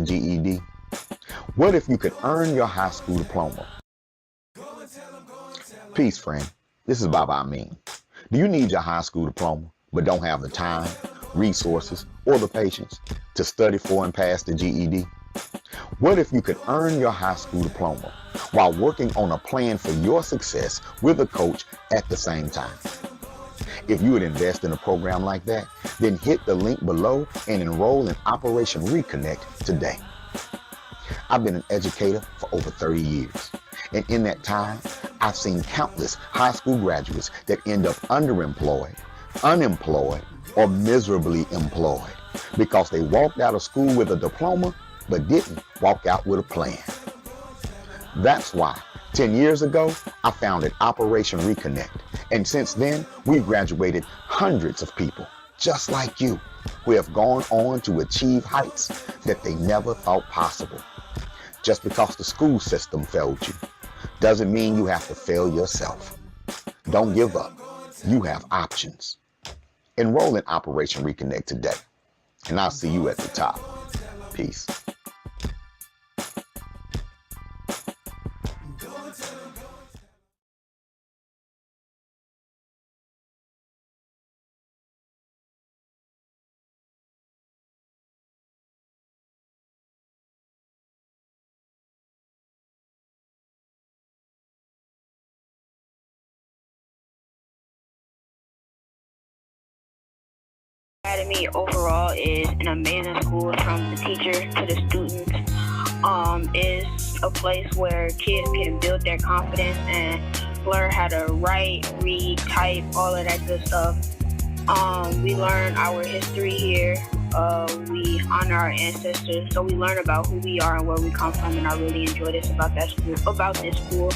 GED? What if you could earn your high school diploma? Peace, friend. This is Baba Amin. Do you need your high school diploma but don't have the time, resources, or the patience to study for and pass the GED? What if you could earn your high school diploma while working on a plan for your success with a coach at the same time? If you would invest in a program like that, then hit the link below and enroll in Operation Reconnect today. I've been an educator for over 30 years, and in that time, I've seen countless high school graduates that end up underemployed, unemployed, or miserably employed because they walked out of school with a diploma but didn't walk out with a plan. That's why 10 years ago, I founded Operation Reconnect. And since then, we've graduated hundreds of people just like you who have gone on to achieve heights that they never thought possible. Just because the school system failed you doesn't mean you have to fail yourself. Don't give up. You have options. Enroll in Operation Reconnect today, and I'll see you at the top. Peace. Academy overall is an amazing school from the teacher to the students. Is a place where kids can build their confidence and learn how to write, read, type, all of that good stuff. We learn our history here. We honor our ancestors, so we learn about who we are and where we come from, and I really enjoy this about this school.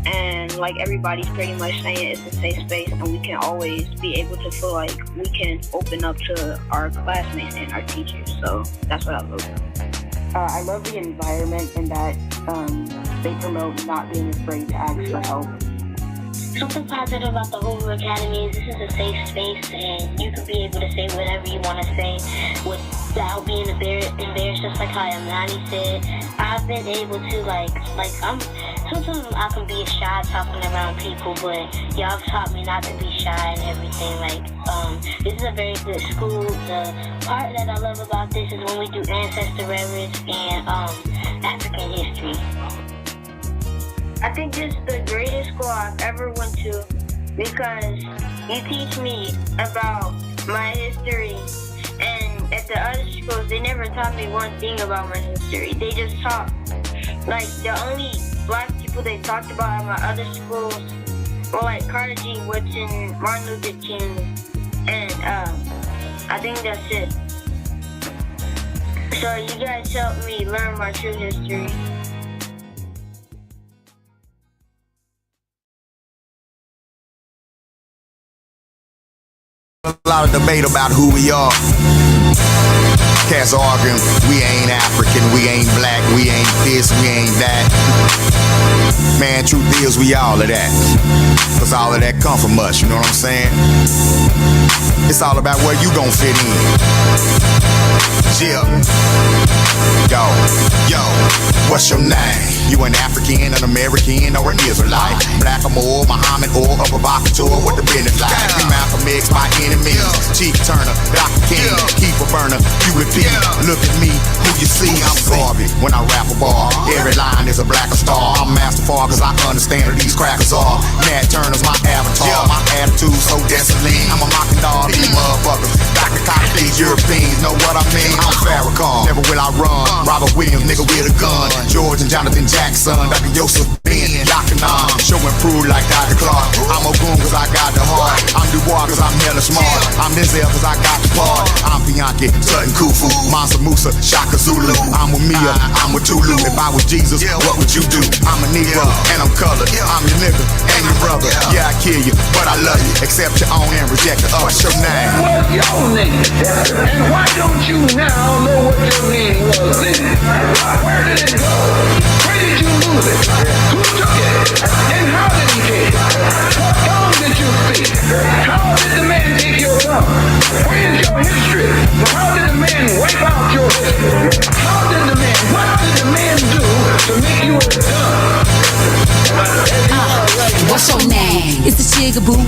And like everybody's pretty much saying, it's a safe space, and we can always be able to feel like we can open up to our classmates and our teachers. So that's what I love. I love the environment and that they promote not being afraid to ask for help. Something positive about the whole academy is this is a safe space, and you can be able to say whatever you want to say without being embarrassed. Just like how Amani said, I've been able to sometimes I can be shy talking around people, but y'all have taught me not to be shy and everything. This is a very good school. The part that I love about this is when we do ancestor reverence and African history. I think this is the greatest school I've ever went to because you teach me about my history, and at the other schools they never taught me one thing about my history. They just taught, the only black people they talked about at my other schools were Carter G. Woodson, Martin Luther King, and I think that's it. So you guys helped me learn my true history. A lot of debate about who we are. Cats arguing, we ain't African, we ain't black, we ain't this, we ain't that. Man, truth is, we all of that. Cause all of that come from us, you know what I'm saying? It's all about where you gon' fit in. Yeah. Yo, what's your name? You an African, an American, or an Israelite? Black or more, Muhammad, or a provocateur, what the business like? We Malcolm X, my enemy. Chief Turner, Dr. King, keep a burner, you repeat. Look at me, who you see, I'm garbage when I rap a bar. Every line is a blacker star. I'm Master Far cause I understand who these crackers are. Nat Turner's my avatar, my attitude so desolate. I'm a mocking dog, these motherfuckers. Dr. Cotton, these Europeans know what I mean. I'm Farrakhan, never will I run. Robert Williams, nigga with a gun. George and Jonathan Jackson, Dr. Yosef Ben, Yakanan, show and prove like Dr. Clark. I'm a goon cause I got the heart. I'm Dubois cause I'm hella smart. I'm Denzel cause I got the part. I'm Bianchi, Sutton Kufu, Mansa Musa, Shaka Zulu. I'm with Mia, I'm with Tulu. If I was Jesus, what would you do? I'm a Negro and I'm colored. I'm your nigga and your brother. Yeah, I kill you, but I love you. Accept your own and reject the other. What's your name? What's your name? And why don't you now know what your name was then? Where did it go? Where did you lose it? Who took it? And how did he take it? What tongue did you speak? How did the man take your tongue? Where is your history? How did the man wipe out your history?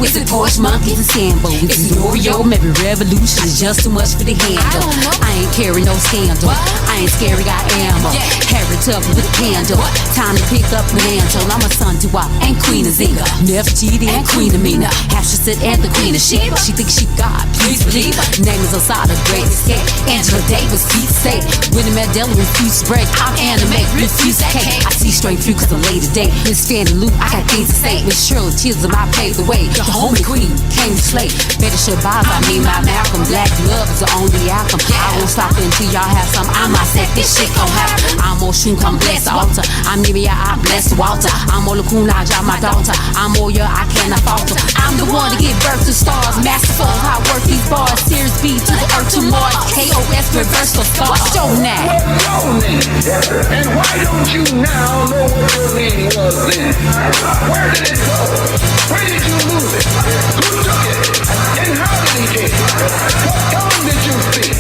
Is it Porsche monkeys and Sambo? Is it Oreo? Maybe Revolution is just too much for the handle. I ain't carry no scandal. I ain't scary, I am a Harry Tubman with a candle. Time to pick up the mantle. I'm a son to and Queen of Zinga, Nefertiti and Queen of Mina, Hashtasset and the Queen of Sheba. She thinks she God, please believe her. Name is Osada, great escape. Angela Davis, Pete State. Winnie Mandela, refuse to break. I'm anime, refuse to cake. I see straight through cause I'm late today. Miss Fanny Lou, I got things to say. Miss Shirley Chisholm, I paved the way. The homie queen came to slay. Better Shabazz, I mean my Malcolm. Black love is the only outcome. I won't stop until y'all have some. I might set this shit gon' happen. I'm more shrink, I'm blessed altar. I'm Nivea, I bless Walter. I'm more Lacuna, I drop my daughter. I'm more your, I cannot falter. I'm the one to give birth to stars. Masterful, how I work these bars. Series B to the earth to Mars. KOS, reversal stars. Show now. What's your name? And why don't you now know what your name was then? Where did it go? Where did you lose it? Who took it? And how did he take it? What tongue did you speak?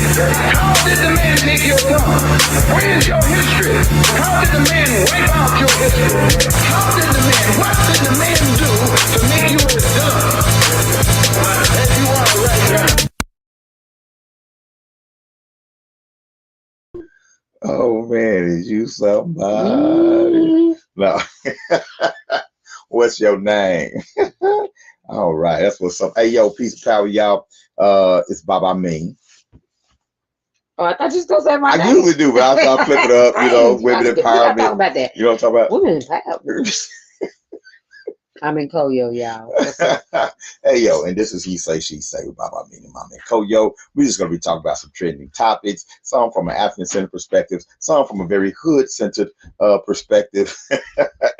How did the man take your tongue? Where is your history? How did the man wipe out your history? What did the man do to make you as dumb as you are right now? Oh man, is you somebody? No. What's your name? All right, that's what's up. Hey yo, peace of power, y'all. It's Amin. Oh, I thought you was gonna say my name. I usually do, but I'll flip it up, you know, women empowerment. We gotta talk about that. You know what I'm talking about? Women empowerment. I'm in Nkoyo, y'all. What's up? Hey yo, and this is He Say, She Say with Amin and Mama Nkoyo. We're just gonna be talking about some trending topics, some from an African-centered perspective, some from a very hood-centered perspective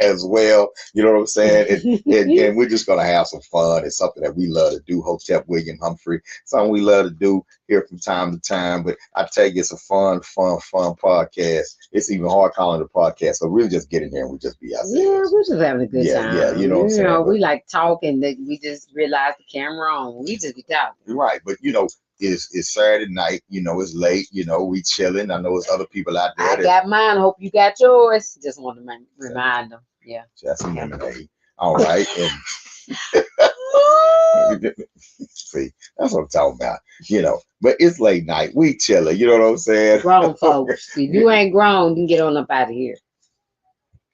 as well. You know what I'm saying? And we're just gonna have some fun. It's something that we love to do. Hotep William Humphrey, something we love to do here from time to time. But I tell you, it's a fun podcast. It's even hard calling it a podcast. So we'll just get in here and we just be ourselves. Yeah, we're just having a good time. Yeah, you know what I'm saying? We like talking that we just realize the camera on. We just be talking. Right, but you know, it's Saturday night, you know, it's late, you know, we chilling. I know there's other people out there. I got mine. Hope you got yours. Just want to remind them. Yeah. Just some lemonade. All right. And see, that's what I'm talking about. You know, but it's late night. We chilling. You know what I'm saying? Grown folks. If you ain't grown, you can get on up out of here.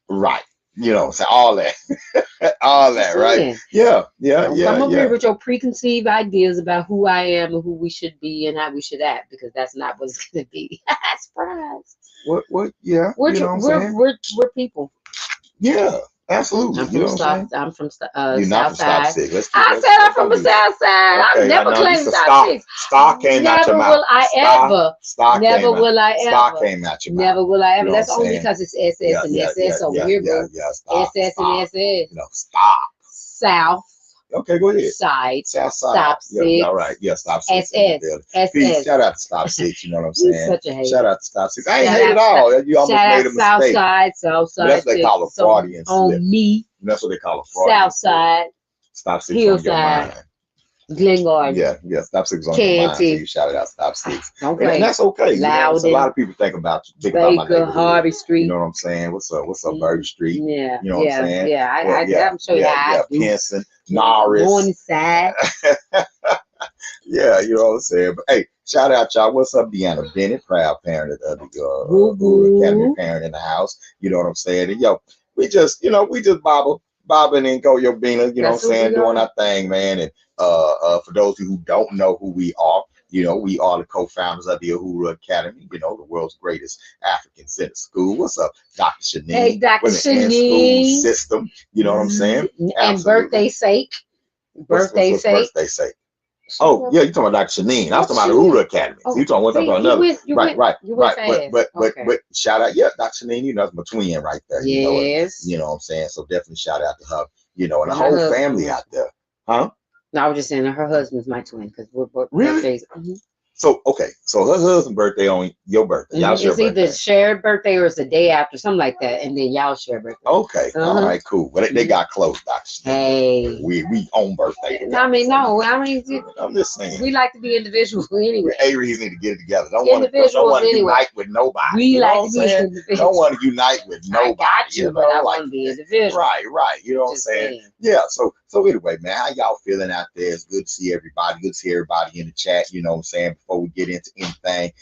Right. You know, so all that, all that, right? Yeah. Come up here with your preconceived ideas about who I am and who we should be and how we should act, because that's not what it's gonna be. Surprise. What? Yeah. We're people. Yeah. Absolutely. I'm from You're not South from Side. I said I'm from the South Side. Okay, I've never claimed South Side. Star came out your mouth. Never will I ever. Star came out your mouth. Never will I ever. You know that's only because it's SS and SS over here, bro. SS and SS. No, stop. South. Okay, go ahead. Side. South Side. Stop 6. All right. Yeah, Stop 6. SS. Shout out to Stop 6. You know what I'm saying? Such a hater. Shout out to Stop 6. I ain't hate at all. You almost made a mistake. South Side. That's what they call a Freudian slip. On me. That's what they call a Freudian South Side. Stop 6 Hillside. on your mind. Glengarden. Yeah. Stop 6 on your mind. So you shouted out Stop 6. Okay. And that's okay. Loud. You know, a lot of people think about my neighborhood. Harvey Street. You know what I'm saying? What's up, Burger Street? Yeah. You know what I'm saying? Yeah. I'm sure I do. Penson, Norris. Morningside. Yeah, you know what I'm saying? But hey, shout out y'all. What's up, Deanna Bennett, proud parent of the Academy parent in the house. You know what I'm saying? And yo, we just bobbing and Nkoyo Binah, you know what I'm saying, doing our thing, man. And for those of you who don't know who we are, you know, we are the co-founders of the Uhuru Academy, you know, the world's greatest African-centered school. What's up, Dr. Shanine? Hey, Dr. Shanine. School system, you know what I'm saying? And Absolutely. birthday sake. Birthday sake. Oh, yeah, you're talking about Dr. Shanine. I'm talking about the Uhuru Academy. So you're talking about another. Right. But shout out, Dr. Shanine, you know, it's my twin right there. Yes. You know what I'm saying? So definitely shout out to her, you know, and the whole family out there. Huh? No, I was just saying that her husband's my twin because we're both really? birthdays. So okay, so her husband's birthday on your birthday. Y'all share It's either birthday. shared birthday or it's the day after, something like that, and then y'all share birthday. Okay, all right, cool. Well, they got close, Doctor. Hey, we own birthday. I mean, no, I mean, I'm just saying. we like to be individuals anyway. A reason to get it together. Don't want to anyway. unite with nobody. We you know like what to I'm be saying? individuals. Don't want to unite with nobody. I got you, but I want to be individual. Right. You know what I'm saying? Yeah. So anyway, man, how y'all feeling out there? It's good to see everybody. Good to see everybody in the chat. You know what I'm saying? Before we get into anything,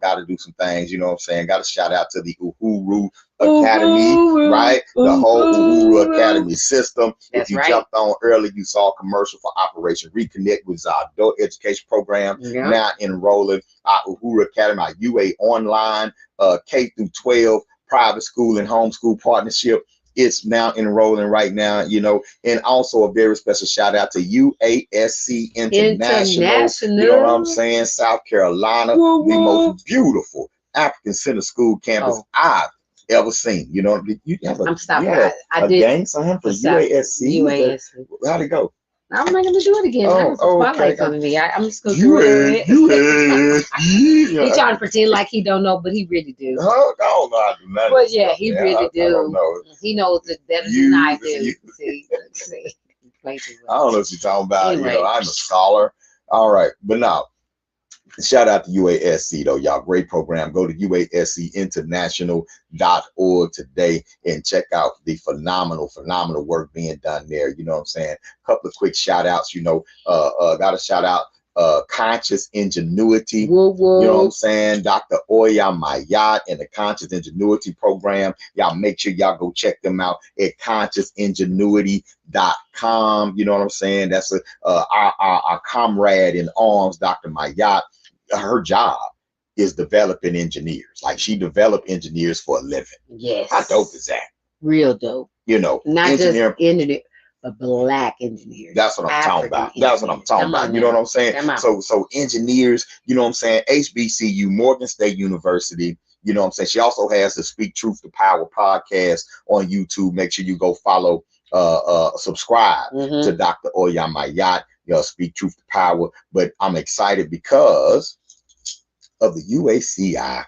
got to do some things. You know what I'm saying? Got to shout out to the Uhuru Academy, right? The whole Uhuru Academy system. That's if you jumped on early, you saw a commercial for Operation Reconnect, which is our adult education program. Yeah. Now enrolling our Uhuru Academy, our UA online K through 12 private school and homeschool partnership. It's now enrolling right now, and also a very special shout out to UASC International. You know what I'm saying? South Carolina, the most beautiful African Center School campus I've ever seen. You have a, I'm stopping. I did gang sign for UASC. UASC. How'd it go? I'm not gonna do it again. That was a spotlight on me. I'm just gonna do it. He's trying to pretend like he don't know, but he really do. Oh, no, I do not. But yeah, he really do. I don't know. He knows it better than I do. See. I don't know what you're talking about. Anyway. I'm a scholar. All right, but now, shout out to UASC though, y'all. Great program. Go to UASCinternational.org today and check out the phenomenal work being done there. You know what I'm saying? A couple of quick shout outs. Got to shout out Conscious Ingenuity. Whoa. You know what I'm saying? Dr. Oya Mayat and the Conscious Ingenuity program. Y'all make sure y'all go check them out at consciousingenuity.com. You know what I'm saying? That's our comrade in arms, Dr. Mayat. Her job is developing engineers. Like, she developed engineers for a living. Yes. How dope is that? Real dope. Not just engineer, but black engineers. That's what I'm talking about. That's what I'm talking about. You know what I'm saying? So engineers, you know what I'm saying? HBCU, Morgan State University. You know what I'm saying? She also has the Speak Truth to Power podcast on YouTube. Make sure you go follow, subscribe to Dr. Oya Mayat. Speak Truth to Power. But I'm excited because of the UACI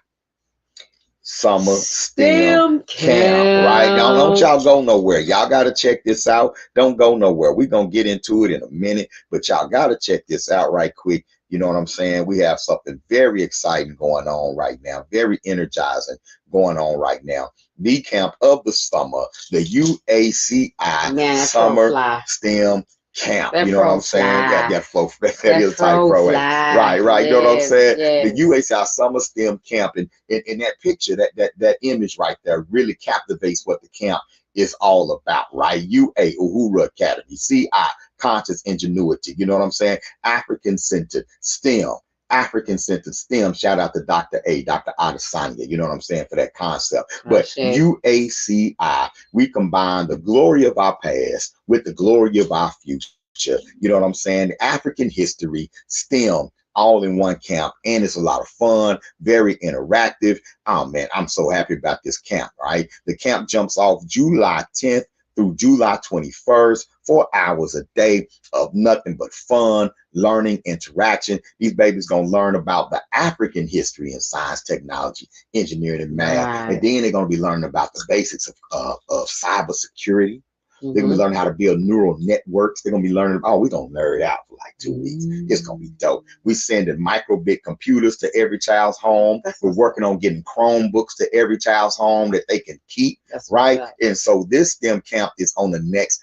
Summer STEM Camp, right? Don't y'all go nowhere. Y'all got to check this out. Don't go nowhere. We're going to get into it in a minute, but y'all got to check this out right quick. You know what I'm saying? We have something very exciting going on right now, very energizing going on right now. The camp of the summer, the UACI Summer STEM Camp. You know what I'm saying? That flow. That is type pro. Right. You know what I'm saying? The UACI Summer STEM Camp, and in that picture, that image right there really captivates what the camp is all about, right? Uhuru Academy, CI, Conscious Ingenuity. You know what I'm saying? African-centered STEM. African-centered STEM. Shout out to Dr. Adesanya, you know what I'm saying, for that concept. But UACI, we combine the glory of our past with the glory of our future. You know what I'm saying? African history, STEM, all in one camp, and it's a lot of fun, very interactive. Oh man, I'm so happy about this camp, right? The camp jumps off July 10th through July 21st, 4 hours a day of nothing but fun, learning, interaction. These babies gonna learn about the African history and science, technology, engineering, and math. And then they're gonna be learning about the basics of cybersecurity. They're gonna be learning how to build neural networks. They're gonna be learning, we're gonna nerd out for like 2 weeks. It's gonna be dope. We sending microbit computers to every child's home. We're working on getting Chromebooks to every child's home that they can keep, right? And so this STEM camp is on the next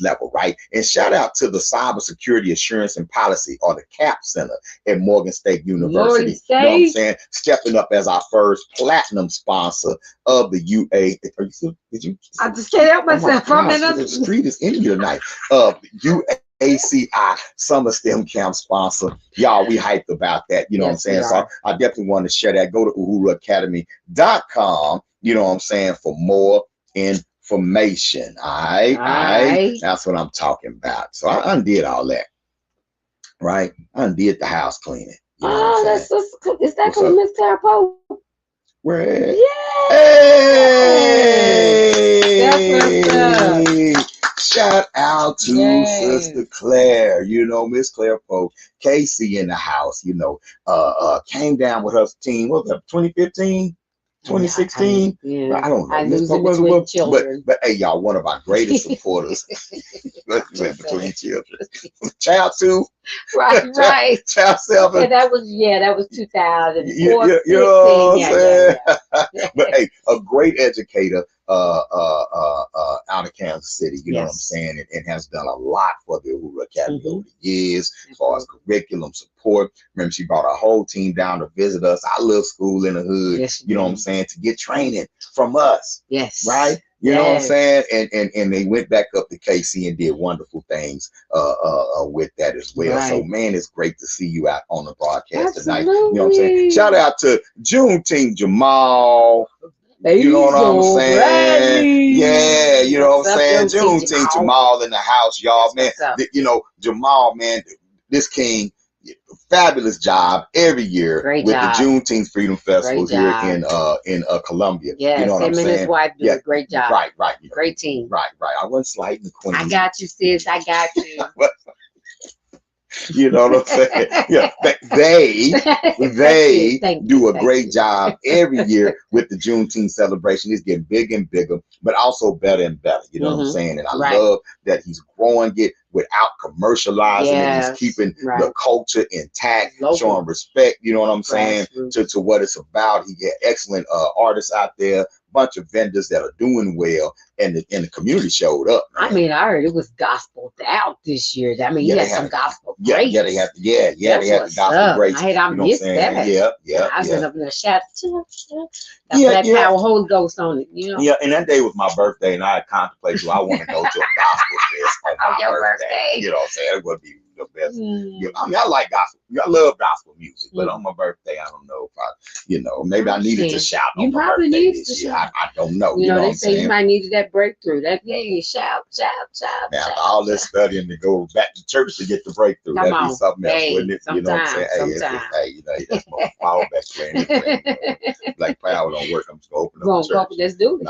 level, right? And shout out to the Cybersecurity Assurance and Policy, or the CAP Center at Morgan State University. You know what I'm saying? Stepping up as our first platinum sponsor of the UA. Are you still, I just can't help myself. The street is in here tonight. UACI Summer STEM Camp sponsor. Y'all, we hyped about that. You know what I'm saying? So I definitely want to share that. Go to uhuruacademy.com, you know what I'm saying, for more information. All right. That's what I'm talking about. So I undid all that, right? I undid the house cleaning. You know that's cool. Is that cool, Miss Tarapo? Where at? Yeah. Hey! Shout out to Sister Claire, you know, Miss Claire Pope, Casey in the house, you know, came down with her team. What was that, 2015? 2016? Yeah, I don't know. I lose Miss in Pope between but children. hey, y'all, one of our greatest supporters. Between children. Child 2. Right. Child 7. Okay, that was 2004. You know what I'm saying? Yeah. But hey, a great educator out of Kansas City, you know what I'm Yes. saying, and has done a lot for the Uhuru Academy Mhm. over the years as far as curriculum support. Remember, she brought her whole team down to visit us. I love school in the hood, Yes, you know what I'm saying, to get training from us, Yes. right? You know what I'm Yes. saying? And they went back up to KC and did wonderful things with that as well. So Right. man, it's great to see you out on the broadcast tonight. You Absolutely. know what I'm saying? Shout out to Juneteenth Jamal. You know what I'm Basil saying? Bradley. Yeah, you know what What's I'm up, saying? Juneteenth Juneteenth Jamal? Jamal in the house, y'all, man. What's up? You know, Jamal, man, this king, fabulous job every year Great with job. the Juneteenth Freedom Festival Great here job. in Columbia. Yes, You know what him I'm and saying? his wife do Yeah. a great job. Right. Great team. Right. I wasn't slighting the queen. I got you, sis. I got you. You know what I'm saying? Yeah, they do a great job every year with the Juneteenth celebration. It's getting bigger and bigger, but also better and better. You know what I'm saying? And I love that he's growing it without commercializing it. He's keeping the culture intact, showing respect. You know what I'm saying? To what it's about. He get excellent artists out there, bunch of vendors that are doing well, and the community showed up. Man. I mean, I heard it was gospel out this year. I mean, he had some gospel grace. They had the gospel grace. I missed that. Yeah. I been up in there shout. That power Holy Ghost on it, you know. Yeah, and that day was my birthday, and I had contemplated, do I want to go to a gospel fest on my birthday? You know what I'm saying? It would be the best. Yeah, I mean, I like gospel. I love gospel music, but on my birthday, I don't know if maybe I needed to shout on my birthday this year. I don't know. You know what they I'm say saying? you might need that breakthrough. That shout. Now, after all this studying to go back to church to get the breakthrough, that'd be something else, wouldn't it? You know what I'm saying? That's my power back playing. Black power don't work. I'm just gonna open up the church. Let's do it.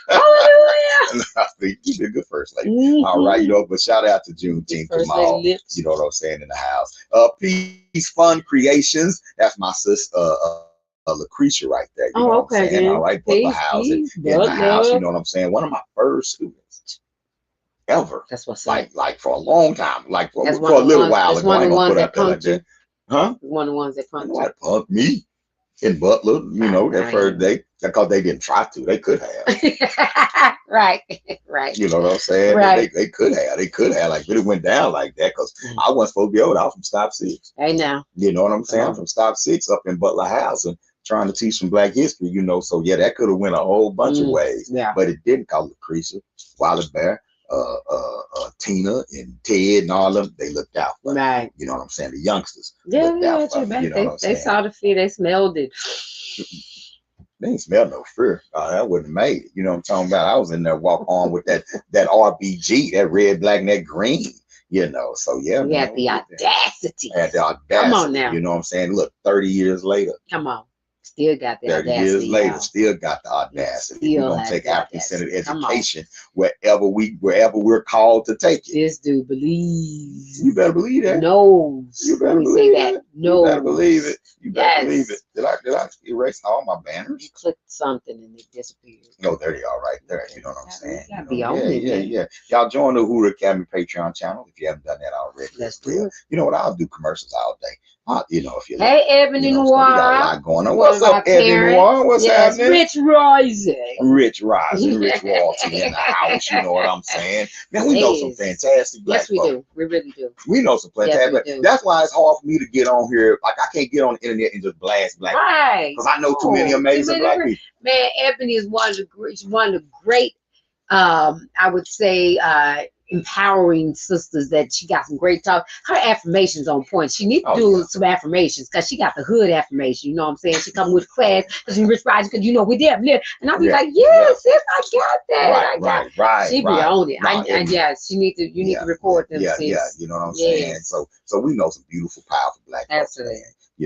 Hallelujah. You did good first lady. All right, but shout out to Juneteenth Jamal. You know what I'm saying, in the house. Peace Fun Creations. That's my sister Lucretia right there. You know what I'm saying? All right, Butler House in the house. You know what I'm saying? One of my first students ever. That's what's up. Like for a long time. Like for a little while ago. I ain't gonna put up there like that. Huh? One of the ones that punked you. Punked me in Butler, that first day. Because they didn't try to. They could have. Right. You know what I'm saying? Right. They could have. Like, really went down like that because I wasn't supposed to be over there. I was from Stop 6. Hey, now. You know what I'm saying? I'm from Stop 6 up in Butler House and trying to teach some Black history, So, yeah, that could have went a whole bunch of ways. Yeah. But it didn't, cause Lucretia, Wiley Bear, Tina and Ted and all of them, they looked out for right. You know what I'm saying? The youngsters. Yeah, they saw the fear, they smelled it. They didn't smell no fear. That wouldn't have made it. You know what I'm talking about? I was in there walk on with that RBG, that red, black, and that green. So yeah. You had the audacity. Had the audacity. Come on now. You know what I'm saying? Look, 30 years later. Come on. Still got the 30 audacity. years later, still got the audacity. We're gonna take African-centered education wherever we're called to take it. This dude believes. You better believe that. No. You better believe that. No. You better believe it. You better believe it. Did I erase all my banners? You clicked something and it disappeared. No, there they are right there. You know what I'm saying? You gotta be on it. Yeah. Y'all join the Uhuru Academy Patreon channel if you haven't done that already. Let's do it. You know what? I'll do commercials all day. If you hey, Ebony Noir. We got a lot going on. What's up, Ebony Noir? What's happening? Rich Rising. Rich Royalty in the house. You know what I'm saying? Man, we know some fantastic Black folks. Yes, we do. We really do. We know some fantastic. Yes, that's why it's hard for me to get on here. Like, I can't get on the internet and just blast Black people. Because I know too many amazing Black people. Man, Ebony is one of the great, I would say, empowering sisters that she got some great talk. Her affirmations on point. She needs to do some affirmations because she got the hood affirmation. You know what I'm saying? She come with class because we rich rising because we there. And I'll be like, yes, sis, I got that. Right. She be on it. She need to. You need to record them. Yeah. You know what I'm saying? So we know some beautiful, powerful Black Absolutely.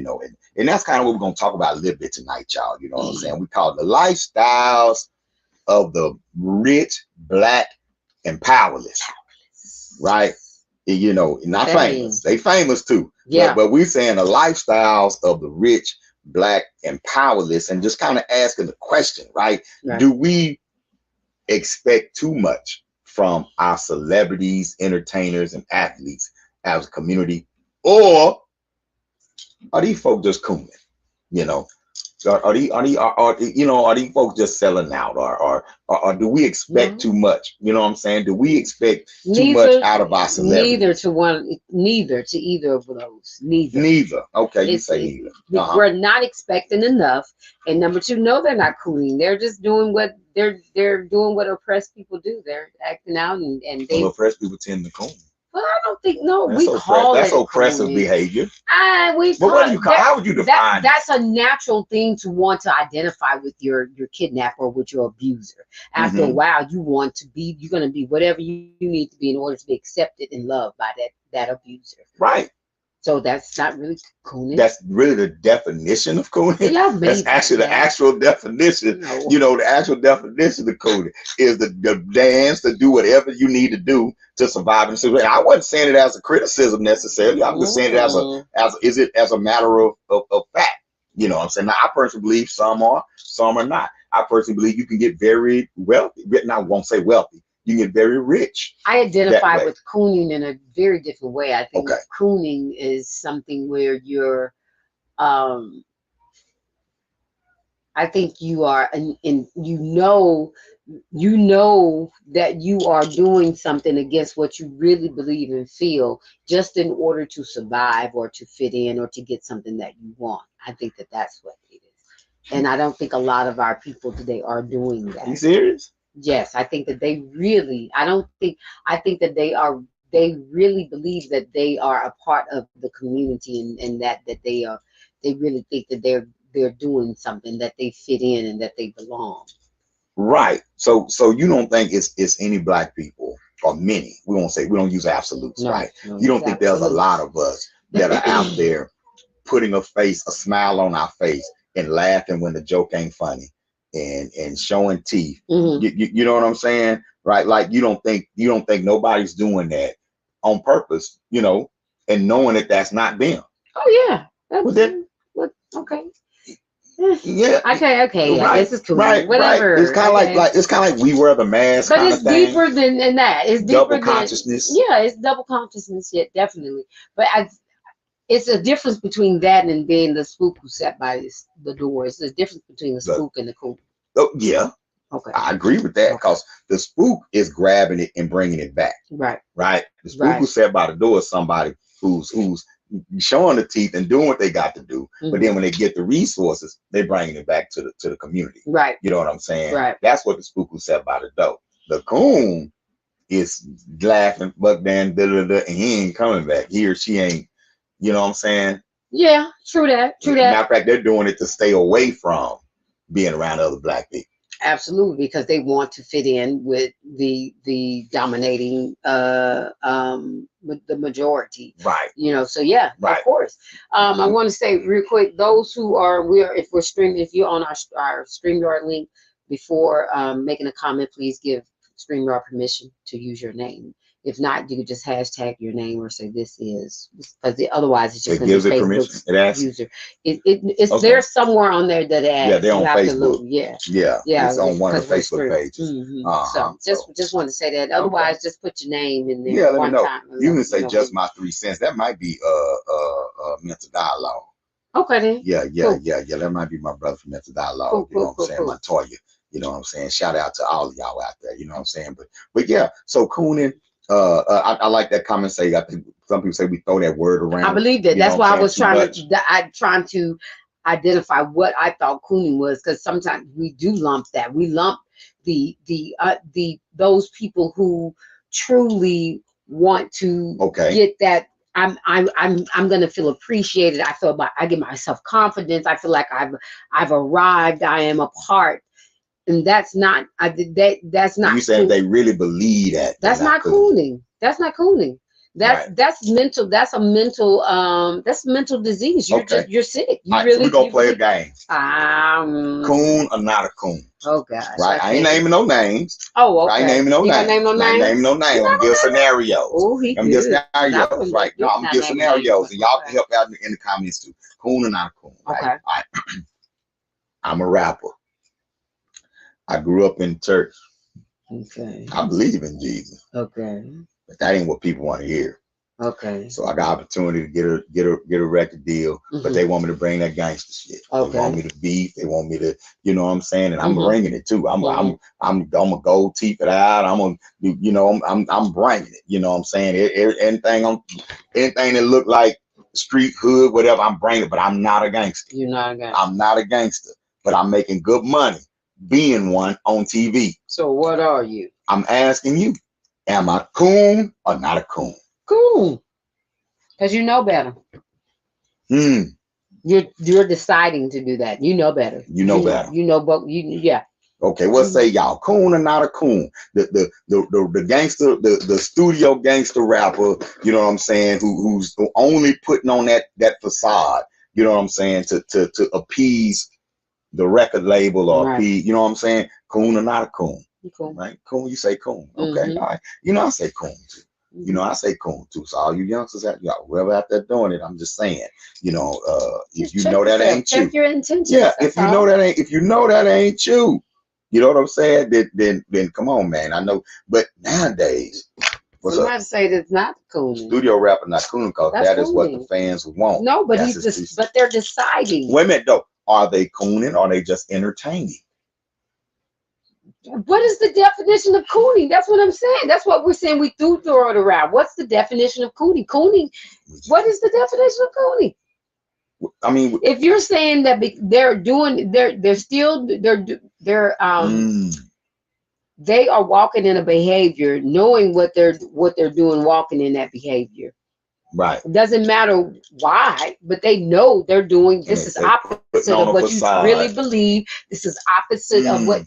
Folks, and that's kind of what we're gonna talk about a little bit tonight, y'all. You know what I'm saying? We call it the lifestyles of the rich, Black, and powerless. Right? You know, not That famous. means? They famous too. Yeah. But we're saying the lifestyles of the rich, black, and powerless, and just kind of asking the question, right? Do we expect too much from our celebrities, entertainers, and athletes as a community, or are these folks just cooning? You know, are these folks just selling out, or do we expect too much? You know what I'm saying? Do we expect too much out of our celebrities? Neither to either of those. Neither. Okay, you say neither. We're not expecting enough, and number two, no, they're not cooning. They're just doing what they're doing what oppressed people do. They're acting out, and they oppressed people tend to coon. Well, I don't think That's oppressive behavior. How would you define that's a natural thing to want to identify with your kidnapper or with your abuser. After a while, you're going to be whatever you need to be in order to be accepted and loved by that abuser. Right. So that's not really cooning. That's really the definition of cooning. Yeah, that's actually the actual definition. No. You know, the actual definition of cooning is the dance to do whatever you need to do to survive in a situation. I wasn't saying it as a criticism necessarily. I'm just saying it as a matter of fact. You know what I'm saying? Now, I personally believe some are not. I personally believe you can get very wealthy. I won't say wealthy. You get very rich. I identify with cooning in a very different way. I think cooning is something where you're, I think you are, and you know that you are doing something against what you really believe and feel, just in order to survive or to fit in or to get something that you want. I think that's what it is, and I don't think a lot of our people today are doing that. Are you serious? Yes, I think that they really, I think that they really believe that they are a part of the community and that they really think that they're doing something, that they fit in and that they belong. Right. So you don't think it's any black people or many, we don't use absolutes, right? You don't think there's a lot of us that are out there putting a smile on our face and laughing when the joke ain't funny. And showing teeth, you know what I'm saying, right? Like you don't think nobody's doing that on purpose, you know, and knowing that that's not them. Oh yeah, okay. Yeah. Okay. Right. This is cool. Right. Whatever. Right. It's kind of like we wear the mask. But it's deeper than that. It's deeper double consciousness. Yeah, it's double consciousness. Yeah, definitely. But it's a difference between that and being the spook who sat by the door. It's the difference between the spook and the coon. Oh, yeah. Okay. I agree with that because the spook is grabbing it and bringing it back. Right. Right. The spook who sat by the door is somebody who's showing the teeth and doing what they got to do. But then when they get the resources, they're bringing it back to the community. Right. You know what I'm saying? Right. That's what the spook who sat by the door. The coon is laughing, but then and he ain't coming back. He or she ain't. You know what I'm saying? Yeah, true that. Matter of fact, they're doing it to stay away from being around other black people. Absolutely, because they want to fit in with the dominating with the majority. Right. You know, so yeah, right. Of course. I want to say real quick, those who are if you're on our StreamYard link, before making a comment, please give StreamYard permission to use your name. If not, you could just hashtag your name or say this is, because otherwise it's just going to be Facebook's user. It's there somewhere on there that asks. Yeah, they're on Facebook. Yeah. It's on one of the Facebook pages. So just want to say that. Otherwise, just put your name in there. Yeah, let me know. You can say just my 3 cents. That might be mental dialogue. Okay then. Yeah. That might be my brother from mental dialogue. You know what I'm saying? Montoya. You know what I'm saying? Shout out to all of y'all out there. You know what I'm saying? But yeah. So cooning. I like that comment. I think some people say we throw that word around. I believe that. That's why I was trying to identify what I thought cooning was, because sometimes we do lump that. We lump those people who truly want to get that. I'm gonna feel appreciated. I give myself confidence. I feel like I've arrived. I am a part. And that's not. That's not. You saying they really believe that? That's not cooning. That's not cooning. That's mental. That's a mental. That's mental disease. You're Okay. you're sick. You All right, really. we're gonna you play a really- game. Coon or not a coon? Oh gosh. Right? I ain't okay. naming no names. Oh, okay. I ain't naming no You names. gonna name no I ain't names? naming no names. I'm gonna give scenarios. Oh, he I'm gonna give good. Not scenarios, gonna right? do- No, I'm gonna not give naming scenarios, names. and y'all Okay. can help out in the comments too. Coon or not a coon? Right? Okay. All right. I'm a rapper. I grew up in church. Okay. I believe in Jesus, Okay. but that ain't what people want to hear. Okay. So I got opportunity to get a record deal, but they want me to bring that gangster shit. Okay. They want me to beef. They want me to, you know what I'm saying? And I'm Mhm. bringing it too. I'm gonna go teep it out. I'm gonna, you know, I'm bringing it. You know what I'm saying? Anything that look like street hood, whatever, I'm bringing it. But I'm not a gangster. You're not a guy. I'm not a gangster. But I'm making good money being one on TV. So what are you? I'm asking you, am I coon or not a coon? Cool. Because you know better. You're deciding to do that. You know better. You know better. You know, but yeah. Okay, what say y'all? Coon or not a coon? The gangster, the studio gangster rapper, you know what I'm saying, who's only putting on that facade, you know what I'm saying, to appease the record label or Right. appease, you know what I'm saying? Coon or not a coon? Cool. Right? Coon, you say coon. Okay, Mhm. all right. You know I say coon too. You know, I say coon too. So all you youngsters out, y'all, whoever out there doing it, I'm just saying, you know, if you Check know that yourself. ain't you. Check your intentions. Yeah, That's if you all. know that ain't you, you know what I'm saying? Then come on, man. I know, but nowadays, what's up? Somebody say that's not cool. Studio rapper not cool because That's that is what the cooning. fans want. No, but That's his but they're deciding. Wait a minute though. Are they cooning or are they just entertaining? What is the definition of cooning? That's what I'm saying. That's what we're saying. We do throw it around. What's the definition of cooning? Cooning. What is the definition of cooning? I mean, If you're saying that they are walking in a behavior, knowing what they're doing, walking in that behavior. right. It doesn't matter why, but they know they're doing. This is opposite of what you really believe. This is opposite of what.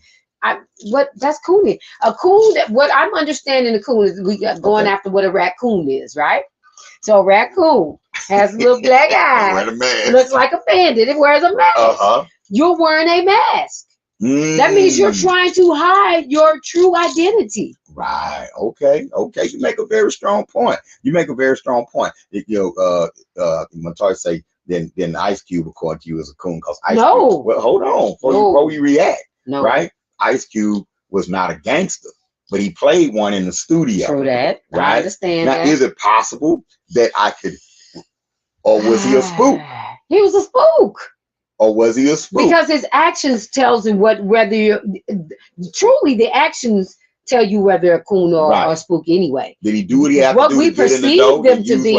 That's cooning. A coon. What I'm understanding a coon is we got going after what a raccoon is, right? So a raccoon has little black eyes, looks like a bandit. It wears a mask. You're wearing a mask. That means you're trying to hide your true identity. Right. Okay. You make a very strong point. You know, Montoya say then Ice Cube according to you is a coon because Ice Cube. Well, hold on before we react. No. Right. Ice Cube was not a gangster, but he played one in the studio. True that. Right. I understand now, that. is it possible that I could, or was he a spook? He was a spook. Or was he a spook? Because his actions tells him whether you're truly the actions tell you whether a coon or a spook anyway. Did he do what he had to what do we to get in the perceive door, them to be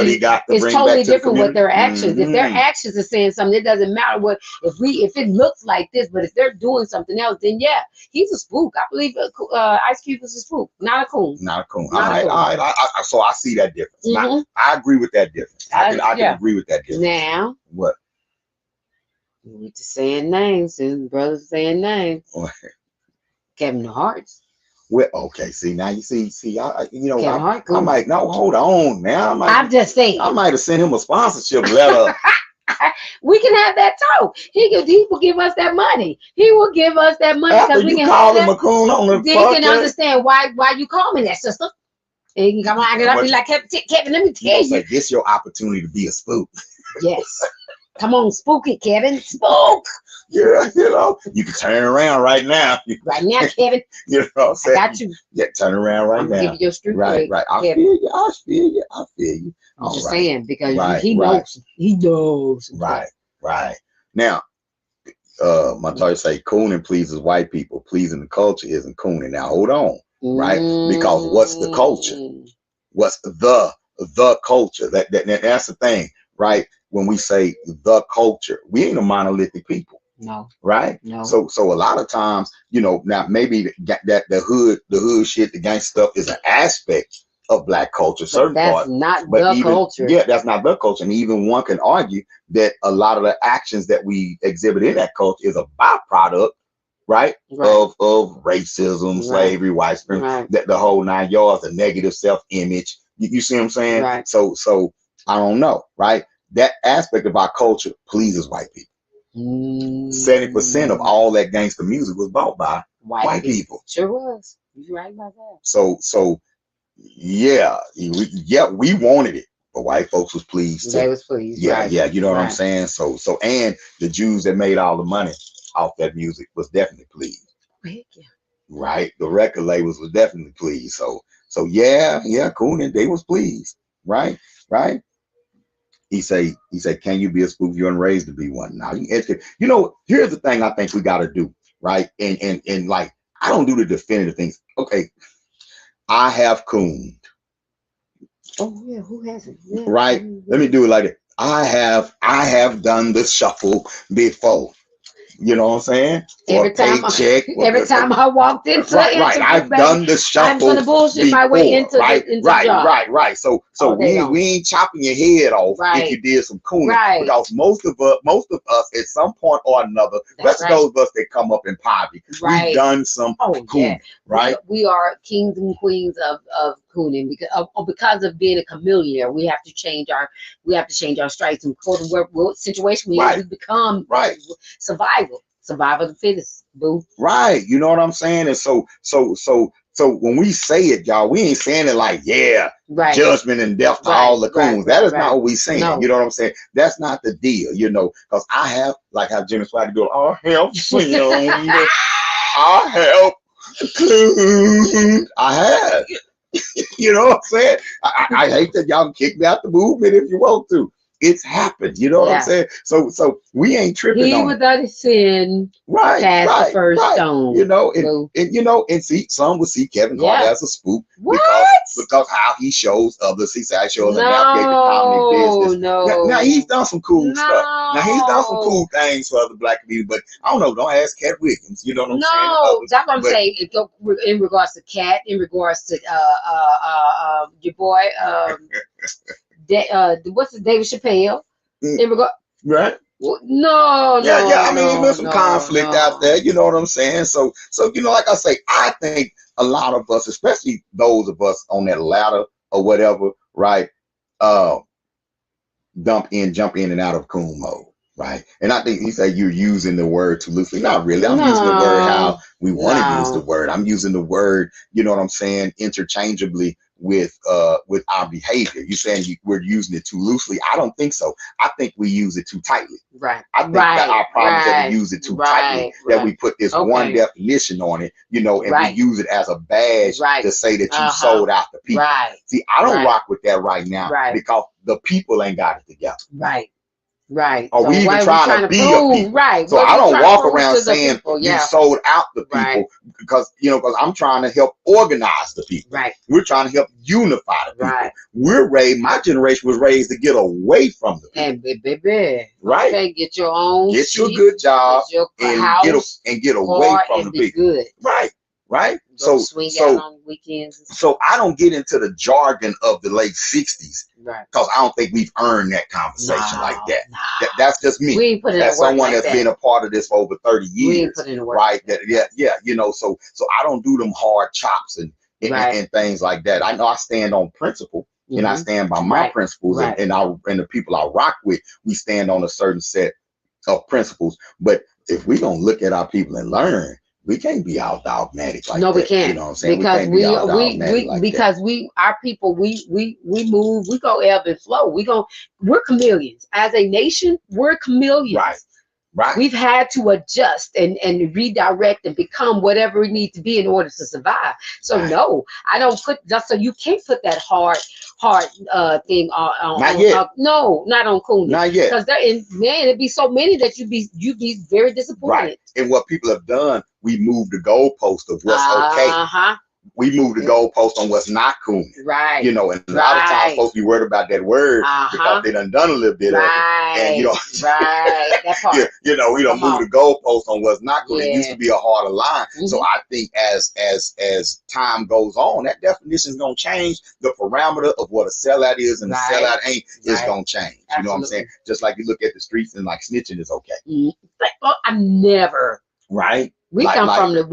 is totally different with their actions. If their actions are saying something, it doesn't matter what if it looks like this, but if they're doing something else, then yeah, he's a spook. I believe Ice Cube is a spook, not a coon. Not a coon. All right. So I see that difference. I agree with that difference. I can agree with that difference. Now what? We just saying names and brothers saying names. Kevin Hart's. Well, okay. See now, you see, you know, Kevin Hart, cool. I might no. Hold on, now. I'm just saying. I might have sent him a sponsorship letter. We can have that too. He will give us that money. He will give us that money because we can call him a coon on the. Then he can understand why you call me that, sister. And he can come on, I be like Kevin. Let me tell you. Like, this your opportunity to be a spook. Yes. Come on, spook it, Kevin. Spook. Yeah, you know, you can turn around right now. Right now, Kevin. You know what I'm saying? I got you. Yeah, turn around right now. Give you your street right. I feel you. I'm just saying because he knows. He knows. Right. Now, Montoya say cooning pleases white people. Pleasing the culture isn't cooning. Now, hold on. Right? Because what's the culture? What's the culture? That's the thing, right? When we say the culture, we ain't a monolithic people. No. Right? No. So a lot of times, you know, now maybe that the hood shit, the gang stuff is an aspect of Black culture, certain that's part. not the culture. Yeah, that's not the culture. And even one can argue that a lot of the actions that we exhibit in that culture is a byproduct, right? of racism, slavery, white supremacy, that the whole 9 yards, the negative self-image, You see what I'm saying? Right. So I don't know, right? That aspect of our culture pleases white people. 70% of all that gangster music was bought by white people. Sure was. You're right about that. So yeah, we wanted it, but white folks was pleased too. They was pleased. Yeah, right. yeah, you know what I'm Right. saying? So and the Jews that made all the money off that music was definitely pleased. Heck yeah. Right? The record labels was definitely pleased. So yeah, Coonin, they was pleased. Right? Right? He say, can you be a spook? You're raised to be one. Now you educate. You know, here's the thing I think we gotta do, right? And like I don't do the definitive things. Okay, I have cooned. Oh yeah, who hasn't? Yeah. Right? Let me do it like that. I have done the shuffle before. You know what I'm saying? Every time I walked into right. I've done the shuffle. I'm gonna bullshit before, my way into right, the job. Right. So we ain't chopping your head off if you did some cooning. Right. Because most of us at some point or another, That's especially those of us that come up in poverty, we've done some cooning. Right. We are kings and queens of cooning because of being a chameleon. We have to change our stripes and go to what situation we become. Right. Survival of the fittest, boo. Right. You know what I'm saying? And so when we say it, y'all, we ain't saying it like, judgment and death to all the coons. That is not what we saying. No. You know what I'm saying? That's not the deal, you know, because I have, like how Jimmy Swagger do, I have sinned. I have cooned. I have. You know what I'm saying? I hate that y'all can kick me out the movement if you want to. It's happened. You know what I'm saying? So we ain't tripping on it. He without sin cast the first stone. You know, and see, some would see Kevin Hart as a spook because how he shows others. He said, I show them navigate the comedy business. Now he's done some cool stuff. Now he's done some cool things for other black people, but I don't know. Don't ask Cat Wiggins. You know what I'm saying? No, that's what I'm saying. In regards to Cat, in regards to your boy, what's his David Chappelle? In regard, right? No. I mean, there's some conflict out there. You know what I'm saying? So you know, like I say, I think a lot of us, especially those of us on that ladder or whatever, right? Jump in and out of coon mode. Right. And I think he said you're using the word too loosely. Not really. I'm using the word how we want to use the word. I'm using the word, you know what I'm saying, interchangeably with our behavior. You're saying we're using it too loosely. I don't think so. I think we use it too tightly. Right. I think that our problem is that we use it too tightly, that we put this one definition on it, you know, and we use it as a badge to say that you sold out the people. See, I don't rock with that right now because the people ain't got it together. Right. Or we even trying to be a people. Right. So I don't walk around saying you sold out the people because I'm trying to help organize the people. Right. We're trying to help unify the people. Right. My generation was raised to get away from the people. And baby, right. Okay, get your own. Get you a good job and get away from the people. Good. Right. Go swing out on weekends. So I don't get into the jargon of the late 60s. Right. Because I don't think we've earned that conversation like that. That's just me. We ain't put in that's work someone like that's been a part of this for over 30 years. We ain't put in work. Right. You know, so I don't do them hard chops and things like that. I know I stand on principle and I stand by my principles and the people I rock with, we stand on a certain set of principles. But if we don't look at our people and learn, we can't be all dogmatic like that. No, we can't. You know what I'm saying? Because our people, we move, we go ebb and flow. We're chameleons. As a nation, we're chameleons. Right. We've had to adjust and redirect and become whatever we need to be in order to survive. So no, I don't put just so you can't put that hard thing on. Not yet. No, not on Coonin. Not yet. Because it'd be so many that you'd be very disappointed. Right. And what people have done, we moved the goalpost of what's okay. We move the goalpost on what's not cool. Right. You know, and a lot of times folks be worried about that word because they done a little bit of it. And you know, that part. you know, we don't move the goalpost on what's not cool. It used to be a harder line. So I think as time goes on, that definition is gonna change. The parameter of what a sellout is and a sellout ain't is gonna change. You know what I'm saying? Just like you look at the streets and like snitching is okay. I never right? We come from the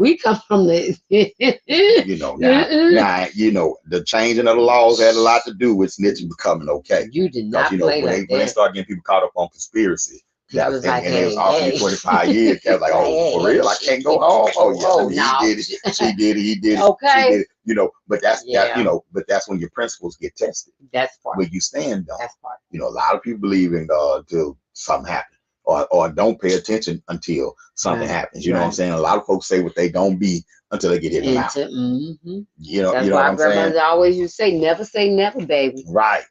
you know, now, you know, the changing of the laws had a lot to do with snitching becoming okay. You did Because, not you know, play when like they that. started getting people caught up on conspiracy, People that, was like, and they was hey, offering hey. 45 years. They was like, oh, for real? I can't go home. Oh, yeah, Oh, he no. did it. She did it. He did it. Okay. She did it. You know, but that's that. Yeah. You know, but that's when your principles get tested. That's part. Where you stand on. That's part. You know, a lot of people believe in God until something happens, or don't pay attention until something happens. You know what I'm saying? A lot of folks say what they don't be until they get hit in the mouth. You know, that's you know why what I'm saying? grandmother always used to say, never say never, baby. Right.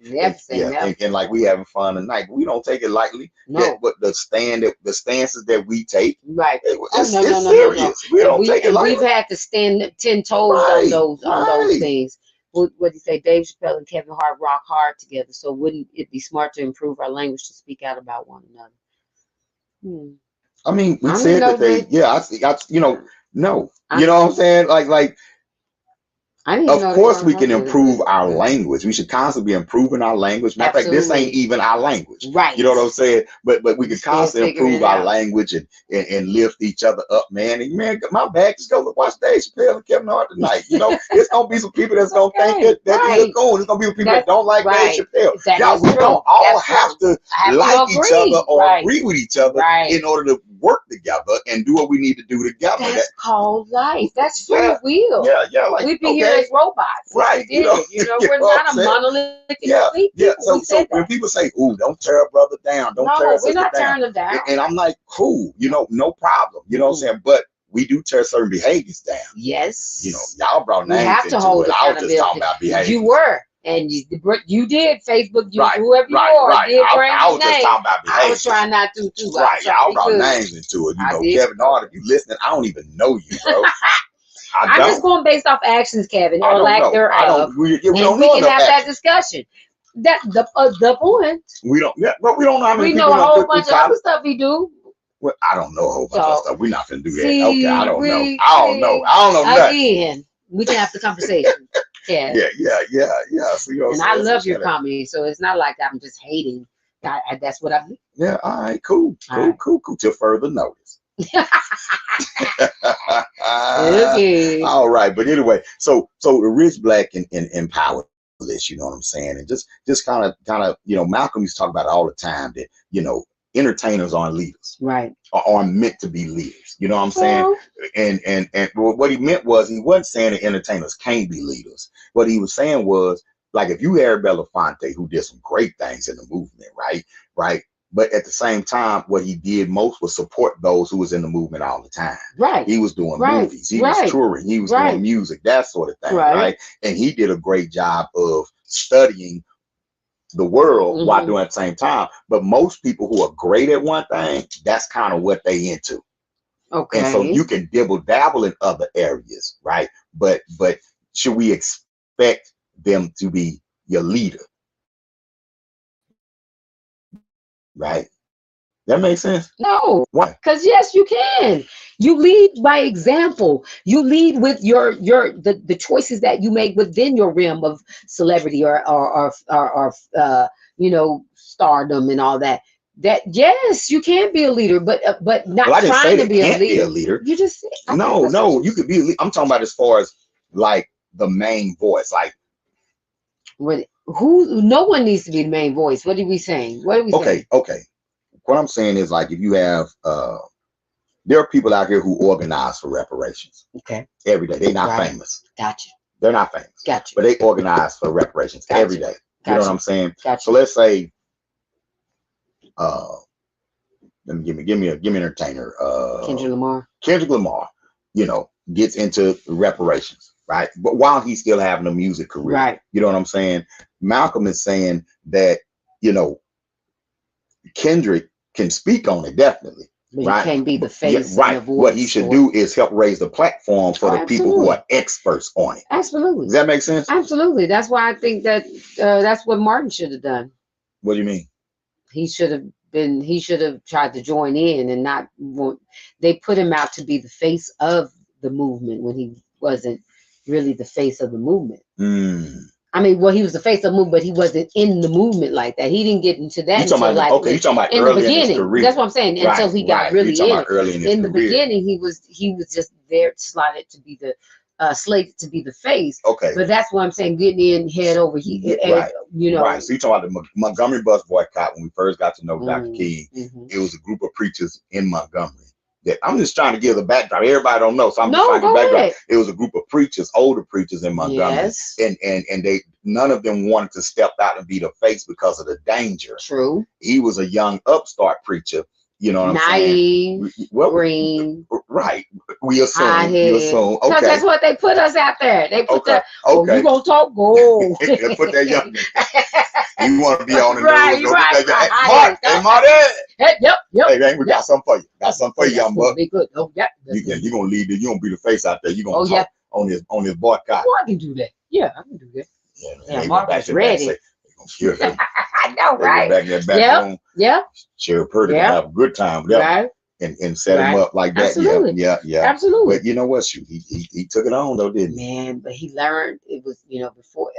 Never say never. And like we having fun tonight, but we don't take it lightly. No. Yeah, but the stances that we take, right? It's no. serious. We don't take it lightly. We've had to stand 10 toes on those things. What do you say? Dave Chappelle and Kevin Hart rock hard together. So wouldn't it be smart to improve our language to speak out about one another? I mean, we said that they. Yeah, I you know, no. You know what I'm saying? Like. Of course, we can improve our language. We should constantly be improving our language. Matter of fact, this ain't even our language. Right. You know what I'm saying? But we can constantly improve our language and lift each other up, man. And man, my bag, just go watch Dave Chappelle and Kevin Hart tonight. You know, it's gonna be some people that's gonna think that he's cool. There's gonna be people that don't like Dave Chappelle. Y'all, we don't all have to like each other or agree with each other in order to work together and do what we need to do together. That's called life. That's free will. Yeah. Like we'd be here as robots. Right. You know, we're not a monolithic. Yeah. So when people say, "Ooh, don't tear a brother down," don't tear a sister down. No, we're not tearing them down. And I'm like, cool. You know, no problem. You know what I'm saying? But we do tear certain behaviors down. Yes. You know, y'all brought names have to hold it. I was just talking about behavior. You were. And you did Facebook, whoever you are, I was just talking about behavior. I was trying not to too. Right, y'all brought names into it. You know, Kevin Hart, if you listening, I don't even know you, bro. I'm just going based off actions, Kevin, or lack thereof. We can have that discussion. That the point. We don't. Yeah, but we don't know how many people. We know a whole bunch of other stuff we do. Well, I don't know a whole bunch of stuff. We're not gonna do that. Okay, I don't know. I don't know again, we can have the conversation. Yeah. So, you know, and I love your comedy, so it's not like I'm just hating. That's what I mean. Yeah. All right. Cool. Till further notice. Okay. All right. But anyway, so the rich, black, and powerless. You know what I'm saying? And just kind of, you know, Malcolm used to talk about it all the time that, you know, entertainers aren't leaders. Right. Or aren't meant to be leaders. You know what I'm saying? And what he meant was he wasn't saying that entertainers can't be leaders. What he was saying was, like, if you had Belafonte, who did some great things in the movement, right? But at the same time, what he did most was support those who was in the movement all the time. Right. He was doing movies. He was touring. He was doing music, that sort of thing, right? And he did a great job of studying the world while doing it at the same time. But most people who are great at one thing, that's kind of what they into. Okay. And so you can dabble in other areas, right? But should we expect them to be your leader? Right? That makes sense? No. Why? Because yes, you can. You lead by example. You lead with the choices that you make within your realm of celebrity or you know, stardom and all that. That yes, you can be a leader, but not trying to be a leader. You just said, no, you could be. I'm talking about as far as like the main voice, like who. No one needs to be the main voice. What are we saying? What are we saying? Okay. What I'm saying is, like, if you have there are people out here who organize for reparations. Okay. Every day. They're not famous. Gotcha. They're not famous. Gotcha. But they organize for reparations every day. You know what I'm saying? Gotcha. So let's say give me an entertainer. Kendrick Lamar, you know, gets into reparations, right? But while he's still having a music career, right? You know what I'm saying? Malcolm is saying that, you know, Kendrick can speak on it definitely, but right? He can't be the face, right? And the voice. What he should do is help raise the platform for the people who are experts on it. Absolutely. Does that make sense? Absolutely. That's why I think that that's what Martin should have done. What do you mean? He should have tried to join in and not. They put him out to be the face of the movement when he wasn't really the face of the movement. I mean, well, he was the face of the movement, but he wasn't in the movement like that. He didn't get into that You talking until about like okay? You talking about in the early in his beginning. career? That's what I'm saying. Until he got You really talking in about it. early in his In the career? beginning, he was just there, slotted to be the slated to be the face. Okay. But that's what I'm saying. Getting in head over heels, Right. you know. Right. So you talking about the Montgomery bus boycott when we first got to know Dr. King? Mm-hmm. It was a group of preachers in Montgomery. That I'm just trying to give the backdrop. Everybody don't know, so I'm just trying to give the backdrop. It was a group of preachers, older preachers in Montgomery, Yes. and they none of them wanted to step out and be the face because of the danger. True. He was a young upstart preacher. You know what I'm saying? Naive, green. Right. We assume. Okay. Okay. That's what they put us out there. They put okay. that. Oh, you gonna talk? Go. They put that young. You want to be on the right, news? Right. Hey, Marty. Hey, yep. Hey, man, we got something for you. Got something for you, young buck. Be good. Oh, yeah. You're gonna lead it. You gonna be the face out there. You gonna talk yeah. on this boycott. Oh, I can do that. Yeah, I can do that. Yeah, Mark's ready. I know, right? Back in that back room. Yeah. Sure, Purdy can have a good time with that. Right. And set him up like that. Absolutely. Yeah. Absolutely. But you know what? Shoot, he took it on though, didn't he? Man, but he learned. It was, before.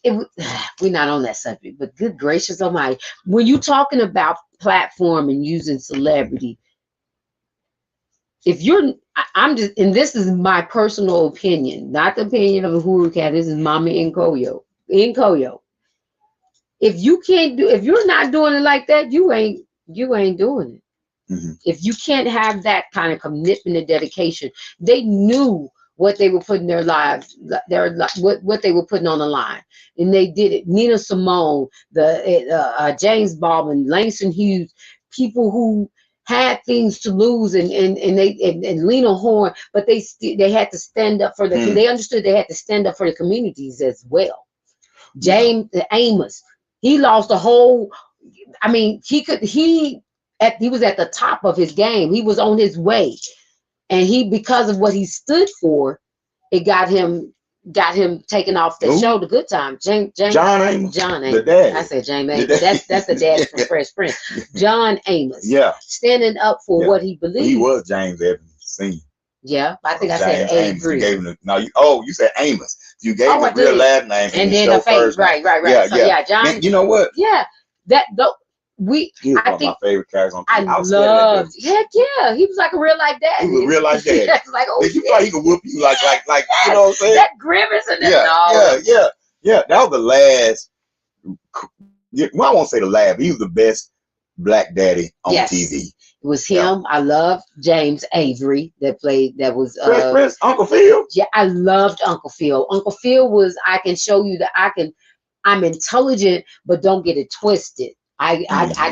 We're not on that subject, but good gracious almighty, when you're talking about platform and using celebrity, if you're, I'm just, and this is my personal opinion, not the opinion of a Uhuru Cat. This is Mama Nkoyo. If you're not doing it like that, you ain't doing it. Mm-hmm. If you can't have that kind of commitment and dedication, they knew what they were putting their lives, what they were putting on the line, and they did it. Nina Simone, James Baldwin, Langston Hughes, people who had things to lose, and Lena Horne, but they had to stand up for they understood they had to stand up for the communities as well. James Amos, he lost a whole. I mean, he was at the top of his game. He was on his way. And because of what he stood for, it got him taken off the show, The Good Time. John Amos. The dad. I said James Amos. That's the dad from Fresh Prince. John Amos. Yeah. Standing up for what he believed. He was James Evans Sr. Yeah, I think I James said Amos. Avery. You gave him you said Amos. You gave him the real last name and then the face. Right. Yeah. John. Man, you know what? Yeah. He was one of my favorite characters on TV. I loved. Heck yeah, he was like a real life dad. He was real life dad. Like, oh, did you thought he could whoop you like you know what I'm saying? That grimace and yeah. That was the last. Well, I won't say the last. But he was the best black daddy on TV. It was him. Yeah. I loved James Avery that was Prince, Uncle Phil. Yeah, I loved Uncle Phil. Uncle Phil was, I can show you that I'm intelligent, but don't get it twisted. I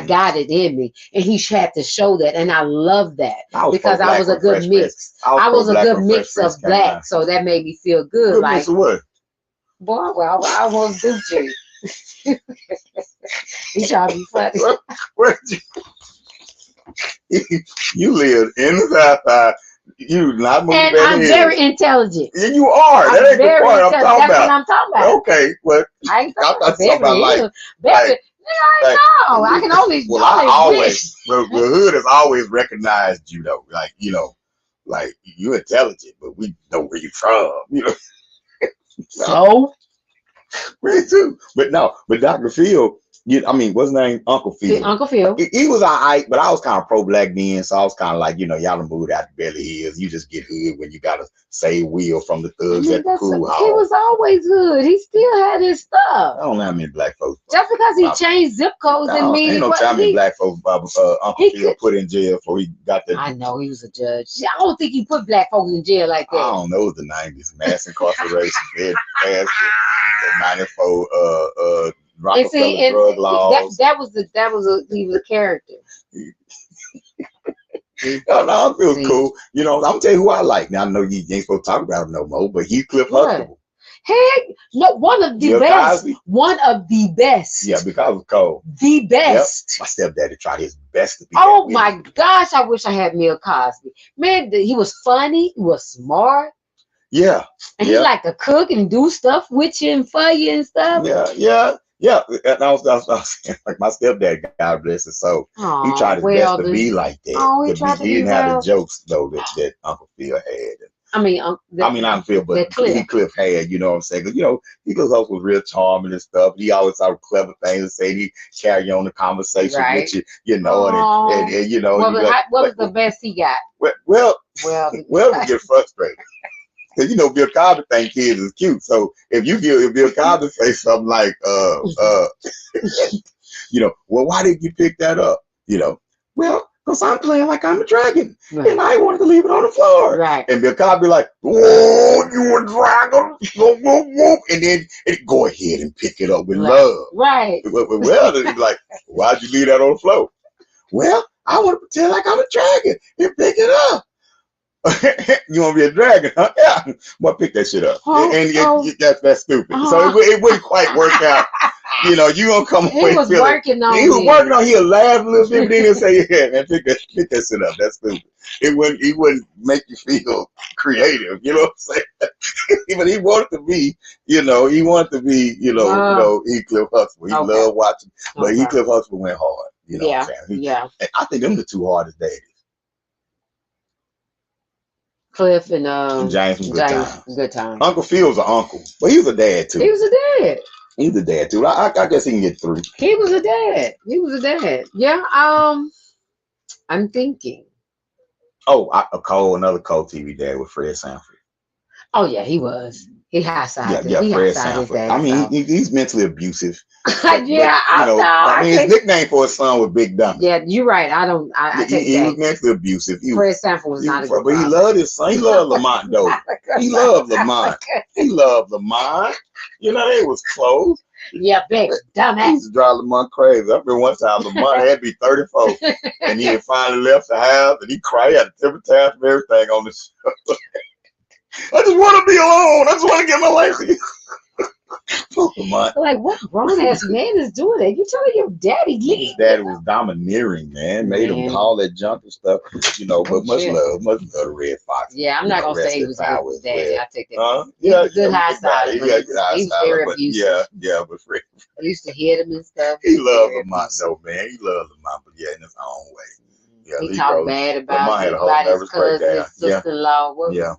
got it in me, and he had to show that, and I love that because I was a good mix. I was a good mix of black, so that made me feel good. Good like, mix of what? Boy, well, I almost do you. He trying to be funny. Where you live in the South Side. You not moving. And I'm very intelligent. Yeah, you are. That ain't the point I'm talking about. That's what I'm talking about. Okay, well, I ain't talking about I can only. Well, I always the hood has always recognized you though, like you're intelligent, but we know where you're from, So, me too. But Dr. Phil, what's his name? Uncle Phil. Uncle Phil. He was all right, but I was kind of pro-black then, so I was kind of like, y'all done moved out to Beverly Hills. You just get hood when you got to save Will from the thugs at the pool hall. He was always hood. He still had his stuff. I don't know how many black folks. Just because he changed zip codes didn't mean ain't no time many black folks Uncle Phil put in jail for he got the. I know he was a judge. I don't think he put black folks in jail like that. I don't know. It was the 90s, mass incarceration, dead fast, the 94 Rockefeller drug laws. He was a character. No, it was cool. I'm gonna tell you who I like. Now I know you ain't supposed to talk about him no more, but Heathcliff Huxtable. Hey, no, one of the best. Cosby. One of the best. Yeah, because of Cole. The best. Yep. My stepdaddy tried his best to be. Oh my gosh, I wish I had Bill Cosby. Man, he was funny. He was smart. Yeah. And he liked to cook and do stuff with you and for you and stuff. Yeah. And I was like my stepdad, God bless his soul. He tried his best to be like that. Oh, he didn't have the jokes though that Uncle Phil had. I mean, I mean, I don't feel, but Cliff had, you know what I'm saying? 'Cause, you know, Cliff Huxtable was real charming and stuff. He always had clever things to say. He carry on the conversation with you, you know, and you know. What was the best he got? Well, we get frustrated. Cause you know Bill Cosby think kids is cute. So if Bill Cosby say something like, you know, well, why did you pick that up? You know, well, because I'm playing like I'm a dragon, and I wanted to leave it on the floor. Right. And Bill Cosby like, oh, you a dragon? Whoop, whoop, whoop. And then go ahead and pick it up with love. Right. Well, then be like, why'd you leave that on the floor? Well, I want to pretend like I'm a dragon and pick it up. You want to be a dragon, huh? Yeah. Well, pick that shit up. That's stupid. So it wouldn't quite work out. You know, you gonna come away. He was working on. He'll laugh a little bit, but then he'll say, "Yeah, man, pick that shit up." That's stupid. It wouldn't make you feel creative. You know what I'm saying? But he wanted to be, you know, he Cliff Huxtable. He loved watching, but Cliff Huxtable went hard. You know what I'm saying? And I think them the two hardest daddies. Cliff and James from Good Time. Uncle Phil was an uncle, but he was a dad too. He was a dad. He's a dad too. I guess he can get 3. He was a dad. Yeah. I'm thinking. Oh, another Cole TV dad with Fred Sanford. Oh yeah, he was. He high-sided. Yeah, he Fred high-sided his Sanford. dad. I mean, he's mentally abusive. Yeah, I know. I mean, his nickname for his son was Big Dummy. Yeah, you're right. I take he that. was mentally abusive. Fred Sanford was not a good But he loved his son. He loved Lamont though. He loved Lamont. He loved Lamont. You know, they was close. Yeah, big dumbass. He used to drive Lamont crazy. I remember one time Lamont had to be 34, and he had finally left the house, and he cried. He had a temper tantrum, everything on the show. I just want to be alone. I just want to get my life. Like, what grown ass man is doing that? You telling your daddy leave? His daddy was domineering, man. Made him all that junk and stuff, you know. But much love to Red Fox. Yeah, I'm not gonna say he was his daddy. I take that. Yeah, good high side. He was very abusive. Yeah, but Fred. I used to hit him and stuff. He loved Lamont though, man. He loved Lamont, but yeah, in his own way. Yeah, he talked bad about his cousin, his sister-in-law. Yeah.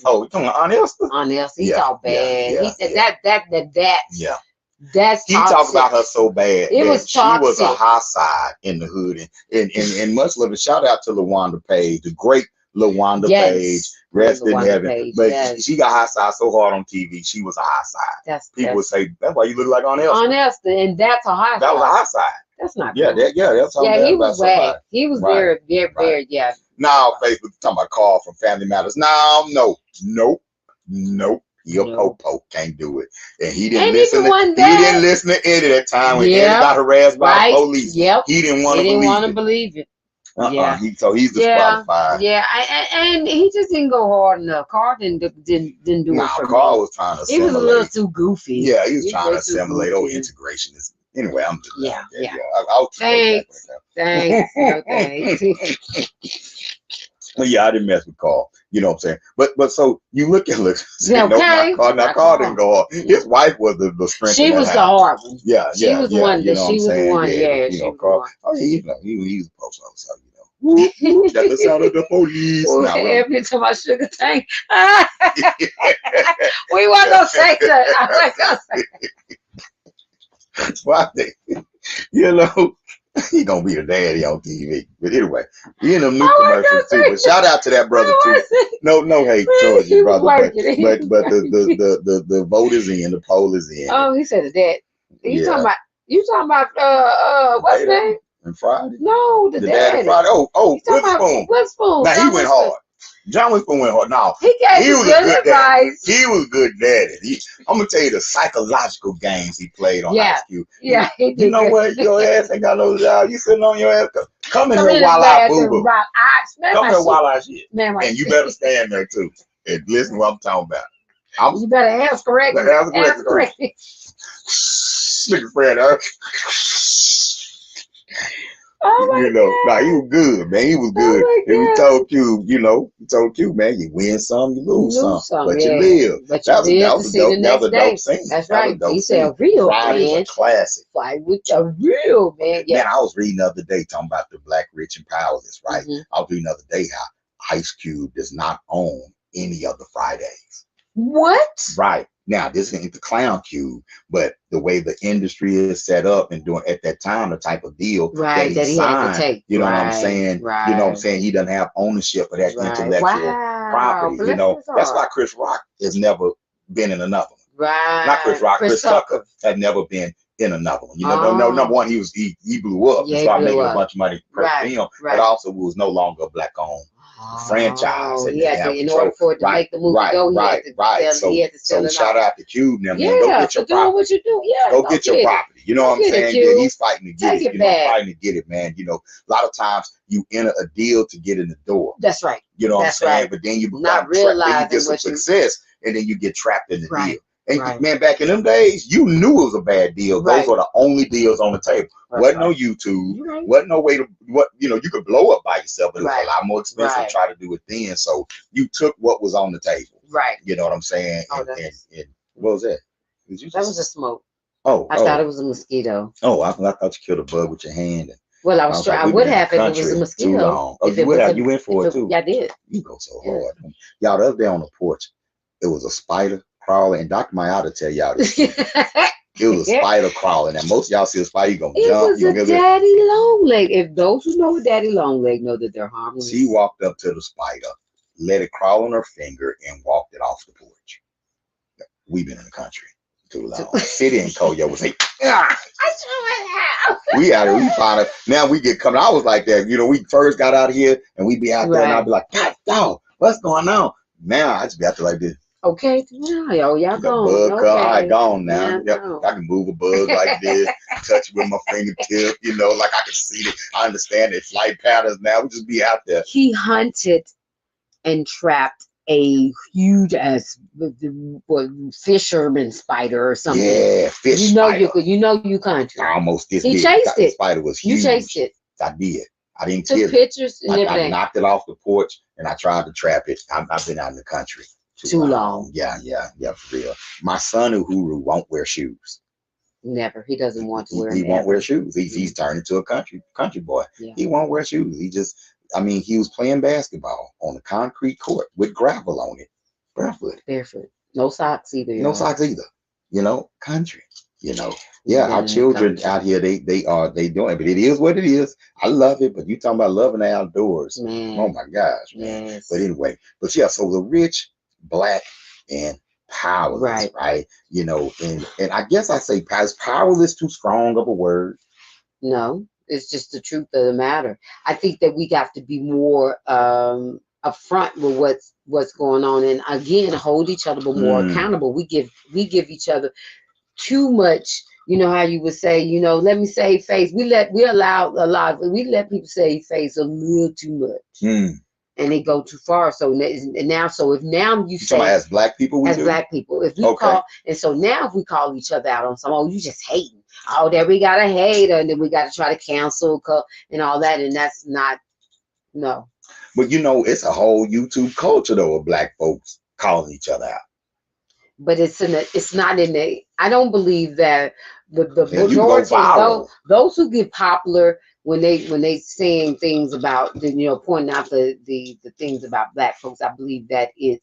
Oh, you talking about Aunt Esther? Aunt Esther, he talked bad. Yeah, he said that. Yeah. That's he talked about her so bad. It was toxic. She was a high side in the hood, and much love. Shout out to LaWanda Page, the great LaWanda Page, rest in heaven. But she got high side so hard on TV. She was a high side. People would say that's why you look like Aunt Esther. Aunt Esther, and that's a high side. That was a high side. That's not. Yeah, cool. That's how. Yeah, he was whack. He was very. Yeah. Now Facebook talking about Carl from Family Matters. Nope. He a popo, can't do it. And he didn't listen. He didn't listen to Eddie that time when Eddie got harassed by the police. Yep. He didn't want to believe it. Yeah. So he's disqualified. Yeah. And he just didn't go hard enough. Carl didn't do it for Carl me. was trying to. He was a little too goofy. Yeah, he was trying to assimilate. Integration is. Anyway, I'm just. Yeah. I'll Thanks. Yeah, I didn't mess with Carl. You know what I'm saying? But so you look at Carl didn't go hard. His wife was the strength. She was the hard one. Yeah. She was one. She was the one. Yeah. You know, Carl. Oh, yeah, he's a post officer. That's the sound of the police. Every time I sugar tank. We weren't gonna say that. I wasn't gonna say. Why? You know. He gonna be the daddy on TV. But anyway, we in them new commercials too. But shout out to that brother too. No hate towards your brother. But the vote is in, the poll is in. Oh, he said that. You talking about what's his name? And Friday? No, the daddy. Friday. Oh, Witherspoon. Now he went hard. John Witherspoon went hard. No, he was good advice. He was good daddy. I'm gonna tell you the psychological games he played on Ice Cube. Yeah, he did. You know what? Your ass ain't got no job. You sitting on your ass. Come in here while I boo-boo. Come here while I shit. And you better stand there too and listen to what I'm talking about. You better ask correctly. Ask correctly. Look at Fred. Oh my God. He was good, man. He was good. And we told you, man, you win some, you lose some. But you live. But you live to see the next day. That's right. He said a real man. Classic. Fly with a real man. Yeah. Man, I was reading the other day talking about the Black, Rich, and Powerless, right? I was reading the other day how Ice Cube does not own any of the Fridays. What? Right. Now, this ain't the Clown Cube, but the way the industry is set up and doing at that time, the type of deal Right, that he had to signed, take. you know what I'm Right, saying? right. You know what I'm saying? He doesn't have ownership of that Right. intellectual Wow. property. You Bless know, his that's why heart. Chris Rock has never been in another one. Right. Not Chris Rock, Chris Tucker had never been in another one. You know, Oh. number one, he blew up Yeah, and he started blew making up. a bunch of money per Right, film, right. but also was no longer a black-owned franchise. Oh, And he they had to, have in control. order for it to make the movie go, he had to sell, he had to sell So it shout off. out to Cube now, man. Go Yeah, get for your doing property. what you do. Yeah, Go get your it. property. You know Go what I'm get it, saying? Cube. Yeah, he's fighting to get Take it. it You know, back. fighting to get it, man. You know, a lot of times you enter a deal to get in the door. That's right. You know what I'm That's saying? right. But then you Not then you realizing get some what you. success, and then you get trapped in the Right. deal. And Right. man, back in them days, you knew it was a bad deal. Right. Those were the only deals on the table. That's Wasn't right. no YouTube. You right. Wasn't no way to you could blow up by yourself, but it was Right. a lot more expensive Right. to try to do it then. So you took what was on the table. Right. You know what I'm saying? Oh, And what was that? Did you that was a smoke. Oh, I thought it was a mosquito. Oh, I thought you killed a bug with your hand. Well, I I was was trying. like, I we've would been in have the if it was country a too mosquito. long. Oh, If you it would was have. a- You went for if it too. Yeah, I did. You go so Yeah. hard. Y'all, the other day on the porch, it was a spider crawling, and Dr. Mayada tell y'all this. It was a spider crawling, and most of y'all see a spider, you gonna It jump. was You a gonna get it. daddy long leg. If those who know a daddy long leg know that they're harmless. She walked up to the spider, let it crawl on her finger, and walked it off the porch. We've been in the country too long. City and Nkoyo would say, "Ah." We out here, we find it. Now we get coming. I was like that. You know, we first got out here and we'd be out there and I'd be like, God, dog, what's going on? Now I just be out there like this. Okay, y'all The gone. bug Okay. cut, I gone now. Yeah, Yep. no. I can move a bug like this, touch it with my fingertip, you know, like I can see it. I understand it. Flight patterns now. We just be out there. He hunted and trapped a huge ass fisherman spider or something. Yeah, fish You know spider. you country. Almost this He big. chased The it. spider was You huge. chased it. I did. I didn't Took kill it. pictures and I everything. knocked it off the porch and I tried to trap it. I've been out in the country Too long. Yeah, for real. My son Uhuru won't wear shoes. Never. He doesn't want to wear He them won't ever. wear shoes. He's turned into a country boy. Yeah. He won't wear shoes. He was playing basketball on a concrete court with gravel on it, barefoot. Barefoot. No socks either. No y'all. socks either. You know, country. You know, Yeah, our children country. out here, they doing it, but it is what it is. I love it, but you talking about loving the outdoors. Man. Oh my gosh, man. Yes. But anyway, yeah, so the rich, black, and powerless, right? You know, and I guess I say powerless too strong of a word. No, it's just the truth of the matter. I think that we got to be more upfront with what's going on, and again, hold each other but more accountable. We give each other too much. You know how you would say, let me save face. We let people save face a little too much. And they go too far. So now you say, as black people, black people, if we call, and so now if we call each other out on some, you just hating. Oh, there we got a hater, and then we got to try to cancel and all that, and that's not, no. But it's a whole YouTube culture though of black folks calling each other out. But it's not in the. I don't believe that the majority of those who get popular when they saying things about pointing out the things about black folks. I believe that it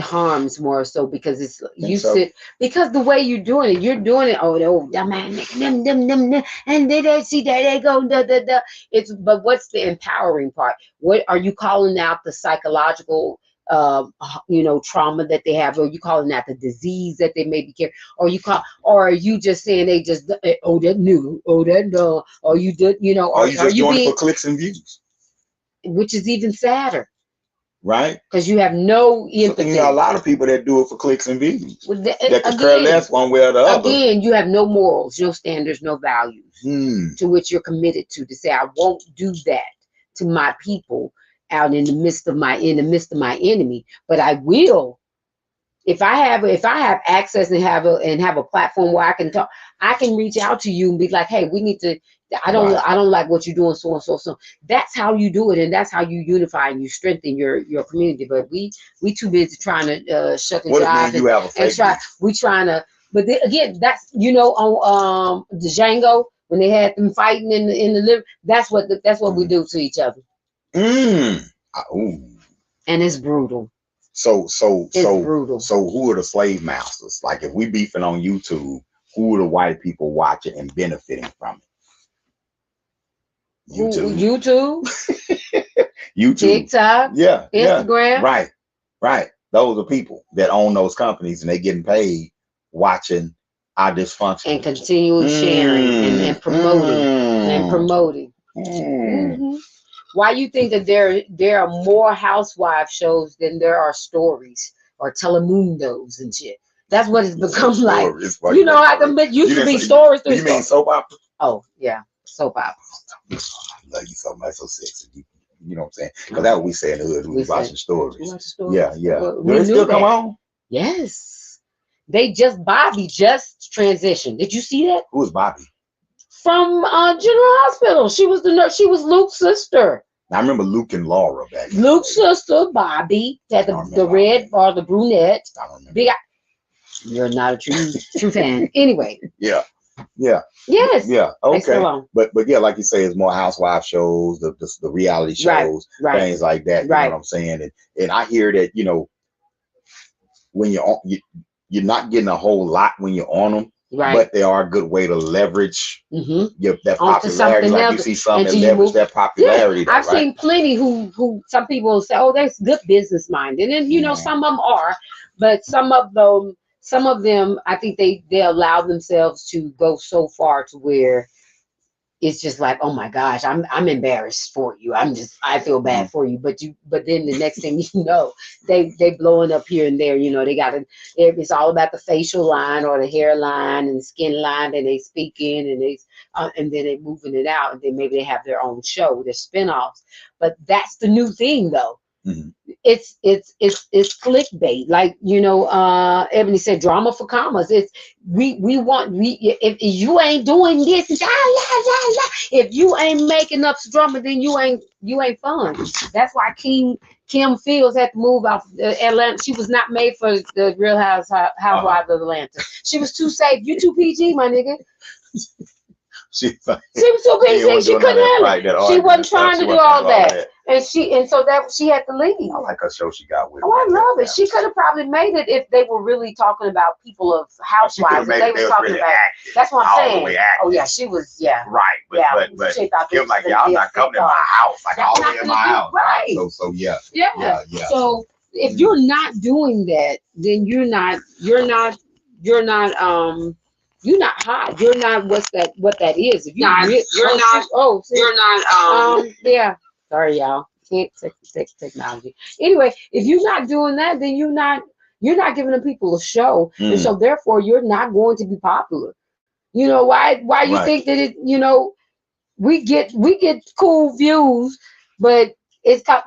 harms more so because it's because the way you're doing it. Oh, that man, them, and they see that they go da. But what's the empowering part? What are you calling out the psychological? Trauma that they have, or you calling that the disease that they may be carrying, or are you just saying they just that new, that no, or you did, or you just doing it for clicks and views, which is even sadder, right? Because you have no empathy. So, a lot of people that do it for clicks and views. That could care less one way or the other. Again, you have no morals, no standards, no values to which you're committed to say, I won't do that to my people out in the midst of my enemy, but I will if I have access and have a platform where I can talk, I can reach out to you and be like, hey, we need to. I don't like what you're doing, so and so. That's how you do it, and that's how you unify and you strengthen your community. But we too busy trying to shuck and jive and try. We trying to, but again, that's on the Django when they had them fighting in the liver. That's what we do to each other. And it's brutal. So brutal. So who are the slave masters? Like if we beefing on YouTube, who are the white people watching and benefiting from it? YouTube, YouTube, TikTok, yeah, Instagram. yeah. Right. Those are people that own those companies and they getting paid watching our dysfunction and continuing sharing and promoting. Mm-hmm. Why you think that there are more housewife shows than there are stories or telemundos and shit? That's what it's become like. You know, it used to be stories. You mean soap opera? Oh yeah, soap opera. I love you so much, so sexy. You know what I'm saying? Because that's what we say in the hood. We watching stories. Yeah. Do they still come on? Yes. Bobby just transitioned. Did you see that? Who is Bobby? From General Hospital. She was the nurse. She was Luke's sister. I remember Luke and Laura back. Luke's sister, Bobby, had the red or the brunette. I don't remember. Big. You're not a true fan. Anyway. Yeah. Yes. Yeah. Okay. But yeah, like you say, it's more housewife shows, the reality shows, things like that. You know what I'm saying? And I hear that, you know, when you're not getting a whole lot when you're on them. Right. But they are a good way to leverage that popularity. Like you see some that leverage that popularity. Yeah. I've seen plenty who some people say, oh, that's good business minded. And you know, some of them are, but some of them, I think they allow themselves to go so far to where it's just like, oh my gosh, I'm embarrassed for you. I feel bad for you. But then the next thing you know, they blowing up here and there. You know, it's all about the facial line or the hairline and skin line, and they speak in and then they moving it out, and then maybe they have their own show, their spinoffs. But that's the new thing, though. Mm-hmm. It's clickbait, like, you know, Ebony said, drama for commas. It's if you ain't doing this, if you ain't making up drama, then you ain't fun. That's why Kim Fields had to move out Atlanta. She was not made for the Real Housewives of Atlanta. She was too safe. You too PG, my nigga. She was too PG. She couldn't handle it. She wasn't trying to do all that. And she had to leave. I like her show she got with. Oh, I love it. She could have probably made it if they were really talking about people of housewives. They were talking really about. Active, that's what I'm saying. Oh yeah, she was. Yeah. Right. But Kim like, y'all not coming in my house. Like all the way in my house. Right. So yeah. So if you're not doing that, then you're not hot. You're not what that is. If you're not. Yeah. Sorry, y'all. Can't take technology. Anyway, if you're not doing that, then you're not giving the people a show, and so therefore you're not going to be popular. You know why you think that it? You know, we get cool views, but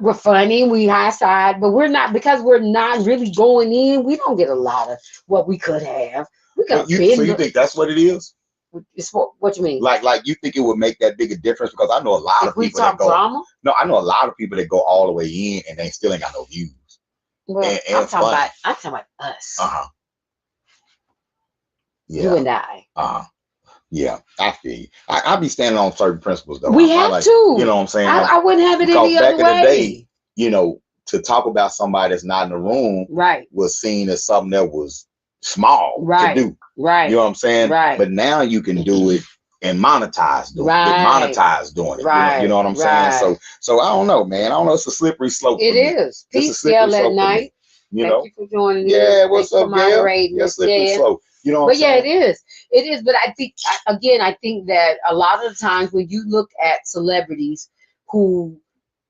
we're funny, we high side, but we're not, because we're not really going in. We don't get a lot of what we could have. So you think that's what it is? It's what you mean? Like you think it would make that big a difference? Because I know a lot of people that go. Drama? No, I know a lot of people that go all the way in and they still ain't got no views. Well, I'm talking about us. Yeah. You and I. Yeah, I feel you. I be standing on certain principles though. We have to. You know what I'm saying? I wouldn't have it any other way. Back in the day, you know, to talk about somebody that's not in the room, was seen as something that was small to do. Right. You know what I'm saying? Right. But now you can do it and monetize doing it. Right. You know what I'm saying? So I don't know, man. I don't know. It's a slippery slope. It is. Peace, Gail, at night. Thank you for joining. Yeah, what's up, Gail? Yeah, slippery slope. You know what I'm saying? It is. It is. But I think that a lot of the times when you look at celebrities who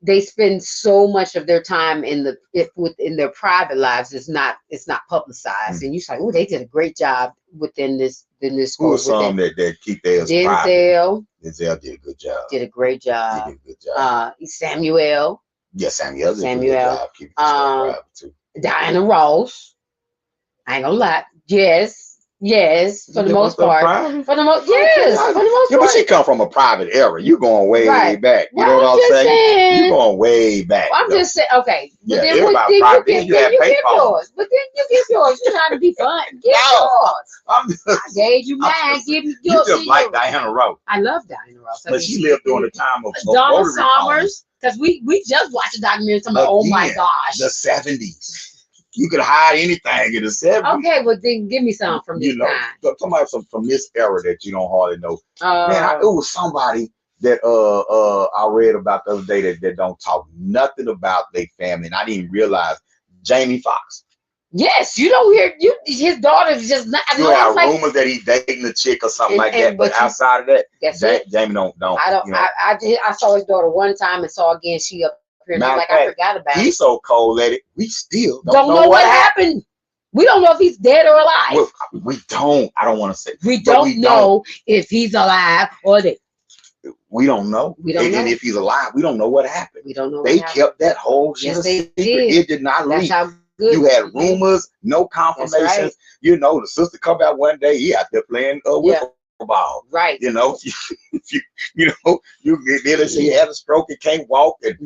they spend so much of their time in their private lives, it's not publicized, and you say, oh, they did a great job within this. Who are some that keep theirs private? Denzel did a good job. Did a great job. Samuel. Yeah, Samuel did a good job. Keep private too. Diana Ross. I ain't gonna lie. Yes, for the most part. For the most part. But she come from a private era. You going way back. You know what I'm saying? You going way back. I'm just saying. Okay. Yeah, everybody private. Then you get yours. But then you get yours. You're trying to be fun. Get yours. I gave you mine. Give me yours. You just like Diana Ross. I love Diana Ross. But she lived during the time of Donna Summers. Because we just watched a documentary talking about, oh my Again, gosh. the 70s. You could hide anything in the 70s. Okay, well then give me some from this You know, time. somebody from this era that you don't hardly know. Man, it was somebody that I read about the other day that don't talk nothing about their family, and I didn't even realize Jamie Foxx. Yes, you don't hear his daughter's just not. You have rumors that he's dating a chick or something like that, but outside of that, Jamie don't. I don't. You know. I saw his daughter one time and saw again. She up here. Like I forgot about it. He's so cold-headed. We still don't know what happened. We don't know if he's dead or alive. Well, we don't. I don't want to say. We don't know if he's alive or dead. We don't know. We don't know. And if he's alive, we don't know what happened. We don't know. They kept that whole shit a secret. It did not leak. You had rumors, no confirmations. Right. You know, the sister come out one day, he out there playing wiffle ball. Right. You know, you then say he had a stroke and can't walk and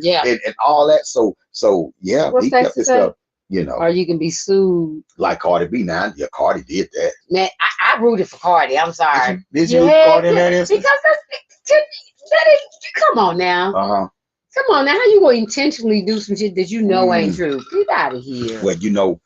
all that. So yeah, what's he that kept his stuff. You know, or you can be sued like Cardi B. Now, yeah, Cardi did that. Man, I rooted for Cardi. I'm sorry. Did you root for Cardi in that instance? Because come on now. Come on now, how you gonna intentionally do some shit that you know ain't true? Get out of here. Well, you know,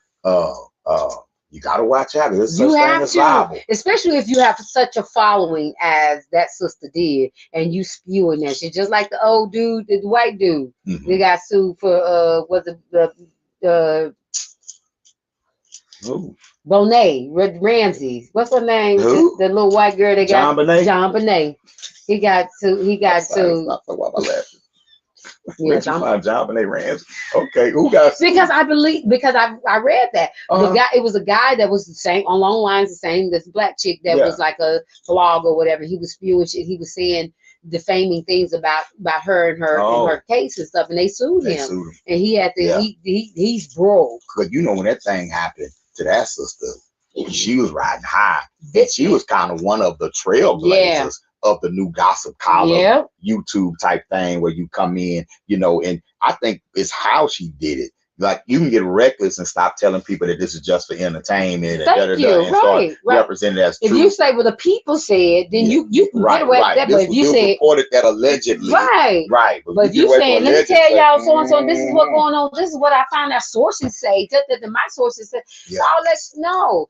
you gotta watch out. There's you such have thing as to, liable. especially if you have such a following as that sister did, and you spewing that shit, just like the old dude, the white dude. They got sued for was it the Bonet Ramsey. What's her name? Who? The little white girl that John got Bonet? John Bonet. He got sued. Yes, I'm John Bonet Ramsey. Okay, who got sued? Because I read that the guy, it was a guy that was the same along lines the same this black chick that was like a blog or whatever. He was spewing shit. He was saying defaming things about her and her case and stuff, and they sued him. And he had to he's broke. But you know when that thing happened to that sister, she was riding high. And she was kind of one of the trailblazers of the new gossip column YouTube type thing where you come in, you know, and I think it's how she did it. Like you can get reckless and stop telling people that this is just for entertainment and start representing it as if truth. You say, well, the people said, then you can get away with that. But if you say reported that allegedly, right. But if you saying, let me tell y'all so and so, this is what's going on. This is what I found out sources say. My sources said. So I'll let you know.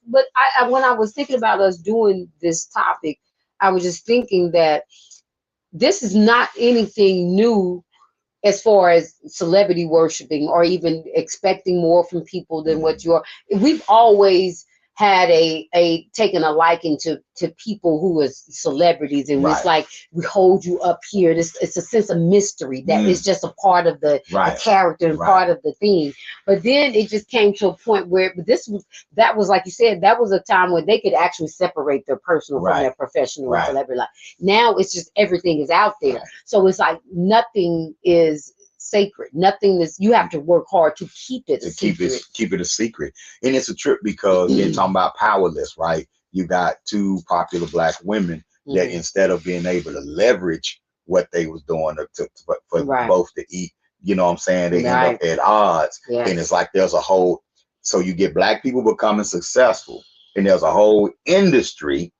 But when I was thinking about us doing this topic, I was just thinking that this is not anything new as far as celebrity worshiping or even expecting more from people than what you are. We've always had taken a liking to people who are celebrities, and it's like we hold you up here. It's a sense of mystery that is just a part of the character and part of the theme. But then it just came to a point where that was like you said, that was a time when they could actually separate their personal from their professional and celebrity life. Now it's just everything is out there, so it's like nothing is sacred. Nothing is. You have to work hard to keep it a secret. Keep it a secret, and it's a trip because you're talking about Powerless, right? You got two popular black women that instead of being able to leverage what they was doing for both to eat, you know what I'm saying? They end up at odds, and it's like there's a whole. So you get black people becoming successful, and there's a whole industry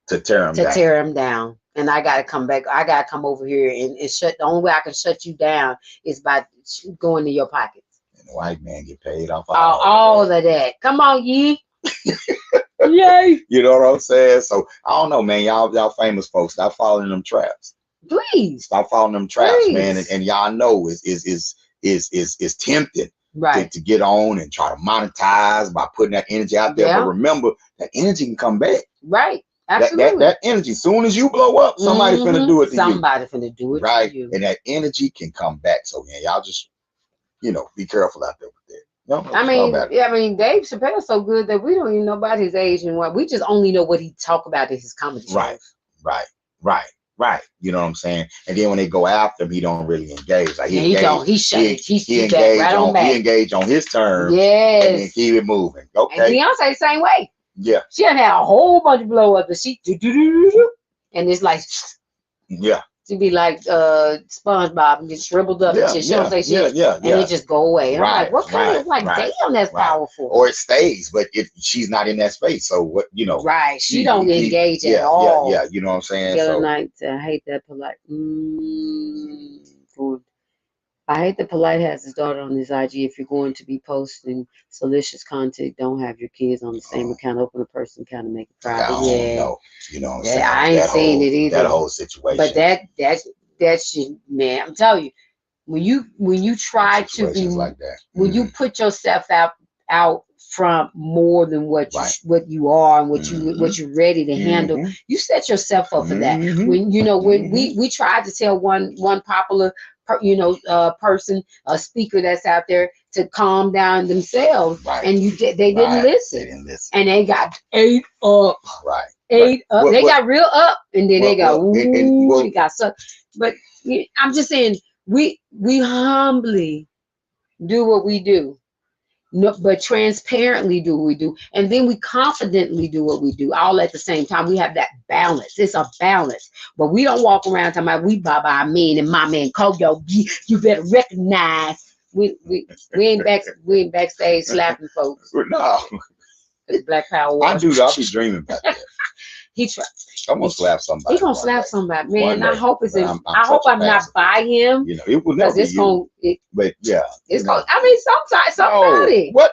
to tear them down. And I gotta come back. I gotta come over here and shut. The only way I can shut you down is by going to your pockets. And the white man get paid off all of that. Come on, ye. Yay. You know what I'm saying? So I don't know, man. Y'all famous folks, stop following them traps. Please stop following them traps, man. And y'all know is tempting. To get on and try to monetize by putting that energy out there. But remember, that energy can come back. Right. Absolutely. That energy, as soon as you blow up, somebody's gonna do it to you. Somebody's gonna do it to you. And that energy can come back. So y'all just, be careful out there with that. I mean, Dave Chappelle's so good that we don't even know about his age and what. We just only know what he talk about in his comedy shows. Right. You know what I'm saying? And then when they go after him, he don't really engage. Like he engage on his terms. Yes. And then keep it moving. Okay. And Beyonce the same way. Yeah. She done had a whole bunch of blow up, but she and it's like she be like SpongeBob and get shriveled up and shit. She don't say shit. And it just go away. And I'm like, what kind of damn, that's powerful. Or it stays, but if she's not in that space, so what Right. She don't engage at all. Yeah, you know what I'm saying? The other night, I hate that polite. food. I hate that Polite has his daughter on his IG. If you're going to be posting salacious content, don't have your kids on the same account. Open a personal account and make it I private. don't Yeah, know. You know what I'm saying? yeah, I ain't That saying whole, it either. That whole situation. But that shit, man. I'm telling you, when you try to be, situations like that. when you put yourself out front more than what you Right. what you are and what you're ready to handle, you set yourself up for that. When when we tried to tell one popular person, a speaker that's out there, to calm down themselves, Right. and they didn't listen. They didn't listen. And they got ate up. Right. Ate up. They got real up, and then they got they got sucked. But I'm just saying, we humbly do what we do. No, but transparently do what we do, and then we confidently do what we do, all at the same time. We have that balance. It's a balance, but we don't walk around talking about we Baba Amin and my man Nkoyo. You better recognize we ain't backstage slapping folks. No, Black Power. I do. I'll be dreaming about that. He try. I'm gonna slap somebody. He gonna slap somebody, man. One I day. hope it's. I'm I hope I'm not such a by him. You know, it will never Because be you. But yeah, It's gonna. I mean, somebody. What?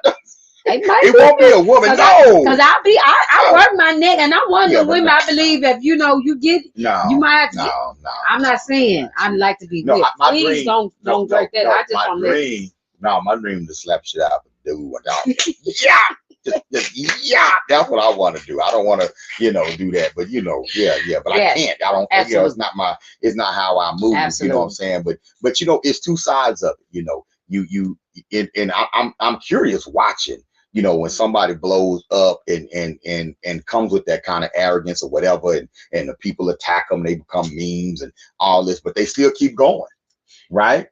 It won't be a woman. No. Because I work my neck, and I wonder women. I believe if you get. No. You might have to. No. I'm not saying I'd like to be. No, with. my Please dream. don't break that. I just my want dream. No, my dream is to slap shit out of a dude. Yeah. Yeah, that's what I want to do. I don't want to, do that, but yeah. But I can't. I don't. It's not my. It's not how I move. Absolutely. You know what I'm saying? But it's two sides of it. And I'm curious watching. When somebody blows up and comes with that kind of arrogance or whatever, and the people attack them, they become memes and all this, but they still keep going, right?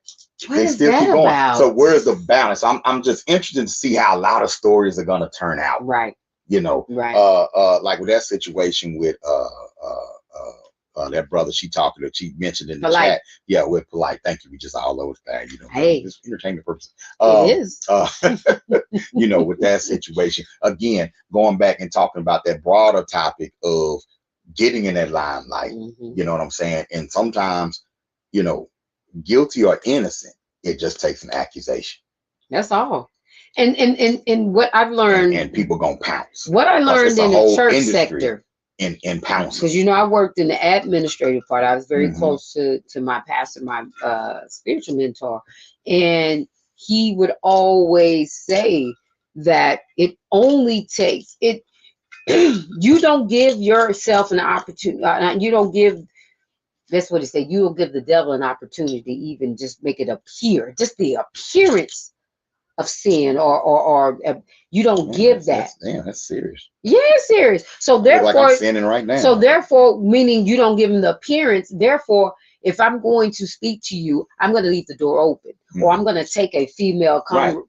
They still keep going. About? So where's the balance? I'm just interested to see how a lot of stories are gonna turn out. Right. Right. Like with that situation with that brother she mentioned in the chat. Yeah, with Polite. Thank you. We just all over the thing, Hey. Just entertainment purposes. It is. With that situation. Again, going back and talking about that broader topic of getting in that limelight, you know what I'm saying? And sometimes, guilty or innocent, it just takes an accusation. That's all. And what I've learned, and people gonna pounce. What I learned in the church sector, in pounce, because I worked in the administrative part. I was very close to my pastor, my spiritual mentor, and he would always say that it only takes it. You don't give yourself an opportunity. You don't give. That's what he said. You will give the devil an opportunity to even just make it appear, just the appearance of sin, or you don't give that. That's serious. Yeah, it's serious. So therefore, like I'm sinning right now. So therefore, meaning you don't give him the appearance. Therefore, if I'm going to speak to you, I'm going to leave the door open, or I'm going to take a female cohort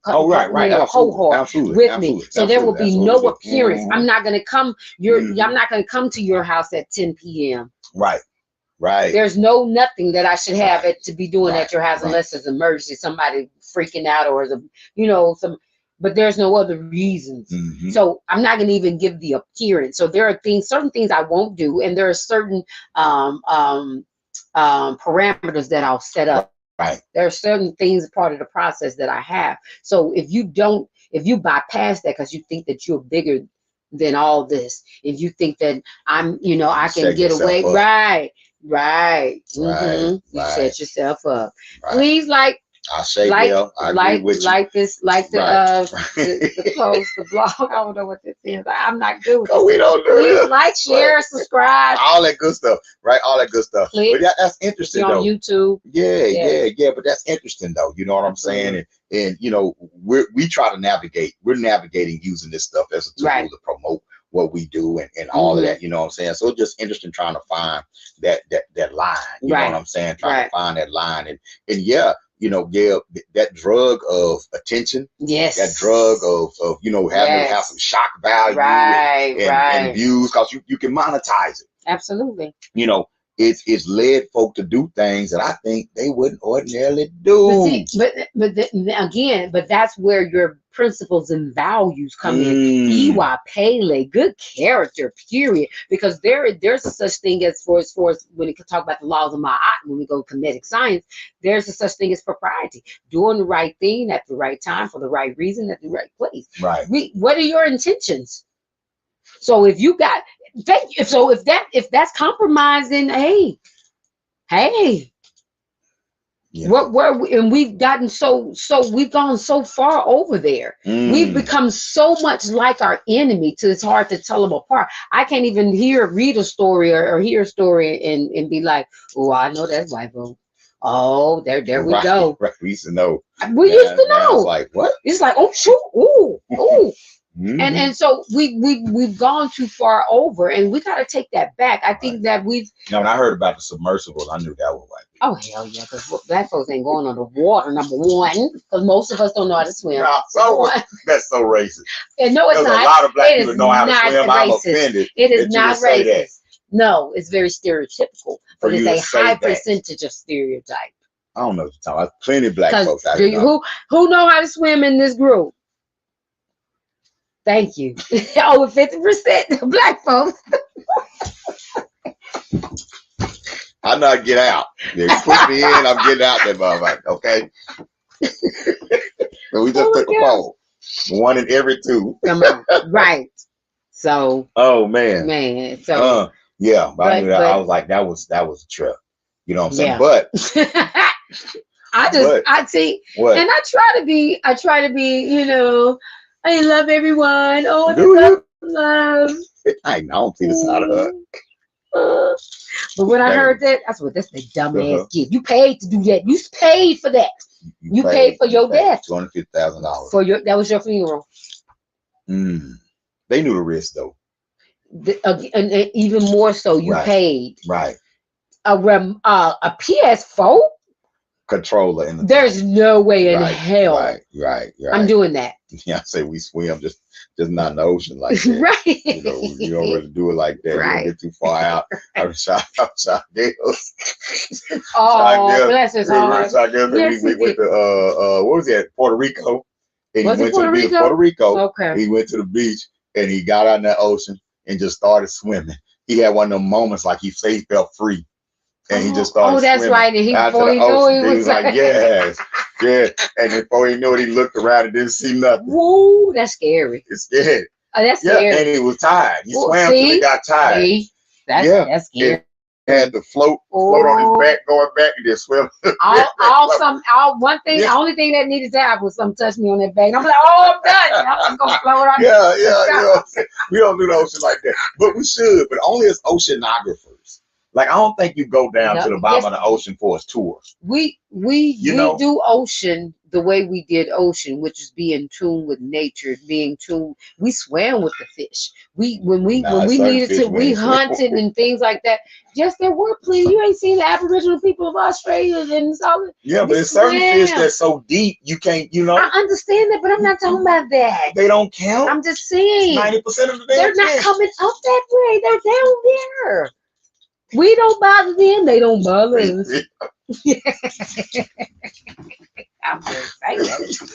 with me. So there will be no appearance. I'm not going to come. I'm not going to come to your house at 10 p.m. Right. There's nothing that I should have to be doing at your house unless there's an emergency, somebody freaking out, or some. But there's no other reasons. So I'm not going to even give the appearance. So there are certain things I won't do, and there are certain parameters that I'll set up. Right. There are certain things part of the process that I have. So if you bypass that because you think that you're bigger than all this, if you think that I'm, I can get away, right. You set yourself up. Please, I say, I agree with you. The post, the blog. I don't know what this is. I'm not good with it. We don't do Please like, share, subscribe. All that good stuff, right? All that good stuff. But that's interesting, though. On YouTube. Yeah. But that's interesting, though. You know what I'm saying? And we try to navigate. We're navigating using this stuff as a tool to promote what we do and all of that, you know what I'm saying? So it's just interesting trying to find that line, you know what I'm saying? Trying to find that line. And yeah, that drug of attention, that drug of having to have some shock value and views, because you can monetize it. Absolutely. it's led folk to do things that I think they wouldn't ordinarily do. But that's where your principles and values come in. Iwa, Pele, good character, period. Because there's a such thing as far as when we can talk about the laws of Ma'at, when we go kinetic science, there's a such thing as propriety. Doing the right thing at the right time for the right reason at the right place. Right. What are your intentions? So if you got if that's compromising, hey. Yeah. And we've gotten we've gone so far over there. We've become so much like our enemy till it's hard to tell them apart. I can't even read a story or hear a story and be like, oh, I know that's white folks. Oh, there we go. Right. We used to know. We used to know. It's like, what? It's like, oh shoot, ooh. And so we've gone too far over, and we got to take that back. I think that we've. Now, when I heard about the submersibles, I knew that was white people. Oh hell yeah, because black folks ain't going under water. Number one, because most of us don't know how to swim. That's so racist. And no, it's not. A lot of black people know how to swim. I'm offended. It is not racist. No, it's very stereotypical, but it's a high percentage of stereotype. I don't know what you're talking about. Plenty of black folks out here. Who know how to swim in this group? Thank you. Over 50% black folks. I know I get out. They put me in, I'm getting out there, motherfucker. Okay. So we just took the poll. One in every two. Come on. Right. So. Oh man. So. Yeah. But I knew that. I was like, that was a trip. You know what I'm saying? Yeah. But. I see. What? And I try to be, you know. I love everyone. Oh, love. I don't see the side of her. But when I heard that, that's the dumbass gift. You paid to do that. You paid for that. You paid for your death. $250,000 for your. That was your funeral. They knew the risk though. And even more so, you paid. Right. A PS4 controller in the. There's no way in hell. Right. I'm doing that. Yeah, I say we swim just not in the ocean like that. Right. You know, you don't really do it like that. Right. You don't get too far out. I'm shot girls. Oh, bless his heart. Yes, we went to what was that? Puerto Rico. And was he went Puerto to Rico? Puerto Rico. Okay. He went to the beach and he got out in the ocean and just started swimming. He had one of them moments like he felt free. And he just started that's swimming. Right. And before he knew it, he was like, yes. And before he knew it, he looked around and didn't see nothing. Woo, that's scary. It's scary. Oh, that's scary. And he was tired. He swam till he got tired. That's scary. He had to float on his back, going back and just swim. The only thing that needed to happen was something touch me on that back. And I'm like, oh, I'm done. I'm going to float on. Yeah. You know what I'm saying? We don't do the ocean like that. But we should, but only as oceanographers. Like, I don't think you go down to the bottom of the ocean for a tour. We do ocean the way we did ocean, which is be in tune with nature, being tuned. We swam with the fish. When we needed to, we hunted and things like that. Yes, there were plenty. You ain't seen the Aboriginal people of Australia and all. Yeah, but there's certain fish that's so deep you can't. You know. I understand that, but I'm not talking about that. They don't count. I'm just saying 90% of the they're not coming up that way. They're down there. We don't bother them. They don't bother us. I'm just saying.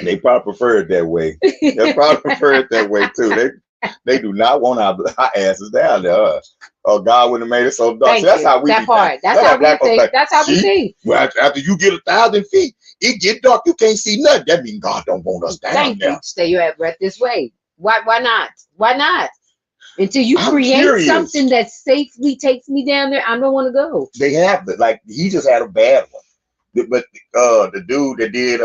They probably prefer it that way. They probably prefer it that way too. They do not want our asses down there. Oh, God wouldn't have made it so dark. So that's how we that part. That's how we think. That's how we think. Well, after you get 1,000 feet, it get dark. You can't see nothing. That means God don't want us down there. Stay your breath this way. Why not? Why not? Until you create something that safely takes me down there, I don't want to go. They have, but like he just had a bad one. But the dude that did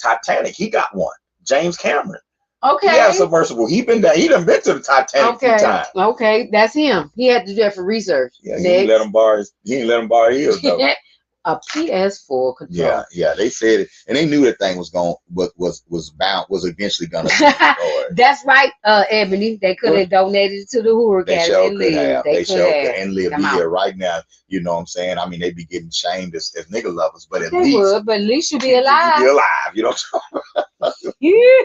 Titanic, he got one. James Cameron. Okay. He had a submersible. He done been to the Titanic a few times. Okay, that's him. He had to do that for research. Yeah, he didn't let him borrow his though. A PS4 controller. Yeah, they said it, and they knew that thing was eventually gonna be destroyed. That's right, Ebony. They could have donated it to the Hurricane. They sure could have. They sure could and live here right now. You know what I'm saying? I mean, they be getting shamed as nigga lovers, but at least you be alive. You be alive. You know. Yeah.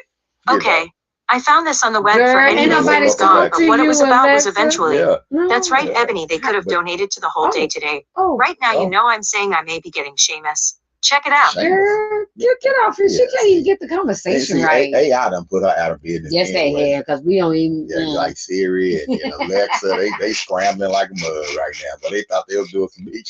Okay. I found this on the web Girl, for ain't any nobody reason talk but to what it you, was about was Alexa. eventually. Yeah. No. That's right, Yeah. Ebony. They could have donated to the whole day today. Oh, Right now, Oh. you know I'm saying I may be getting Seamus. Check it out. Shame. girl, get off it. She Yeah, can't even see. get the And conversation see, right. AI done put her out of business. Yes, anyway. they have, because we don't even. Yeah, like Siri and Alexa, they scrambling like a mug right now. But they thought they were doing some big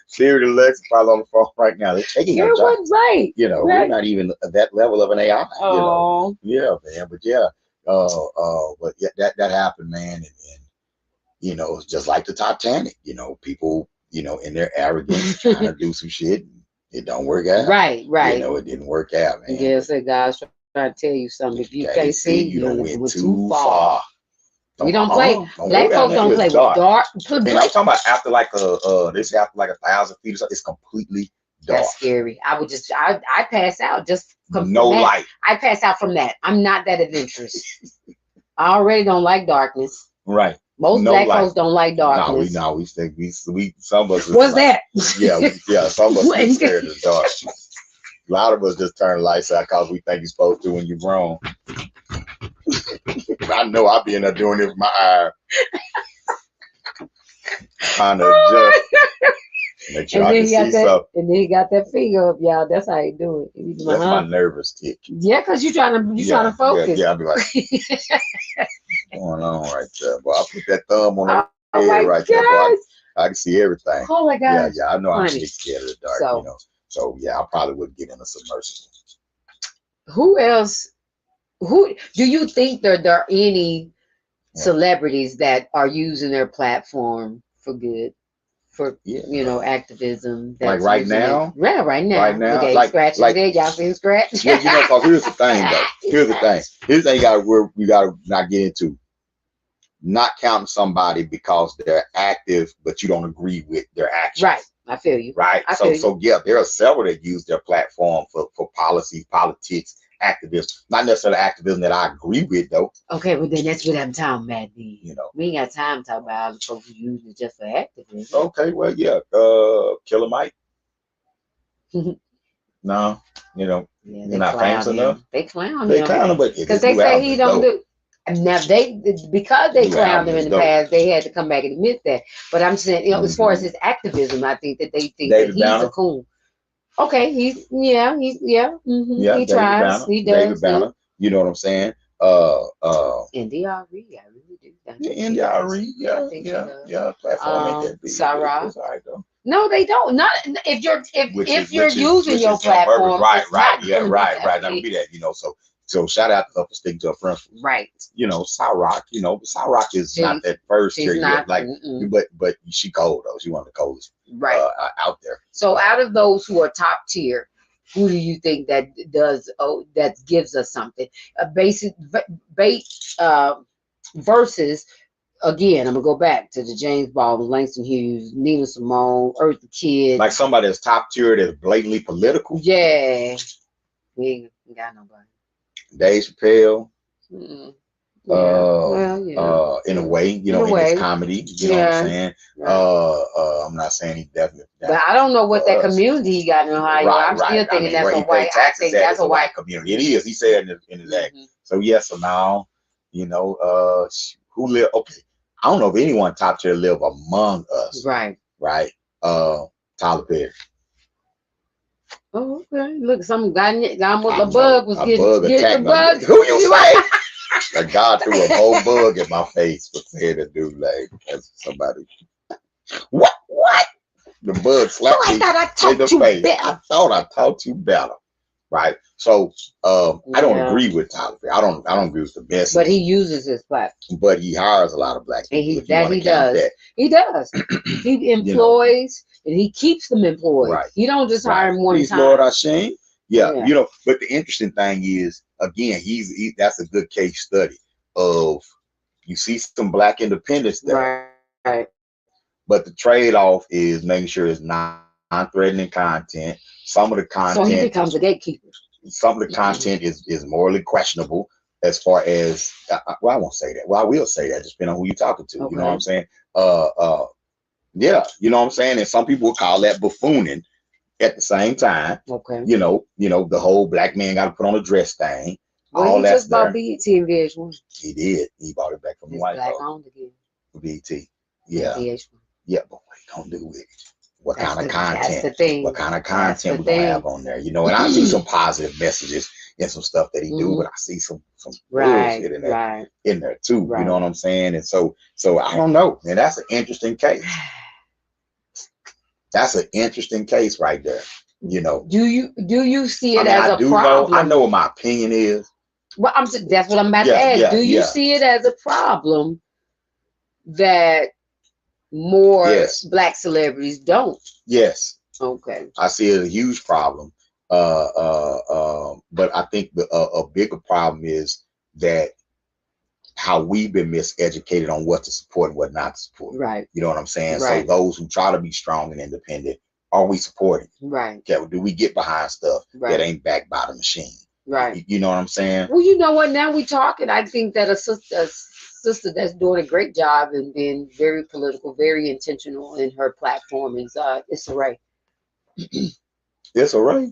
Siri and Alexa probably on the phone right now. They're taking You're our job. what's right. You know, Right. we're not even at that level of an AI. Oh. You know? Yeah, man. But yeah, but yeah, that happened, man. And you know, it's just like the Titanic. You know, people, you know, in their arrogance trying to do some shit. It don't work out. Right. You know, it didn't work out, man. Yeah, say God's trying to tell you something. If you can't see, you don't went went too far. We don't play. Don't Black go down folks there. don't It's play with dark. dark. And I'm talking about after like they say after like 1,000 feet or something, it's completely dark. That's scary. I would just, I pass out just from No that. light. I pass out from that. I'm not that adventurous. I already don't like darkness. Right. Most No black light. folks don't like darkness. We think we some of us. is What's like- that? Yeah, some of us What? get scared of the dark. A lot of us just turn the lights out because we think you're supposed to when you're grown. I know I'll be in there doing it with my eye. Trying to adjust. Make sure I can see something. And then he got that finger up, y'all. That's how he do it. He be like, That's my nervous tick. yeah, because you're trying to focus. Yeah, I'll be like, what's going on right there? Boy, I put that thumb on the Oh head my right there. Boy, God. I can see everything. Oh my God. Yeah, I know I'm Funny. scared of the dark, So- you know. So yeah, I probably would get in a submersible. Who else? Who do you think there are any celebrities that are using their platform for good, for activism? Like that's right using now? it? Yeah, right now. Right now? Look at Like- scratching like- there. Y'all see him scratch? Yeah, you know, because here's the thing, though. Here's the thing. Here's the thing you gotta not get into. Not counting somebody because they're active, but you don't agree with their actions. Right. I feel you. Right. I feel So yeah, there are several that use their platform for policy, politics, activism. Not necessarily activism that I agree with, though. Okay, well then that's what I'm talking about. Then. You know. We ain't got time to talk about other folks who use it just for activism. Okay, well, yeah, Killer Mike. No, you know, Yeah, you're not famous him. enough. They clown They him. clown him, but Because they say he don't do. Now because they New clowned him album in is the dope. past, they had to come back and admit that. But I'm saying, as far as his activism, I think that they think David that he's Banner. a coon. Okay, he Yeah, David Banner. tries, he David does. Banner. You know what I'm saying? NDRE, I really do. I think he does. NDRE, I think he does. yeah. Platform ain't that big. Sarah. It's all right, though. No, they don't. Not if you're Which you're is using your platform. right, it's not yeah, gonna right. be Not gonna be that, you know. So shout out to her for sticking to her principles. right. You know, Cyrock, Cyrock is not that first She's tier yet. not Like, mm-mm. but she cold though. She one of the coldest Right. out there. So out of those who are top tier, who do you think that that gives us something? A basic versus again, I'm gonna go back to the James Baldwin, Langston Hughes, Nina Simone, Eartha Kitt. Like somebody that's top tier that's blatantly political. Yeah. We ain't got nobody. Dave Chappelle. Mm-mm. In a way, in his comedy, you know what I'm saying? Right. I'm not saying he definitely. But I don't know what that community he got in Ohio. I'm still thinking that's a white. I think that's a white community. It is. He said in his act. So yes, so now, who live? Okay, I don't know if anyone top tier live among us. Right. Right. Tyler Perry. Oh, okay. Look, some guy with a bug was getting the bug. Who you say? A God threw a whole bug in my face for saying a dude like that's somebody. What? The bug slapped me in the face. I thought I taught you better. Right. So I don't agree with Tyler Perry. I don't agree with the best. But he uses his platform. But he hires a lot of black people. He does. He does. He employs and he keeps them employed. Right. He don't just hire them one Please, time. Lord Hashem. Yeah, but the interesting thing is, again, that's a good case study of you see some black independence there, right? But the trade-off is making sure it's non-threatening content. Some of the content, so he becomes a gatekeeper. Some of the content is morally questionable as far as well, I won't say that. Well, I will say that, just depending on who you're talking to. Okay. You know what I'm saying? Yeah, you know what I'm saying? And some people will call that buffooning. At the same time, okay, the whole black man got to put on a dress thing. Well, all he that's just bought there. BET and VH1. He did. He bought it back from the It's white black folks. owned again. BT. Yeah. VH1. Yeah, but what he gonna do with it? What That's kind of That's the content? thing. What kind of That's content the we gonna have thing. on there? You know, and I see some positive messages and some stuff that he do, but I see some Right, bullshit in there right, in there too. You right. know what I'm saying? And so I don't know, man. That's an interesting case. That's an interesting case right there. You know. Do you see it I mean, as I a do problem? know. I know what my opinion is. Well, that's what I'm about to ask. Yeah, Do you yeah. see it as a problem that more Yes. black celebrities don't? Yes. Okay. I see it as a huge problem. But I think a bigger problem is that how we've been miseducated on what to support and what not to support. Right. You know what I'm saying? Right. So those who try to be strong and independent, are we supporting? Right. Okay, do we get behind stuff that ain't backed by the machine? Right. You know what I'm saying? Well, you know what? Now we talking. I think that a sister that's doing a great job and being very political, very intentional in her platform is Issa Rae. It's all right.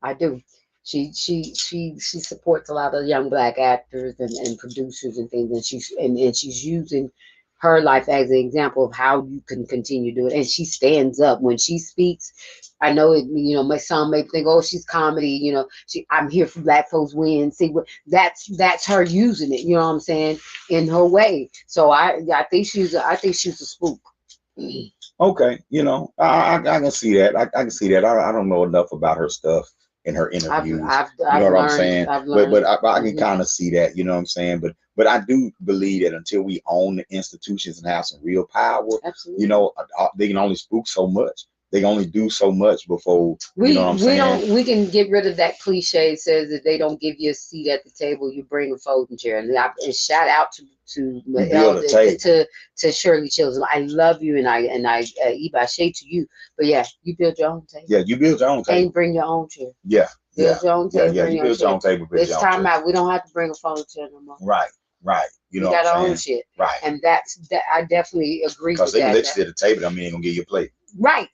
I do. She supports a lot of young black actors and producers and things, and she's using her life as an example of how you can continue to do it. And she stands up when she speaks. I know it. You know, my son may think, "Oh, she's comedy." You know, I'm here for black folks win. See, that's her using it. You know what I'm saying? In her way. So I think she's a spook. Okay, you know, I can see that. I can see that. I don't know enough about her stuff in her interviews. I've you know what I'm saying? But I can kind of see that. You know what I'm saying? But I do believe that until we own the institutions and have some real power, absolutely, you know, they can only spook so much. They can only do so much before you know what I'm saying. We can get rid of that cliche. It says that they don't give you a seat at the table, you bring a folding chair. And shout out to Shirley Chisholm. I love you, and I Ibashe to you. But yeah, you build your own table. Yeah, you build your own table. And bring your own chair. Yeah. Build your own table. Yeah, you build your own table. It's time out. We don't have to bring a folding chair no more. Right. You know, we got what our I'm own shit. Right. And I definitely agree with that. Because they can let you sit at the table, I mean, they ain't gonna give you a plate. Right.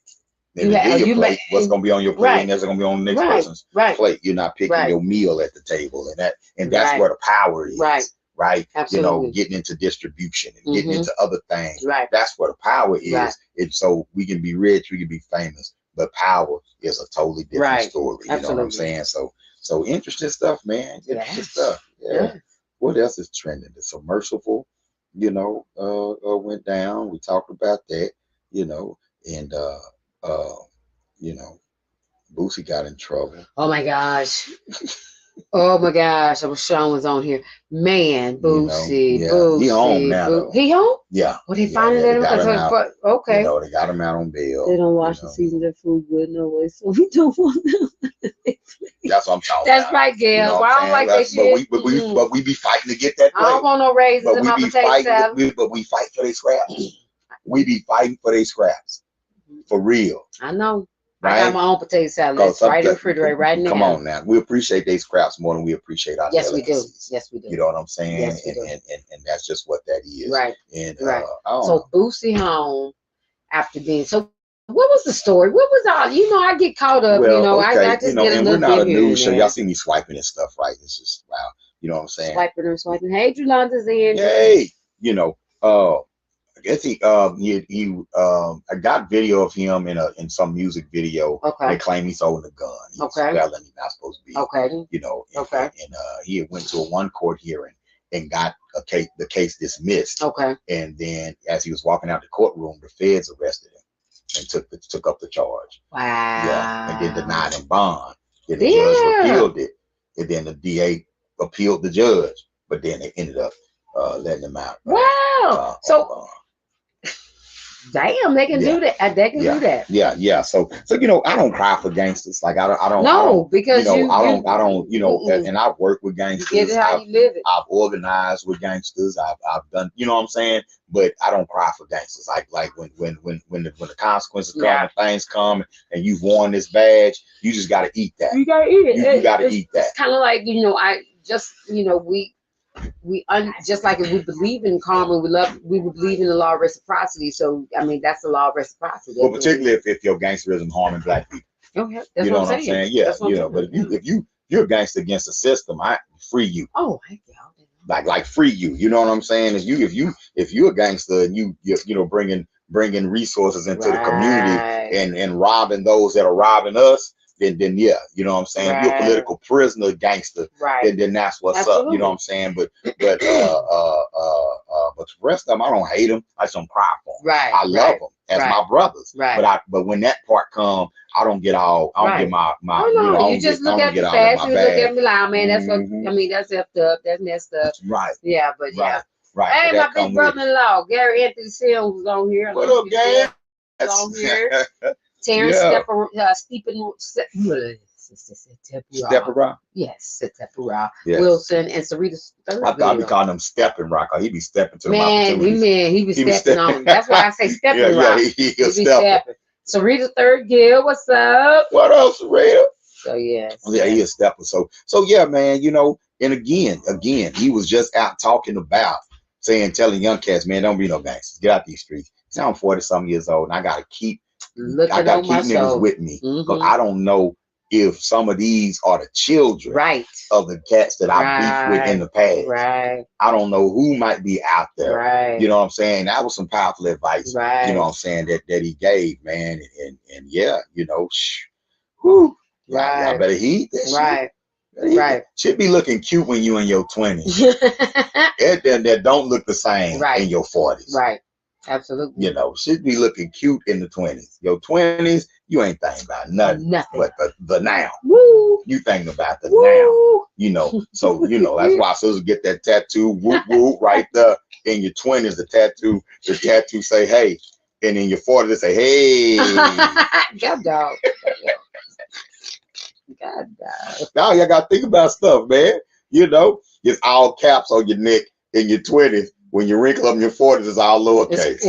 Then they give you a plate. What's gonna be on your plate, and that's gonna be on the next person's plate. You're not picking your meal at the table, and that's where the power is. Right. Absolutely. You know, getting into distribution and getting into other things. Right. That's where the power is. And so we can be rich, we can be famous, but power is a totally different story. You know what I'm saying? So interesting stuff, man. Interesting stuff. Yeah. What else is trending? The submersible, you know, went down. We talked about that, you know, and you know, Boosie got in trouble. Oh my gosh. Oh my gosh. I wish Sean was on here. Man, Boosie. You know, Boosie. He home now. Though. He home? Yeah. Well, they finally let him out. Okay. You know, they got him out on bail. They don't watch the season. Their food good no way, so we don't want them. That's what I'm talking about. That's right, Gail. You know I don't like that shit. But we be fighting to get that play. I don't want no raises in my potato salad. But we fight for their scraps. We be fighting for their scraps. For real. I know. Right? I got my own potato salad. It's right in the refrigerator right now. Come on now. We appreciate their scraps more than we appreciate our delicacies. Yes, we do. You know what I'm saying? Yes, we do. And that's just what that is. Right. And so Boosie home after being so. What was the story? What was all? You know, I get caught up. Well, you know, okay. I just you know, get a and little we're not bit a news show. here. Y'all see me swiping and stuff, right? It's just wow. You know what I'm saying? Swiping. Hey, Jolanda's in. Hey, you know, I guess he I got video of him in some music video. Okay. They claim he's holding a gun. He's felon. He's not supposed to be. Okay. You know. And he went to a one court hearing and got the case dismissed. Okay. And then as he was walking out the courtroom, the feds arrested him and took up the charge. Wow. Yeah. And then denied him bond. Then the judge appealed it. And then the DA appealed the judge. But then they ended up letting him out. Wow. Damn, they can do that. They can do that. Yeah. So you know, I don't cry for gangsters. Like I don't. No, because I don't. You know, and I've worked with gangsters. Get it how you live it. I've organized with gangsters. I've done. You know what I'm saying? But I don't cry for gangsters. Like when the consequences come and things come and you've worn this badge, you just got to eat that. You got to eat it. You got to eat that. It's kind of like just like if we believe in karma, we believe in the law of reciprocity. So I mean, that's the law of reciprocity. Well, particularly if your gangsterism harming black people. Okay, that's you know what I'm saying. Yeah, you know. But if you you're a gangster against the system, I free you. Oh, heck yeah. Like free you. You know what I'm saying? If you a gangster and you know bringing resources into the community and robbing those that are robbing us, then yeah, you know what I'm saying? If you're a political prisoner gangster, then that's what's up. You know what I'm saying? But the rest of them, I don't hate them. I just don't cry for them. I love them as my brothers. But when that part comes, I don't get all. I don't get my. Oh no, you just look at the facts. You look at me like, man, that's what. I mean, that's effed up. That's messed up. Right. Yeah, but yeah. Right. Hey, my big brother-in-law, Gary Anthony Sims, was on here. What up, Gary? On here. Terrence Steppenrock. Yes, Steppenrock. Wilson and Sarita Third. I thought we called him Stepping Rock. He be stepping to man, he be stepping on. That's why I say Stepping Rock. He be stepping. Sarita Third Gill, what's up? What up, Sarita? So yeah. Yeah, he is stepping. So yeah, man, you know, and again, he was just out talking about telling young cats, man, don't be no gangsters. Get out these streets. See, I'm 40-something years old and I gotta keep niggas with me. Because I don't know if some of these are the children of the cats that I beat with in the past. I don't know who might be out there. You know what I'm saying? That was some powerful advice. You know what I'm saying, that he gave, man. And yeah, you know, whew, y'all better heed that shit. Should be looking cute when you in your 20s. that don't look the same in your 40s. Absolutely. You know, should be looking cute in the 20s. Your 20s, you ain't thinking about nothing. But the now. Woo. You thinking about the now. You know, so you know, that's why sisters get that tattoo, whoop whoop, right there. In your 20s, the tattoo say, hey. And in your 40s, they say, hey. God dog. Now y'all gotta think about stuff, man. You know, it's all caps on your neck in your 20s. When you wrinkle up in your 40s, it's all lowercase.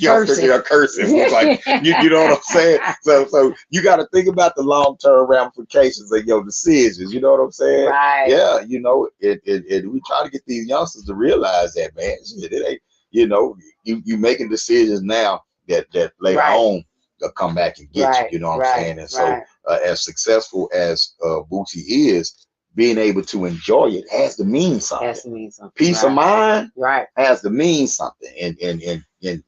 You're cursing. Like, you know what I'm saying? So you got to think about the long-term ramifications of your decisions. You know what I'm saying? Yeah, you know, we try to get these youngsters to realize that, man. Shit, it ain't, you know, you making decisions now that later on they'll come back and get you. You know what I'm saying? And so as successful as Bootsy is, being able to enjoy it has to mean something. Peace of mind has to mean something. And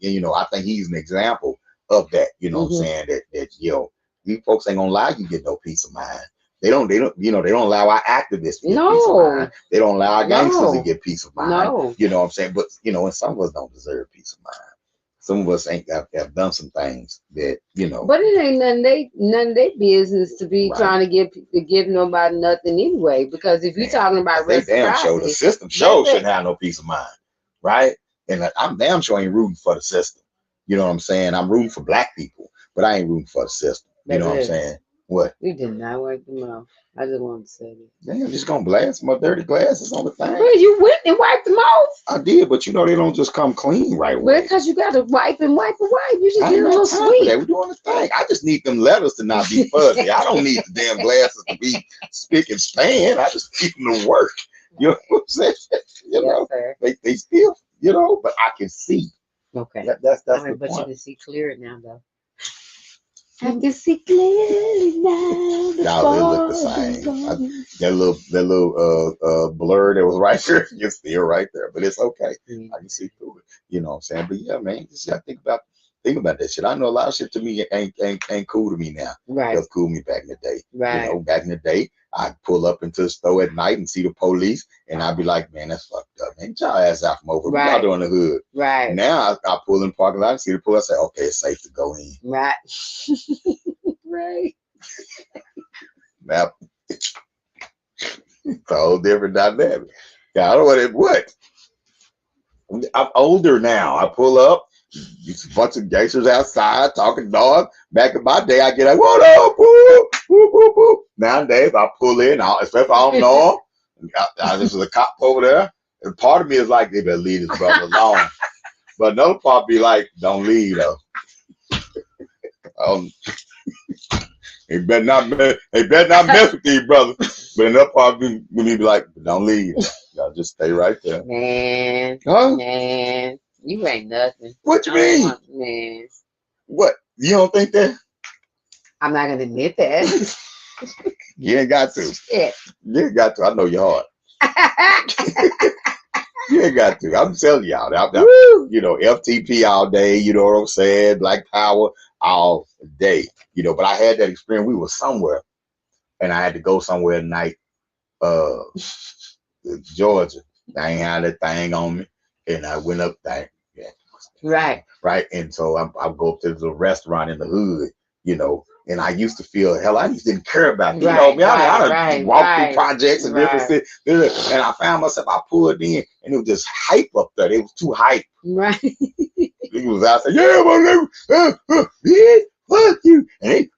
you know, I think he's an example of that. You know what I'm saying? That you know, these folks ain't gonna allow you to get no peace of mind. They don't allow our activists to get peace of mind. They don't allow our gangsters to get peace of mind. You know what I'm saying? But you know, and some of us don't deserve peace of mind. Some of us have done some things that, you know. But it ain't none of their business to be trying to give nobody nothing anyway. Because if you're talking about reciprocity, the system shouldn't have no peace of mind, right? And I'm damn sure ain't rooting for the system. You know what I'm saying? I'm rooting for black people, but I ain't rooting for the system. You know what I'm saying? What? We did not wipe them out. I just wanted to say that. Damn, just gonna blast my dirty glasses on the thing. Well, you went and wiped them off. I did, but you know they don't just come clean right away. Well, because you got to wipe and wipe. You just get a little sweet. We're doing the thing. I just need them letters to not be fuzzy. I don't need the damn glasses to be spick and span. I just need them to work. You know what I'm saying? You know, they still, you know, but I can see. Okay. That's but the point. You can see clear now, though. I can see clearly now. Y'all, they look the same. That little blur that was right there, you're still right there, but it's okay. I can see through it. You know what I'm saying? But yeah, man, just gotta think about that shit. I know a lot of shit to me ain't cool to me now. It was cool to me back in the day. You know, back in the day, I'd pull up into the store at night and see the police, and I'd be like, man, that's fucked up, man. Get y'all ass out from over. What y'all doing in the hood? Now I pull in the parking lot and see the police. I say, okay, it's safe to go in. Now, it's a whole different dynamic. Yeah, I don't know what. I'm older now. I pull up. There's a bunch of gangsters outside talking dog. Back in my day, I get like, what up? Woo, woo, woo, woo. Nowadays, I pull in, especially if I don't know him. There's a cop over there. And part of me is like, they better leave this brother alone. But another part be like, don't leave, though. They better not mess with these brothers. But another part of me be like, don't leave. Y'all just stay right there. Man. Huh? Man. You ain't nothing. What you mean? Man. What? You don't think that? I'm not gonna admit that. You ain't got to. Yeah. You ain't got to. I know your heart. You ain't got to. I'm telling y'all. You know, FTP all day. You know what I'm saying? Black Power all day. You know, but I had that experience. We were somewhere, and I had to go somewhere at night. Georgia. I ain't had that thing on me, and I went up there. Yeah. Right. And so I go up to the restaurant in the hood, you know, and I used to feel, hell, I just didn't care about it. You know me, I walked through projects and different things. And I found myself, I pulled in, and it was just hype up there. It was too hype. Right. It was out there, yeah, my nigga, yeah, fuck you. And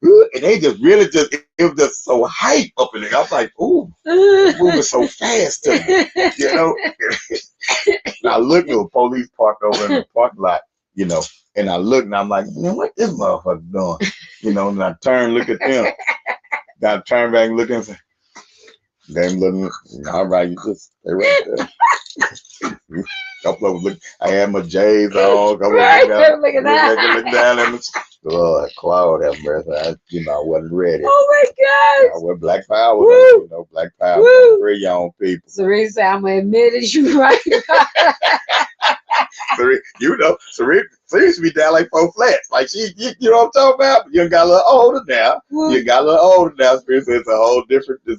they just really just, it was just so hype up in there. I was like, ooh, moving so fast to me, you know. And I looked at a police parked over in the parking lot, you know, and I looked and I'm like, man, what this motherfucker doing? You know, and I turned, look at them. Then I turned back and look and say, they looking, all right, you just stay right there. Couple of them look, I had my J's on, couple Right, of looking down. look down at me. Lord, Claude, that mercy. I wasn't ready. Oh my gosh. I went Black Power, Woo. you know, Black Power. Free your own people. Serena said, I'm gonna admit it, you right. You know, Serena used to be down like 4 flats. Like you know what I'm talking about? You got a little older now. You got a little older now. Serena said it's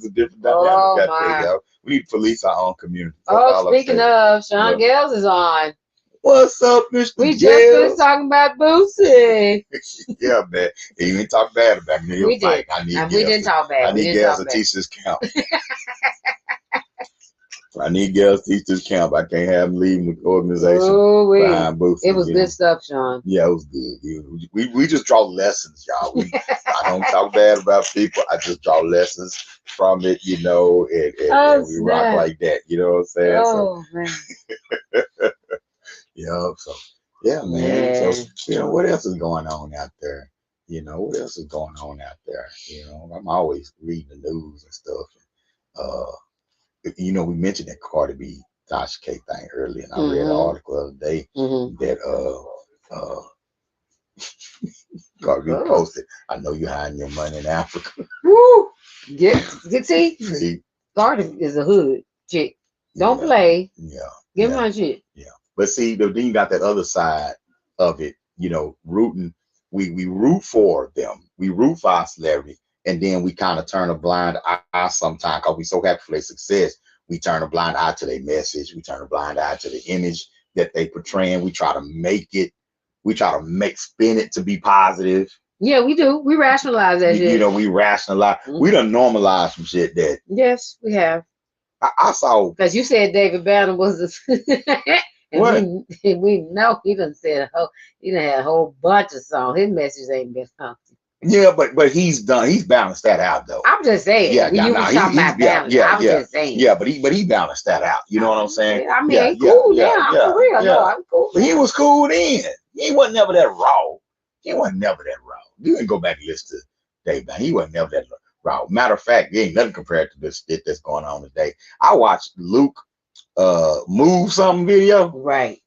a different dynamic out there, yo. We need to police our own community. Oh, speaking of, Sean Gales is on. What's up, Mr. We just Gales? finished talking about Boosie. Yeah, man. He didn't talk bad about me. We did. We didn't talk bad. I need Gales to teach this camp. I need Gales to teach this camp. I can't have him leaving the organization behind Boosie. It was good stuff, Sean. Yeah, it was good. We just draw lessons, y'all. I don't talk bad about people. I just draw lessons from it, you know, and we rock like that. You know what I'm saying? Oh, man. Yeah, so yeah, man. Yeah. So you know, what else is going on out there? You know, what else is going on out there? You know, I'm always reading the news and stuff. You know, we mentioned that Cardi B Tasha K thing earlier, and I read an article the other day that Cardi B posted, I know you're hiding your money in Africa. Woo! See? Cardi is a hood chick. Don't play. Yeah. Give me my shit. Yeah. But see, then you got that other side of it, you know, rooting. We root for them. We root for our celebrity. And then we kind of turn a blind eye sometimes because we're so happy for their success. We turn a blind eye to their message. We turn a blind eye to the image that they portraying. We try to make it. We try to spin it to be positive. Yeah, we do. We rationalize that shit. You know, we rationalize. We done normalize some shit that. Yes, we have. I saw. Because you said David Banner was What? We know he done said he done had a whole bunch of songs. His message ain't been something. Yeah, but he's balanced that out though. I'm just saying. Yeah, you was talking about balance. I was just saying. Yeah, but he balanced that out. You know what I'm saying? I mean, cool now. For real. Yeah. No, I'm cool. But he was cool then. He wasn't never that raw. He wasn't never that raw. You can go back and listen to Dave Banner. He wasn't never that raw. Matter of fact, he ain't nothing compared to this shit that's going on today. I watched Luke Move Something video. Right.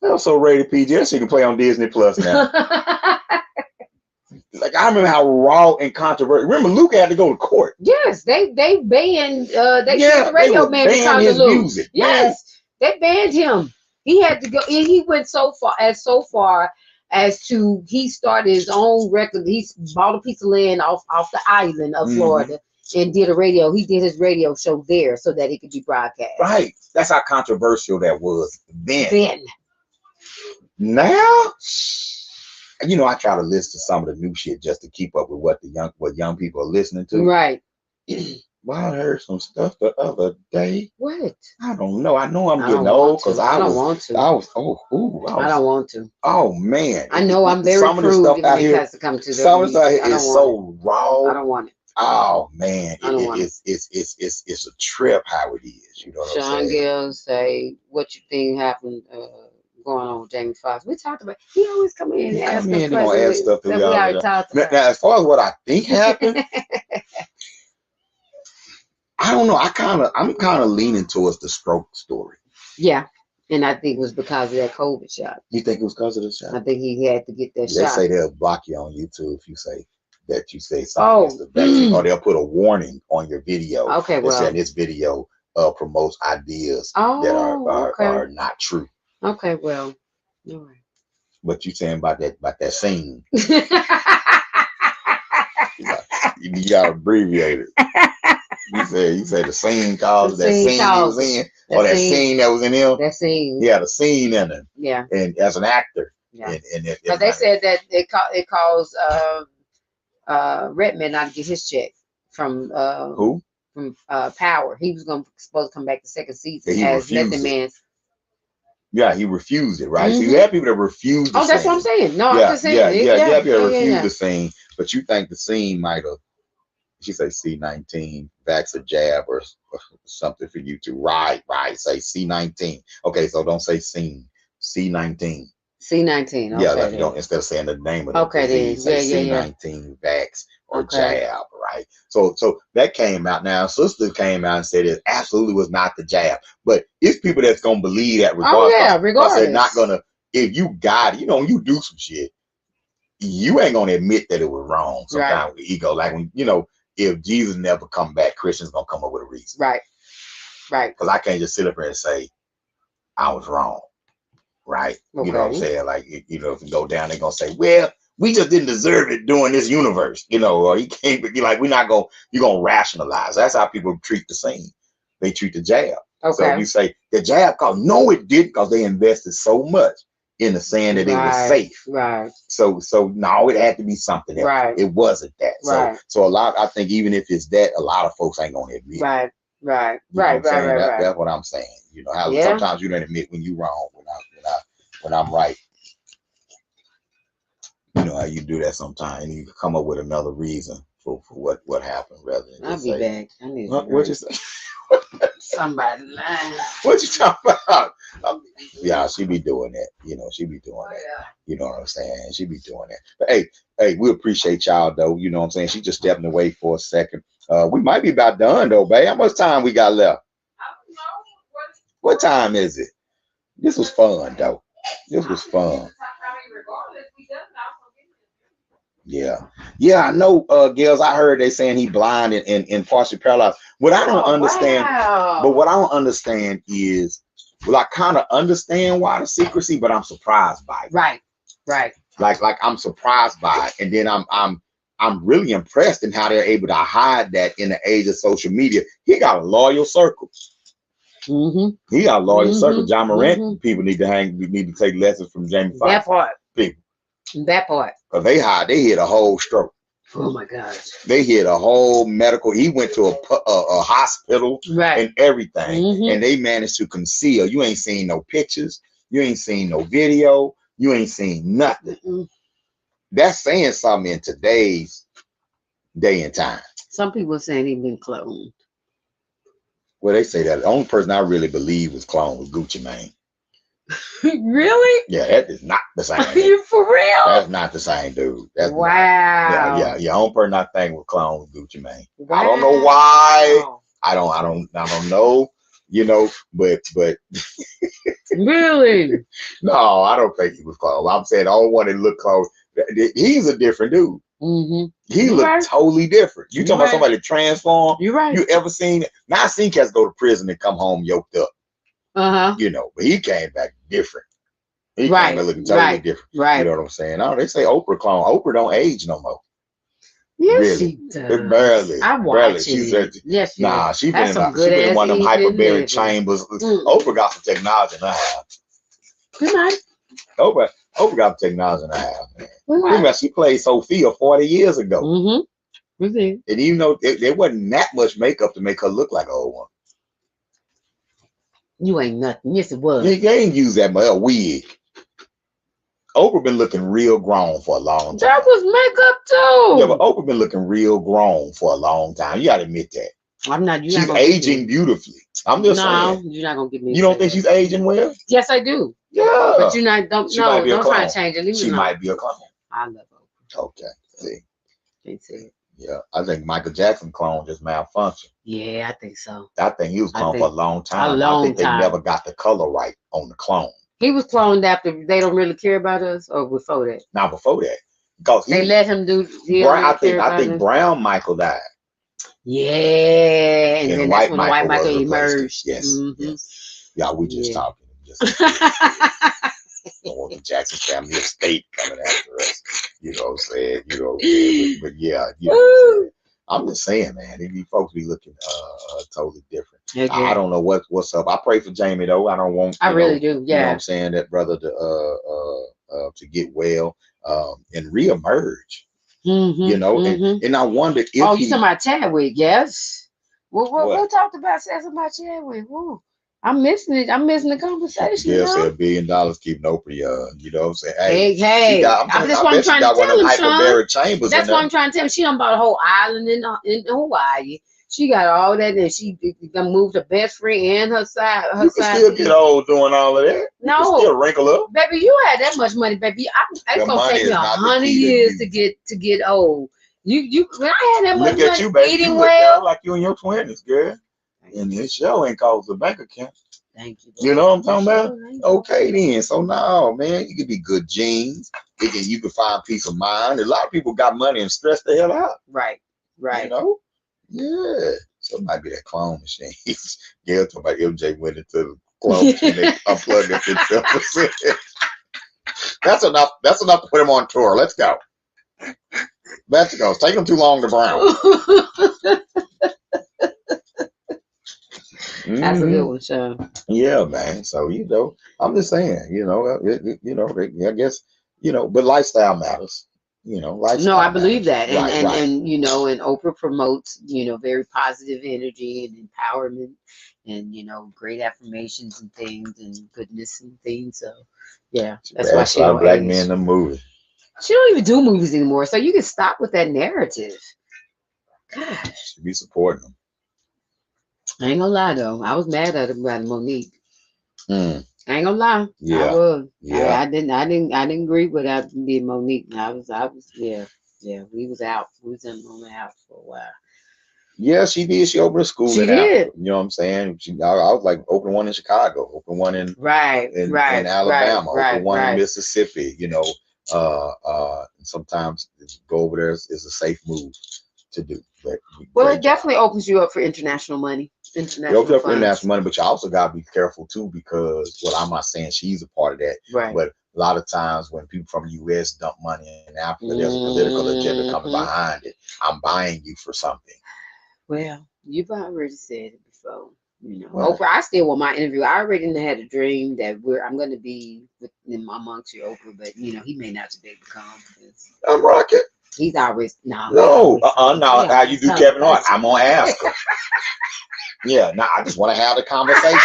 That was so rated PG. That shit can play on Disney Plus now. Like I remember how raw and controversial. Remember, Luke had to go to court. Yes, they banned the radio man because of Luke. Music. Yes, they banned him. He had to go. He went so far as to he started his own record. He bought a piece of land off the island of Florida and did a radio. He did his radio show there so that it could be broadcast. Right. That's how controversial that was then. Now, you know, I try to listen to some of the new shit just to keep up with what young people are listening to. Right. Well, I heard some stuff the other day. What? I don't know. I know I'm getting old because I don't want to. I don't want to. Oh man. I know I'm very some crude of the stuff if out it here, has to come to some of the stuff here is so raw. I don't want it. Oh man, it's a trip how it is. You know what I'm saying? Sean Gill say, what you think happened going on with Jamie Foxx? We talked about. He always come in and ask us questions stuff that we already talked about. Now, as far as what I think happened, I don't know. I'm kind of leaning towards the stroke story. Yeah, and I think it was because of that COVID shot. You think it was because of the shot? I think he had to get that shot. They say they'll block you on YouTube if you say that you say something against the vaccine, Oh. or they'll put a warning on your video. Okay, that well. saying this video promotes ideas that Okay. are not true. Okay, well. All right. What you saying about that scene? You gotta abbreviate it. You say the scene caused The that scene scene he caused was in, that or that scene. scene that was in him. That scene. He had a scene in it, Yeah. and as an actor. Yeah. And But they said that it caused Redman not to get his check from who? From Power. He was supposed to come back the second season He as refused Method it. Man. Yeah, he refused it, right? So Mhm. you have people that refuse the Oh, that's scene. what I'm saying. No, Yeah, I'm just saying. yeah, you have people that refuse yeah. the scene, but you think the scene might have, she say C19, vax a jab or something for you to right, say C19. Okay, so don't say scene, C19. C19. Okay. Yeah, like then. don't, instead of saying the name of the Okay, then. disease, say Yeah. C19 vax or Okay. jab, right? So that came out now. Sister came out and said it absolutely was not the jab. But it's people that's gonna believe that regardless. Oh yeah, Because regardless. they're not gonna, if you got it, you do some shit, you ain't gonna admit that it was wrong. Sometimes with ego, like when if Jesus never come back, Christians gonna come up with a reason. Right. Because I can't just sit up here and say I was wrong. Right. Okay. You know what I'm saying? Like, if you go down, they're gonna say, well, we just didn't deserve it during this universe, or you can't be like, you're gonna rationalize. That's how people treat the scene. They treat the jab. Okay. So if you say the jab no, it didn't, because they invested so much in the saying that it was safe. Right. So no, it had to be something else. Right. It wasn't that. Right. So I think even if it's that, a lot of folks ain't gonna admit. Right. Right. That's what I'm saying. How sometimes you don't admit when you're wrong, when I'm right. How you do that sometimes, and you come up with another reason for what happened rather than I'll just be say, back. I need what you say? Somebody lying. What you talking about? Yeah, she be doing that. She be doing that. Yeah. You know what I'm saying? She be doing that. But hey, we appreciate y'all though. You know what I'm saying? She just stepping away for a second. We might be about done though, babe. How much time we got left? I don't know. What time is it? This was fun though. This was fun. Yeah, I know, Gales. I heard they saying he blind and partially paralyzed. What I don't understand, but what I don't understand is, well, I kind of understand why the secrecy, but I'm surprised by it. Right. Like I'm surprised by it, and then I'm really impressed in how they're able to hide that in the age of social media. He got a loyal circle. Mm-hmm. He got a loyal circle. John Morant people need to take lessons from Jamie Foxx. That part. People. That part. Because they hit a whole stroke. Oh my gosh. They hit a whole medical. He went to a hospital and everything, and they managed to conceal. You ain't seen no pictures. You ain't seen no video. You ain't seen nothing. That's saying something in today's day and time. Some people saying he been cloned. Well, they say that the only person I really believe was cloned was Gucci Mane. Really? Yeah, that is not the same. Are you for real? That's not the same dude. That's wow. Yeah. The only person I think was cloned was Gucci Mane. Wow. I don't know why. I don't know. But really? No, I don't think he was cloned. I'm saying the only one that looked cloned. He's a different dude. He looked totally different. You talking about somebody transformed? You're right. You ever seen? Now I seen cats go to prison and come home yoked up. But he came back different. He came back looking totally different. Right. You know what I'm saying? Oh, they say Oprah clone. Oprah don't age no more. Yes, really. she does. It barely. I watch it. Yes, nah, she been in one of them hyperbaric chambers. Oprah got some technology in her house. Good night. Oprah got some technology in her house, man. She played Sophia 40 years ago. And even though there wasn't that much makeup to make her look like an old one. You ain't nothing. Yes, it was. They ain't use that much. A wig. Oprah been looking real grown for a long time. That was makeup too. Yeah, but Oprah been looking real grown for a long time. You gotta admit that. I'm not. She's aging beautifully. I'm just saying. You're not gonna give me. You don't think she's aging well? Yes, I do. Yeah. But you're not. Don't try to change it. She might be a clone. I love Oprah. Okay. See. Can't see it. Yeah, I think Michael Jackson clone just malfunctioned. Yeah, I think so. I think he was cloned for a long time. I think they never got the color right on the clone. He was cloned after They Don't Really Care About Us, or before that? Now before that, Because They let him do. I think Brown Michael died. Yeah, and And then White that's when White Michael Michael replaced him. emerged. Yes, Mhm. yes. Yeah, we just Yeah. talking. Just don't want the Jackson family estate coming after us. You know what I'm saying? You know what I'm saying? But yeah, you know what I'm saying? I'm just saying, man, these folks be looking totally different. I don't know what's up. I pray for Jamie though. I don't want. I really do. You know what Yeah. I'm saying? That brother to get well and reemerge. You know, and I wonder if you talking about Chadwick? Yes. What talked about Chadwick? Ooh, I'm missing it. I'm missing the conversation. Gail said $1 billion keeping Oprah young. You know what I'm saying? Hey, that's what I'm trying to tell him, Sean. Chambers. That's what I'm trying to tell him. She done bought a whole island in Hawaii. She got all that, and she done moved her best friend and her side. You can still get old doing all of that. You can still wrinkle up. Baby, you had that much money, baby. It's gonna take me 100 years to get old. You when I had that much look at money, you, baby. eating You well, like you in your 20s, girl. And this show ain't called the bank account. Thank you. You know what I'm talking about? Okay, then. So now, man, you can be good genes. You can find peace of mind. A lot of people got money and stress the hell out. Right. You know? Yeah. So it might be that clone machine. Gail talking about MJ went into the clone machine. They unplugged it themselves. That's enough. That's enough to put him on tour. Let's go. Let's go. It's taking too long to brown. That's a good one, Sean. Yeah, man. So I'm just saying, I guess, but lifestyle matters. Lifestyle I believe that, and right. and Oprah promotes very positive energy and empowerment, and great affirmations and things and goodness and things. So yeah, that's why she don't black age. men in the movie. She don't even do movies anymore, so you can stop with that narrative. Gosh, Should be supporting them. I ain't gonna lie though, I was mad at her about Monique. I ain't gonna lie. Yeah. I was. Yeah. I didn't agree with that being Monique. I was yeah. We was out. We was on the out for a while. Yeah, she did. She opened a school. She did. You know what I'm saying? I was like, open one in Chicago, open one in in Alabama, open one in Mississippi. And sometimes go over there is a safe move to do. Well, it definitely opens you up for international money. International money, but you also got to be careful too, because I'm not saying she's a part of that, right? But a lot of times when people from the U.S. dump money in Africa, there's a political agenda coming behind it. I'm buying you for something. Well, you've already said it before. Oprah. I still want my interview. I already had a dream that I'm going to be amongst you, Oprah, but he may not be able to come. I'm rocking. He's always no. How you do Kevin Hart? I'm gonna ask him. Yeah, I just want to have the conversation.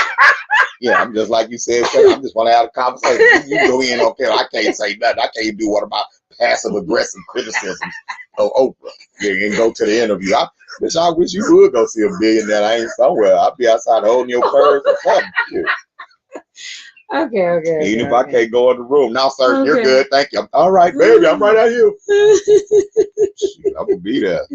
Yeah, I'm just like you said, Kevin, I just want to have a conversation. You go in, okay, I can't say nothing. I can't do what about passive aggressive criticism of Oprah. Yeah, and go to the interview. I wish you would go see a billionaire. I ain't somewhere. I'll be outside holding your purse or something. Yeah. Okay. Even if I can't go in the room. Now, sir, you're good. Thank you. All right, baby. I'm right out here. I will be there.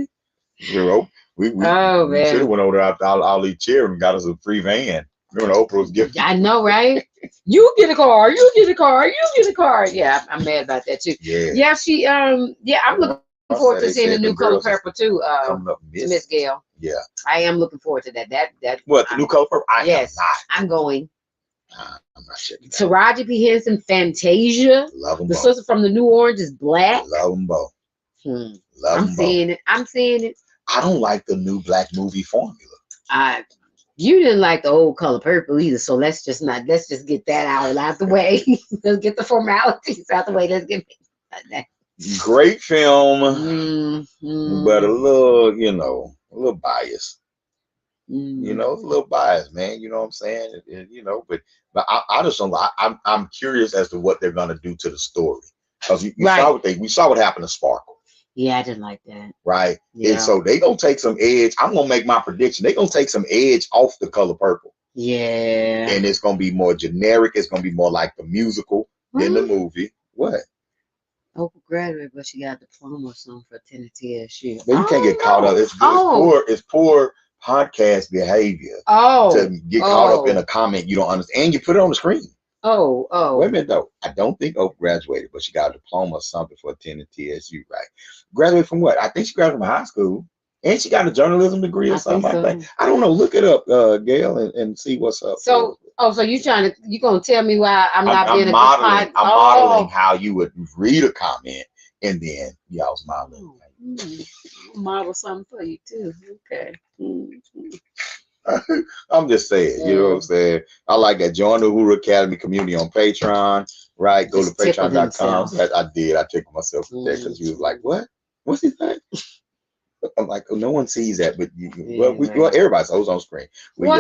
We should have went over there after all these cheering and got us a free van. Remember the Oprah's gift? I know, right? You get a car. You get a car. You get a car. Yeah, I'm mad about that too. Yeah. She. I'm looking forward to seeing the new Color Purple too. Miss Gail. Yeah. I am looking forward to that. That. What, the new Color Purple? Yes, I'm going. I'm not checking that. Taraji P. Henson, Fantasia. Love them The both. sister from the New Orange is black. Love them both. I'm seeing it. I'm seeing it. I don't like the new black movie formula. You didn't like the old Color Purple either, so let's just get that out the way. Let's get the formalities out the way. Let's get that. Great film, but a little biased. A little biased, man. You know what I'm saying? But I just don't. I'm curious as to what they're gonna do to the story, because we saw what happened to Sparkle. Yeah, I didn't like that. Right. Yeah. And so they gonna take some edge. I'm gonna make my prediction. They're gonna take some edge off the Color Purple. Yeah. And it's gonna be more generic. It's gonna be more like the musical than the movie. What? Oprah graduated, but she got a diploma or something for Tennessee shit. But you can't get caught up. It's poor podcast behavior to get caught up in a comment you don't understand. And you put it on the screen. Wait a minute though. I don't think Oprah graduated, but she got a diploma or something for attending TSU, right? Graduated from what? I think she graduated from high school. And she got a journalism degree or something like that. I don't know. Look it up, Gail, and see what's up. So so you gonna tell me why I'm not being a good modeling. I'm modeling how you would read a comment and then y'all's modeling. Model something for you too. Okay. I'm just saying, you know what I'm saying? I like that. Join the Hoover Academy community on Patreon, right? Go to patreon.com. I did. I tickled myself with that because you was like, what? What's he saying? I'm like, oh, no one sees that, but well, everybody saws on screen.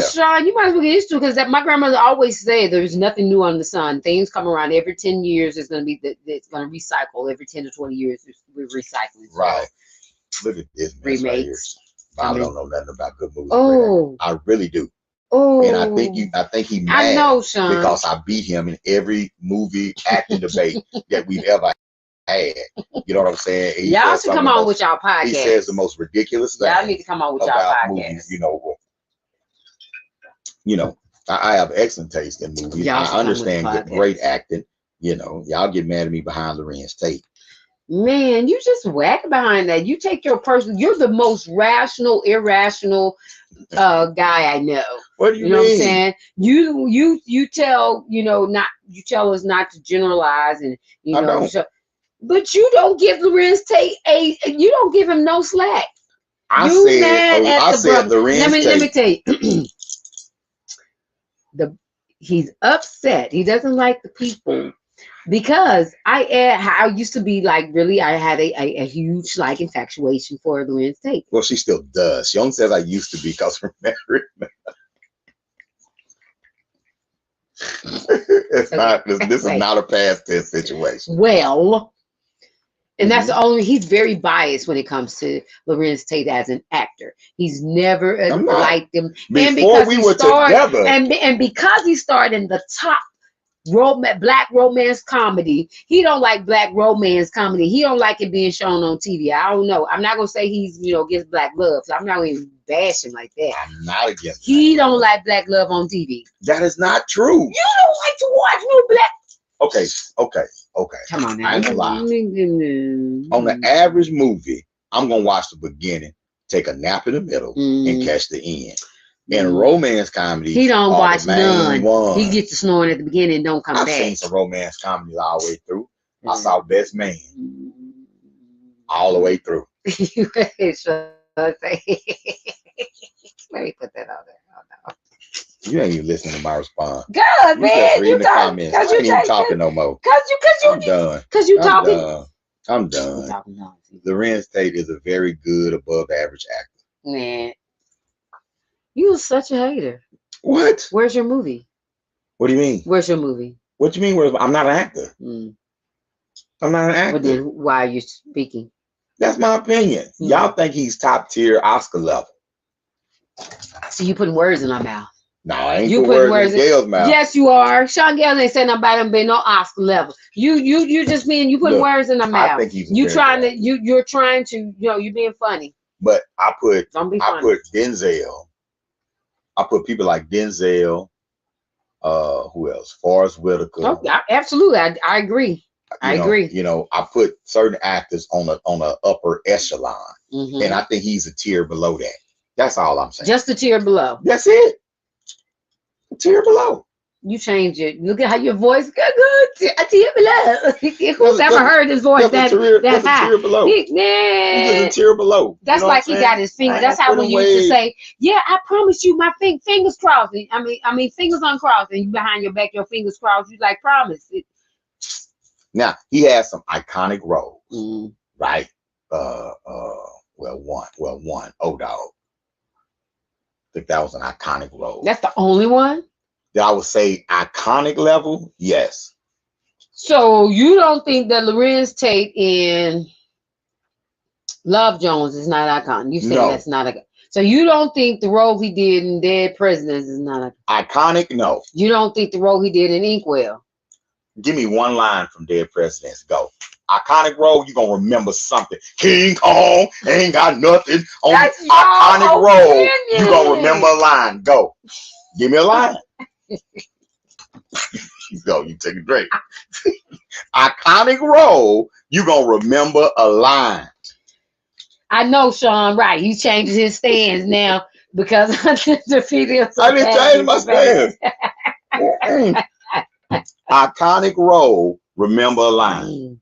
Sean, you might as well get used to it because my grandmother always said there's nothing new under the sun. Things come around every 10 years. It's going to be it's going to recycle every 10 to 20 years. We're recycling. Right. Look at this mess right here. I don't know nothing about good movies. I really do. And I think he mad. I know, Sean, because I beat him in every movie acting debate that we've ever had. You know what I'm saying? Y'all should come on with y'all podcast. He says the most ridiculous thing. Y'all need to come on with y'all podcast. Movies, you know, I have excellent taste in movies. I understand great acting. You know, y'all get mad at me behind Lorenz Tate. Man, you just whack behind that. You take your person. You're the most rational, irrational guy I know. What do you know mean? What I'm saying? You tell tell us not to generalize and but you don't give Lorenz Tate you don't give him no slack. I said Lorenz Tate. Let me tell you. He's upset. He doesn't like the people because I used to be like really I had a huge like infatuation for Lorenz Tate. Well, she still does. She only says I used to be because we're married. This is not a past tense situation. Well, and that's the only. He's very biased when it comes to Lorenz Tate as an actor. He's never liked him. Before we were together, and because he starred in the top black romance comedy, he don't like black romance comedy. He don't like it being shown on TV. I don't know. I'm not gonna say he's against black love. So I'm not even bash him like that. I'm not against. He don't like black love on TV. That is not true. You don't like to watch no black. Okay. Come on now. I ain't gonna lie. On the average movie, I'm gonna watch the beginning, take a nap in the middle, and catch the end. In romance comedy, he don't watch none. Ones. He gets to snoring at the beginning and don't come back. I've seen some romance comedies all the way through. I saw Best Man all the way through. Let me put that out there. Oh, no. You ain't even listening to my response. God, man, you the comments. I ain't even talking no more. I'm done. Cause you talking. I'm done. Lorenz Tate is a very good, above average actor. Man, you are such a hater. What? Where's your movie? What do you mean? Where's your movie? What do you mean? I'm not an actor. I'm not an actor. But then why are you speaking? That's my opinion. Y'all think he's top tier Oscar level. So you putting words in my mouth. No, I ain't putting words in Gail's mouth. Yes, you are. Sean Gale ain't saying nobody done been no Oscar level. You just mean you putting words in my mouth. I think he's you're trying to you're being funny. But I put funny. Denzel. I put people like Denzel. Who else? Forrest Whitaker. Oh, absolutely. I agree. I agree. You know, I put certain actors on a upper echelon, and I think he's a tier below that. That's all I'm saying. Just a tier below. That's it. A tier below. You change it. Look at how your voice got good. A tier below. Who's ever heard his voice that high? Tier below. He's a tier below. That's like he got his fingers. That's how we used to say, "Yeah, I promise you, my fingers crossed." I mean, fingers uncrossed, and you behind your back, your fingers crossed. You like promise it. Now he has some iconic roles, right? One. Oh, dog. I think that was an iconic role. That's the only one? That I would say iconic level, yes. So you don't think that Lorenz Tate in Love Jones is not iconic? You say that's not iconic. So you don't think the role he did in Dead Presidents is not iconic? No. You don't think the role he did in Inkwell? Give me one line from Dead Presidents. Go. Iconic role, you're gonna remember something. King Kong ain't got nothing on the iconic role. You're gonna remember a line. Go. Give me a line. So you take a drink. Iconic role, you gonna remember a line. I know Sean, right? He changes his stance now because I defeated him. I didn't change my stance. Iconic role, remember a line.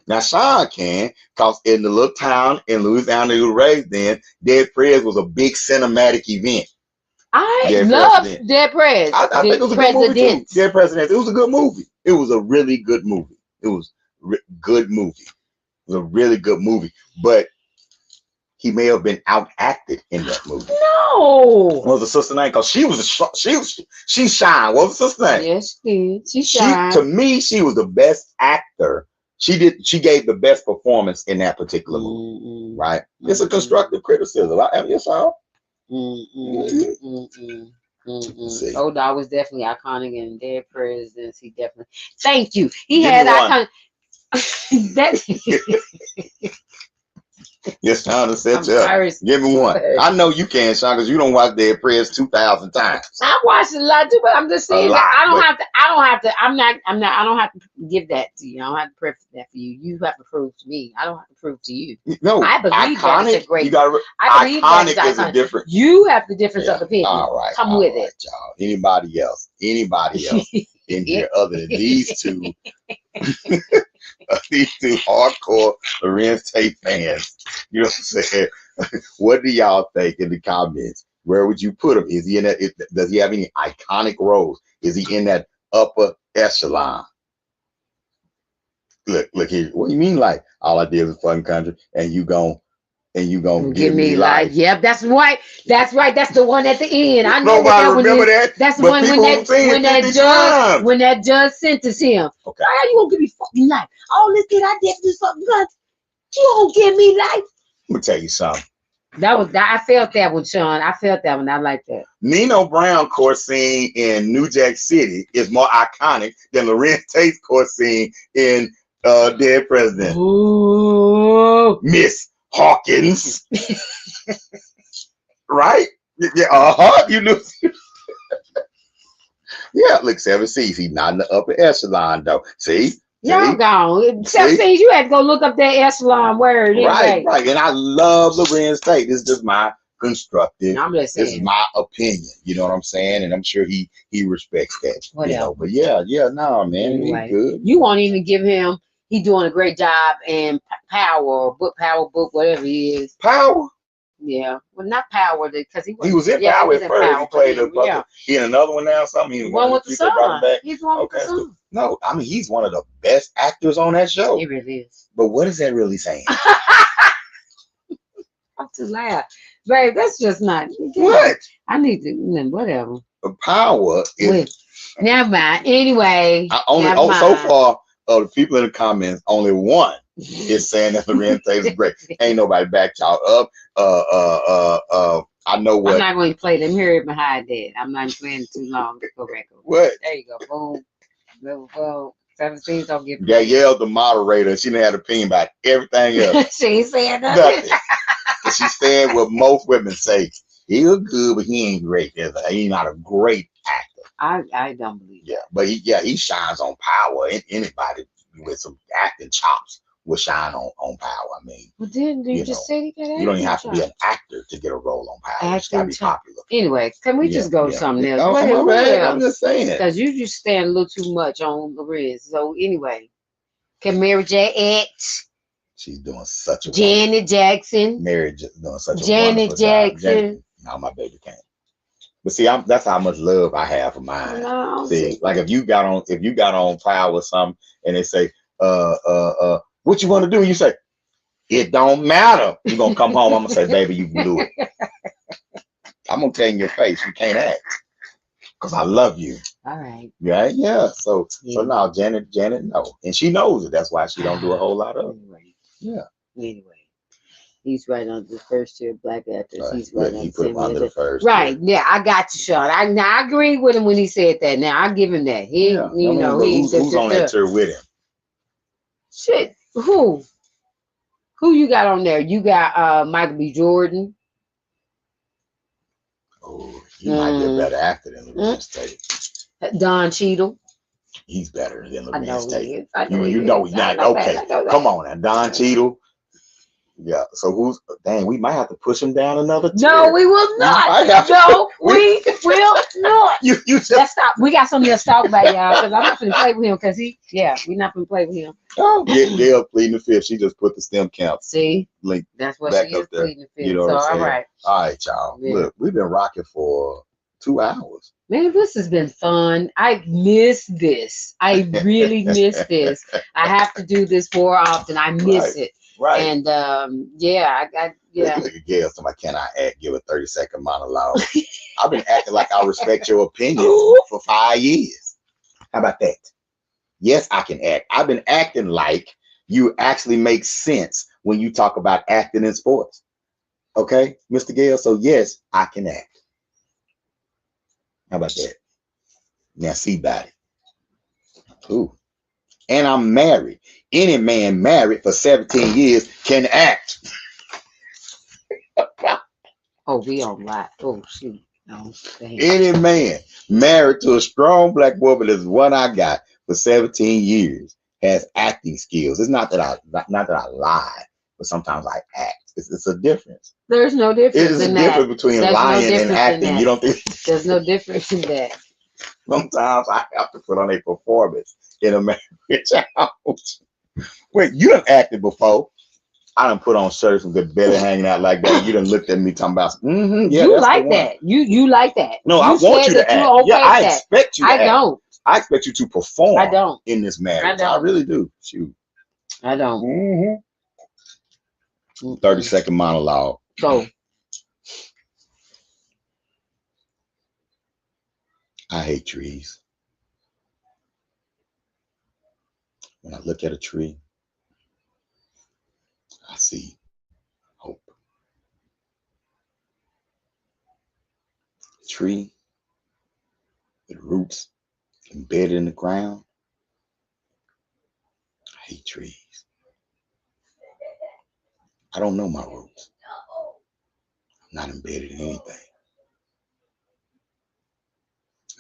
Now Sean can, cause in the little town in Louisiana he was raised in, Dead Prez was a big cinematic event. I love Dead Prez. I think it was a good movie too. Dead President. It was a good movie. It was a really good movie. It was good movie. It was a really good movie. But he may have been out acted in that movie. No. What was the sister name? Because she shined. What was the sister name? Yes, she did. She shined. To me, she was the best actor. She gave the best performance in that particular movie. Right? It's a constructive criticism. Yes, all. Old Dog was definitely iconic in Dead Presidents. He definitely. Thank you. He had iconic. Yes, Sean to set you up. Give me one. I know you can, Sean, because you don't watch Dead Prez 2,000 times. I watched it a lot too, but I'm just saying that I don't have to. I don't have to give that to you. I don't have to prove that for you. You have to prove to me. I don't have to prove to you. No, I believe that's a great. I believe iconic is a different. You have the difference of opinion. All right, come with it, y'all. Anybody else in here other than these two? These two hardcore Lorenz Tate fans, you know what I'm saying? What do y'all think in the comments? Where would you put him? Is he in that? Does he have any iconic roles? Is he in that upper echelon? Look here. What do you mean, like all I did was fun country, and you gonna give me life? Yep, that's right. That's right. That's the one at the end. I know nobody remember that. That's the one when that judge sentenced him. Okay. How you gonna give me fucking life? All this kid I did this fucking gun. You gonna give me life? Let me tell you something. I felt that one, Sean. I felt that one. I like that. Nino Brown court scene in New Jack City is more iconic than Lorenz Tate's court scene in Dead President. Ooh. Miss Hawkins. Right? Yeah, you knew. Yeah, look, 7 C's. He's not in the upper echelon, though. See? Y'all gone. 7 C's, you had to go look up that echelon word. Right. And I love Lorenz Tate. This is just my constructive. I'm just saying. This is my opinion. You know what I'm saying? And I'm sure he respects that. Whatever. But yeah, no, man. Anyway, he's good. You won't even give him. He's doing a great job in Power, book, whatever he is. Power? Yeah. Well, not Power, because he was in Power at first. He played he in another one now, something. He one with the son. He's one with the son. No, I mean, he's one of the best actors on that show. He really is. But what is that really saying? I'm too loud. Babe, that's just not. What? I need to, whatever. Power is. Never mind. Anyway. So far, the people in the comments, only one is saying that Lorenz Tate is great. Ain't nobody backed y'all up. I know what. I'm not going to play them here behind that. I'm not playing too long to go back over. What? There you go. Boom. Boom. 17 don't get. Gaelle, the moderator, she didn't have an opinion about everything else. She ain't saying nothing. She said what most women say. He was good, but he ain't great. He's not a great actor. I don't believe. Yeah, but he shines on Power. Anybody with some acting chops will shine on Power. I mean, well, didn't you just say he got acting? You don't even have to be an actor to get a role on Power. It's got to be popular. Anyway, can we just go to something else? Oh, my bad. I'm just saying. Because you just stand a little too much on the Riz. So anyway, can Mary J. act? She's doing such a Janet Jackson. Mary doing such a Janet Jackson. No, my baby can't. But see, that's how much love I have for mine. No, see, like if you got on Power or something, and they say, what you want to do? You say, it don't matter. You're gonna come home. I'm gonna say, baby, you can do it. I'm gonna tell you in your face, you can't act. Because I love you. All right. Right? Yeah. So now Janet, no. And she knows it. That's why she don't do a whole lot of it. Anyway. Yeah. Anyway. He's right on the first tier black actors. Right. He's right on he put him under the first. Right. Tier. Yeah, I got you, Sean. I agree with him when he said that. Now I give him that. Who's on that tier with him? Shit. Who you got on there? You got Michael B. Jordan. Oh, he might be a better actor than Lorenz Tate. Don Cheadle. He's better than I know Lorenz he Tate. is. I know You he know is. he's I not. know that. Okay, I know that. come on now. Don Cheadle. Yeah. So who's? Dang, we might have to push him down another tier. No, we will not. No, we will not. You just Let's stop. We got something to talk about, y'all, because I'm not gonna play with him. Because we're not gonna play with him. Oh, Gail pleading the fifth. She just put the stem count See, link that's what back she is up there. pleading the fifth. You know So what I'm saying? all right, All right, y'all. Yeah. Look, we've been rocking for 2 hours. man, this has been fun. I miss this. I really miss this. I have to do this more often. I miss it. Right. And yeah. Look at Gail. Somebody, can I give a 30-second monologue? I've been acting like I respect your opinion for 5 years. How about that? Yes, I can act. I've been acting like you actually make sense when you talk about acting in sports. Okay, Mr. Gale? So yes, I can act. How about that? Now see about it. Ooh. And I'm married. Any man married for 17 years can act. Oh, we on live. Oh, shoot. No, Any man married to a strong black woman is one I got for 17 years has acting skills. It's not that I lie, but sometimes I act. It's a difference. There's no difference. It's a difference between lying and acting. You don't think there's no difference in that? Sometimes I have to put on a performance in a marriage house. Wait, you done acted before. I done put on shirts with the belly hanging out like that. You done looked at me talking about, yeah, you like that. You like that. No, you I want you to act. Okay, I expect you to act. I don't. I expect you to perform. I don't. In this marriage. I don't. I really do. Shoot. I don't. 30-second monologue. Go. I hate trees. When I look at a tree, I see hope. A tree with roots embedded in the ground. I hate trees. I don't know my roots. I'm not embedded in anything.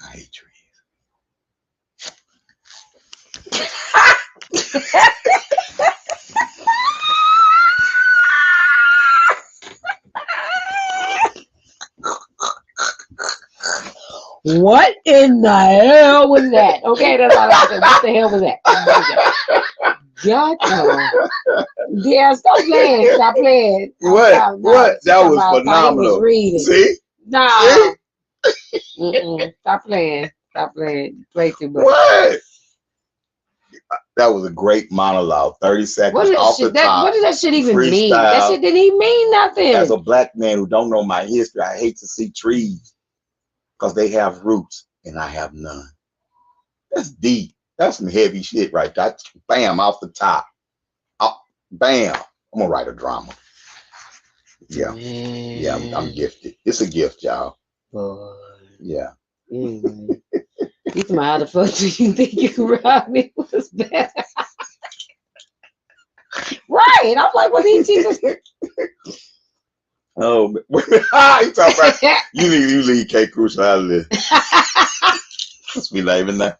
I hate trees. What in the hell was that? Okay, that's all I said. What the hell was that? Gotcha. Yeah, stop playing. Stop playing. What? What? That was phenomenal. See? No. Stop playing. Stop playing. Play too much. What? That was a great monologue. 30 seconds off the top. What does that shit even Freestyle. mean? That shit didn't even mean nothing. As a black man who don't know my history, I hate to see trees because they have roots and I have none. That's deep. That's some heavy shit right there. Bam, off the top. Bam. I'm going to write a drama. Yeah. Yeah, I'm gifted. It's a gift, y'all. Boy. Yeah. You come out, how the fuck do you think you can rob me was better? Right. I'm like, what these Jesus? Oh, you talking about you leave K Crucial out of this. Just be not even nice.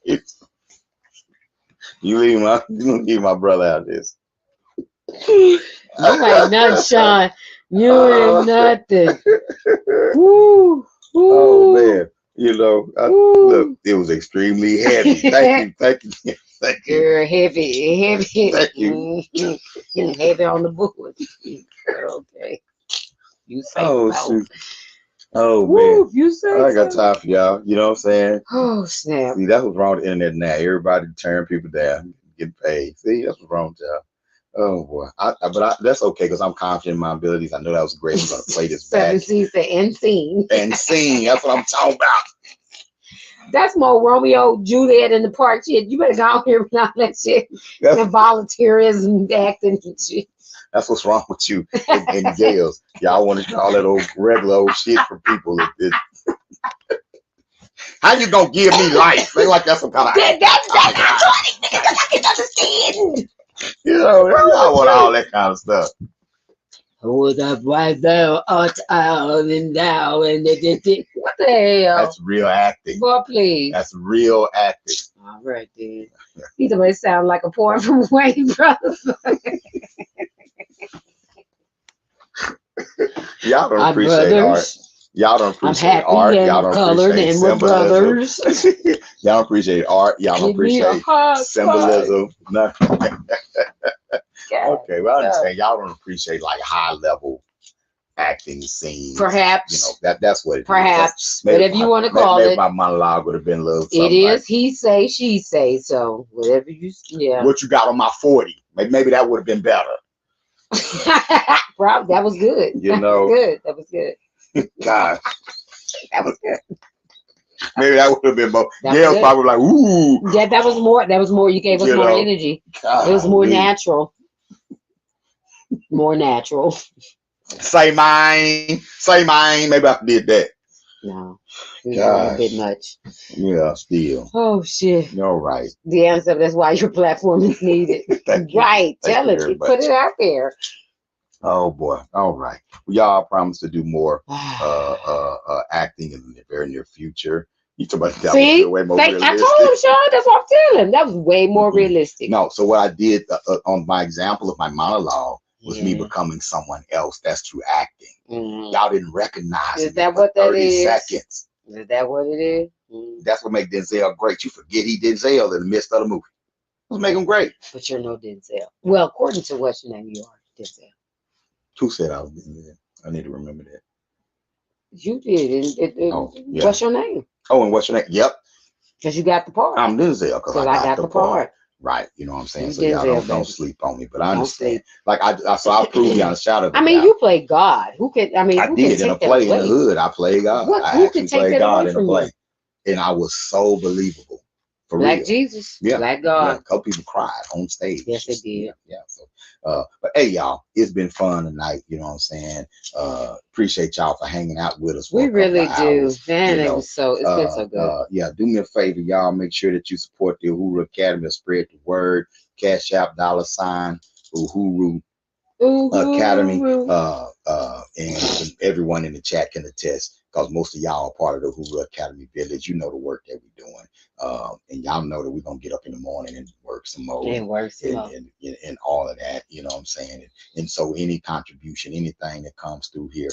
You leave my brother out of this. You ain't nothing, Sean. You ain't nothing. Woo. Oh man. You know, look, it was extremely heavy. Thank you. Girl, heavy. Thank you. Heavy on the board. Okay. You say shoot. Oh woo, man. you say I got time for y'all. You know what I'm saying? Oh snap. See, that's what's wrong with the internet now. Everybody turn people down, get paid. See, that's what's wrong with y'all. Oh boy, but that's okay because I'm confident in my abilities. I know that was great. I'm gonna play this back. 7 C's to end scene. And sing. That's what I'm talking about. That's more Romeo Juliet in the park shit. You better go out here and all that shit. And volunteerism, acting and shit. That's what's wrong with you and jails. Y'all want to call that old regular old shit for people. How you gonna give me life? Look like that's some kind of that's funny because I can understand. You know, y'all want all that kind of stuff. Hold up right there, up and down, and what the hell? That's real acting. Boy, please. That's real acting. All right, dude. Either way, sound like a porn from Wayne Brothers. Y'all don't Our appreciate art. brothers. Y'all don't I'm appreciate happy art. Y'all and don't colored appreciate and we're symbolism. brothers. Y'all don't appreciate art. Y'all don't Give me a appreciate high symbolism. Nothing. five. Okay, well, I understand. Y'all don't appreciate like high level acting scenes. Perhaps. That's what it is. Perhaps. Maybe Whatever you want to call maybe it. my monologue would have been a little It something is he say, she say. So whatever you, yeah. what you got on my 40. Maybe that would have been better. Probably, that was good. You know. That was good. God. That was good. Maybe that would have been more. That Yeah, was it. probably like, ooh. Yeah, that was more. That was more. You gave us You more know. energy. God, It was more natural. More natural. Say mine. Say mine. Maybe I did that. No, it was a bit much. Yeah, still. Oh shit. You're right. The answer. That's why your platform is needed. Thank you. Right. Thank Tell you it. very Put much. it out there. Oh boy. All right. Well, y'all promise to do more acting in the very near future. You talk about that See, was way more I realistic. told him, Sean. That's what I'm telling him. That was way more realistic. No, so what I did on my example of my monologue was me Yeah. becoming someone else. That's true acting. Mhm. Y'all didn't recognize Is it that for what that 30 is? seconds. Is that what it is? Mm. That's what makes Denzel great. You forget he Denzel in the midst of the movie. Let's make him great. But you're no Denzel. Well, according to what's your name, you are Denzel. Who said I was Denzel? I need to remember that. You did. Oh, yeah. What's your name? Oh, and what's your name? Yep. Because you got the part. I'm Denzel because I got the part. Right. You know what I'm saying? You So y'all Denzel, don't baby. sleep on me. But I Don't understand. sleep. Like I proved beyond a shadow of a I mean, doubt. you play God. Who can? I mean, I who did can in a take that play in the away? hood. I played God. What? I Who actually can take played that God away in a from play. you? And I was so believable. For Black real. Jesus. Yeah. Black Yeah. God. A couple people cried on stage. Yes, they did. Yeah. So but hey y'all, it's been fun tonight, you know what I'm saying? Appreciate y'all for hanging out with us for We a couple really of do. hours. Man, You it know, was so. It's been so good. Yeah, do me a favor, y'all. Make sure that you support the Uhuru Academy, spread the word, Cash App, $ Uhuru Academy, and everyone in the chat can attest because most of y'all are part of the Hoover Academy village. You know the work that we're doing, and y'all know that we're gonna get up in the morning and work some more, and all of that. You know what I'm saying? And so any contribution, anything that comes through here,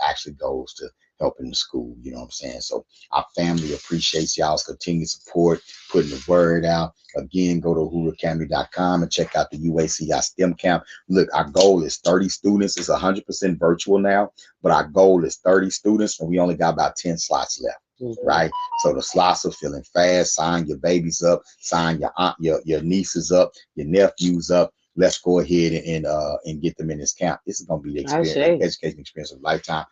actually goes to helping the school. You know what I'm saying? So our family appreciates y'all's continued support, putting the word out. Again, go to hooveracademy.com and check out the UACI STEM camp. Look, our goal is 30 students. It's 100% virtual now, but our goal is 30 students, and we only got about 10 slots left. Right, so the slots are filling fast. Sign your babies up, sign your aunt, your nieces up, your nephews up. Let's go ahead and get them in this camp. This is going to be the education experience of a lifetime.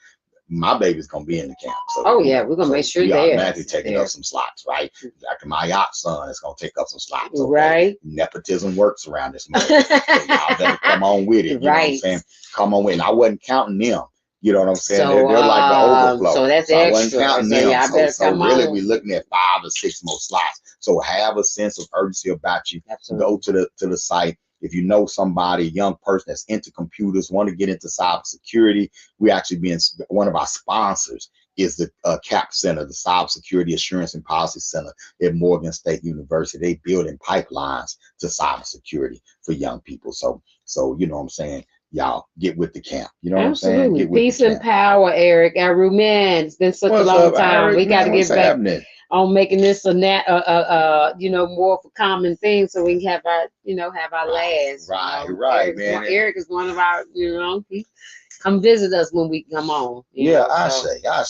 My baby's gonna be in the camp. So we're gonna make sure we they're automatically taking up some slots, right? Like my yacht son is gonna take up some slots. Okay? Right. Nepotism works around this mother. So y'all better come on with it. You know what I'm saying? Come on with it. And I wasn't counting them. You know what I'm saying? So, they're like the overflow. So that's extra. I wasn't counting them. y'all better come really, on. we're looking at 5 or 6 more slots. So have a sense of urgency about you. Absolutely. Go to the site. If you know somebody, a young person that's into computers, want to get into cybersecurity, we actually being one of our sponsors is the CAP Center, the Cybersecurity Assurance and Policy Center at Morgan State University. They building pipelines to cybersecurity for young people. So you know what I'm saying? Y'all get with the camp. You know what I'm saying? Get with Peace the and camp. power, Eric. Man, it's been such a long time. Eric, we got to get back happening? On making this more of a common thing, so we can have our last. Right, man. Eric is one of our, he come visit us when we come on. I say, and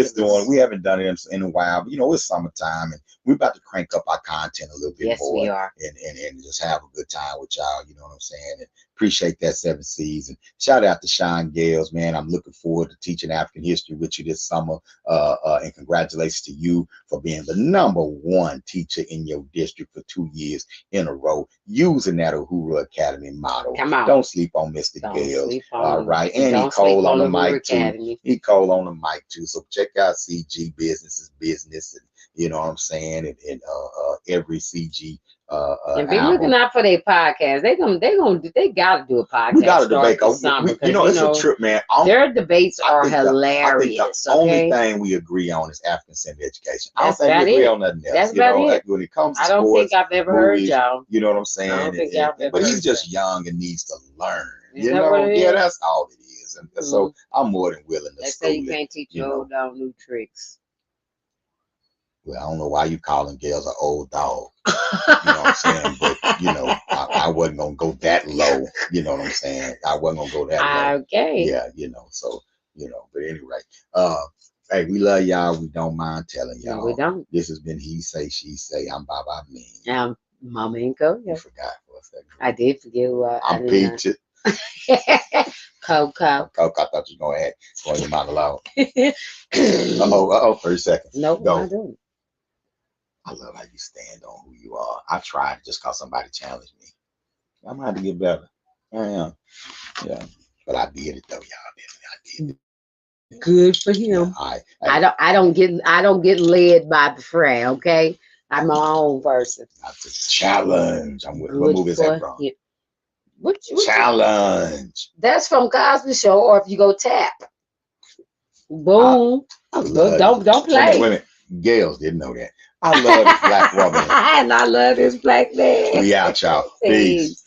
so we haven't done it in a while, but it's summertime and we're about to crank up our content a little bit more. Yes, we are. And just have a good time with y'all, you know what I'm saying? And appreciate that 7 C's. And shout out to Sean Gales, man. I'm looking forward to teaching African history with you this summer. And congratulations to you for being the #1 teacher in your district for 2 years in a row, using that Uhuru Academy model. Come on. Don't sleep on Mr. Gales. All right. And he cold on the mic too. He cold on the mic too. So check out CG Business. And You know what I'm saying? And every CG And be album. looking out for their podcast. They gotta do a podcast. We got to start debate. this summer, You know, it's a trip, man. Their debates are I think hilarious. the only thing we agree on is African-centered education. I don't That's think about we agree it. on nothing else. That's You know, about it. like when it comes to I don't sports, think I've ever heard movies, y'all. you know what I'm I saying? don't think y'all ever But he's heard just young and needs to learn. Is You that know, what it yeah, is? that's all it is. And so I'm more than willing to They school say you it, can't teach you your know. old dog new tricks. Well, I don't know why you calling girls an old dog. You know what I'm saying? But, you know, I wasn't going to go that low. You know what I'm saying? I wasn't going to go that low. Okay. Yeah, you know, so, you know, but anyway, hey, we love y'all. We don't mind telling y'all. No, we don't. This has been He Say, She Say. I'm Amin. Mama Nkoyo. You forgot for a second. I did forget who I'm Peach. Coco. Coco, I thought you were going to add on your monologue. Uh-oh, 30 seconds. No, Go. I don't. I love how you stand on who you are. I tried just because somebody challenged me. I'm going to have to get better. I am. Yeah. But I did it though, y'all. I did it. Good for him. Yeah, I don't get led by the fray, okay? I'm my own person. That's a challenge. I'm with Good what movie is that for from? him. What Challenge. That's from Cosby Show, or if you go tap. Boom. I love Don't play. Wait a minute. Gales didn't know that. I love this black woman. And I love this black man. We out, y'all. Peace.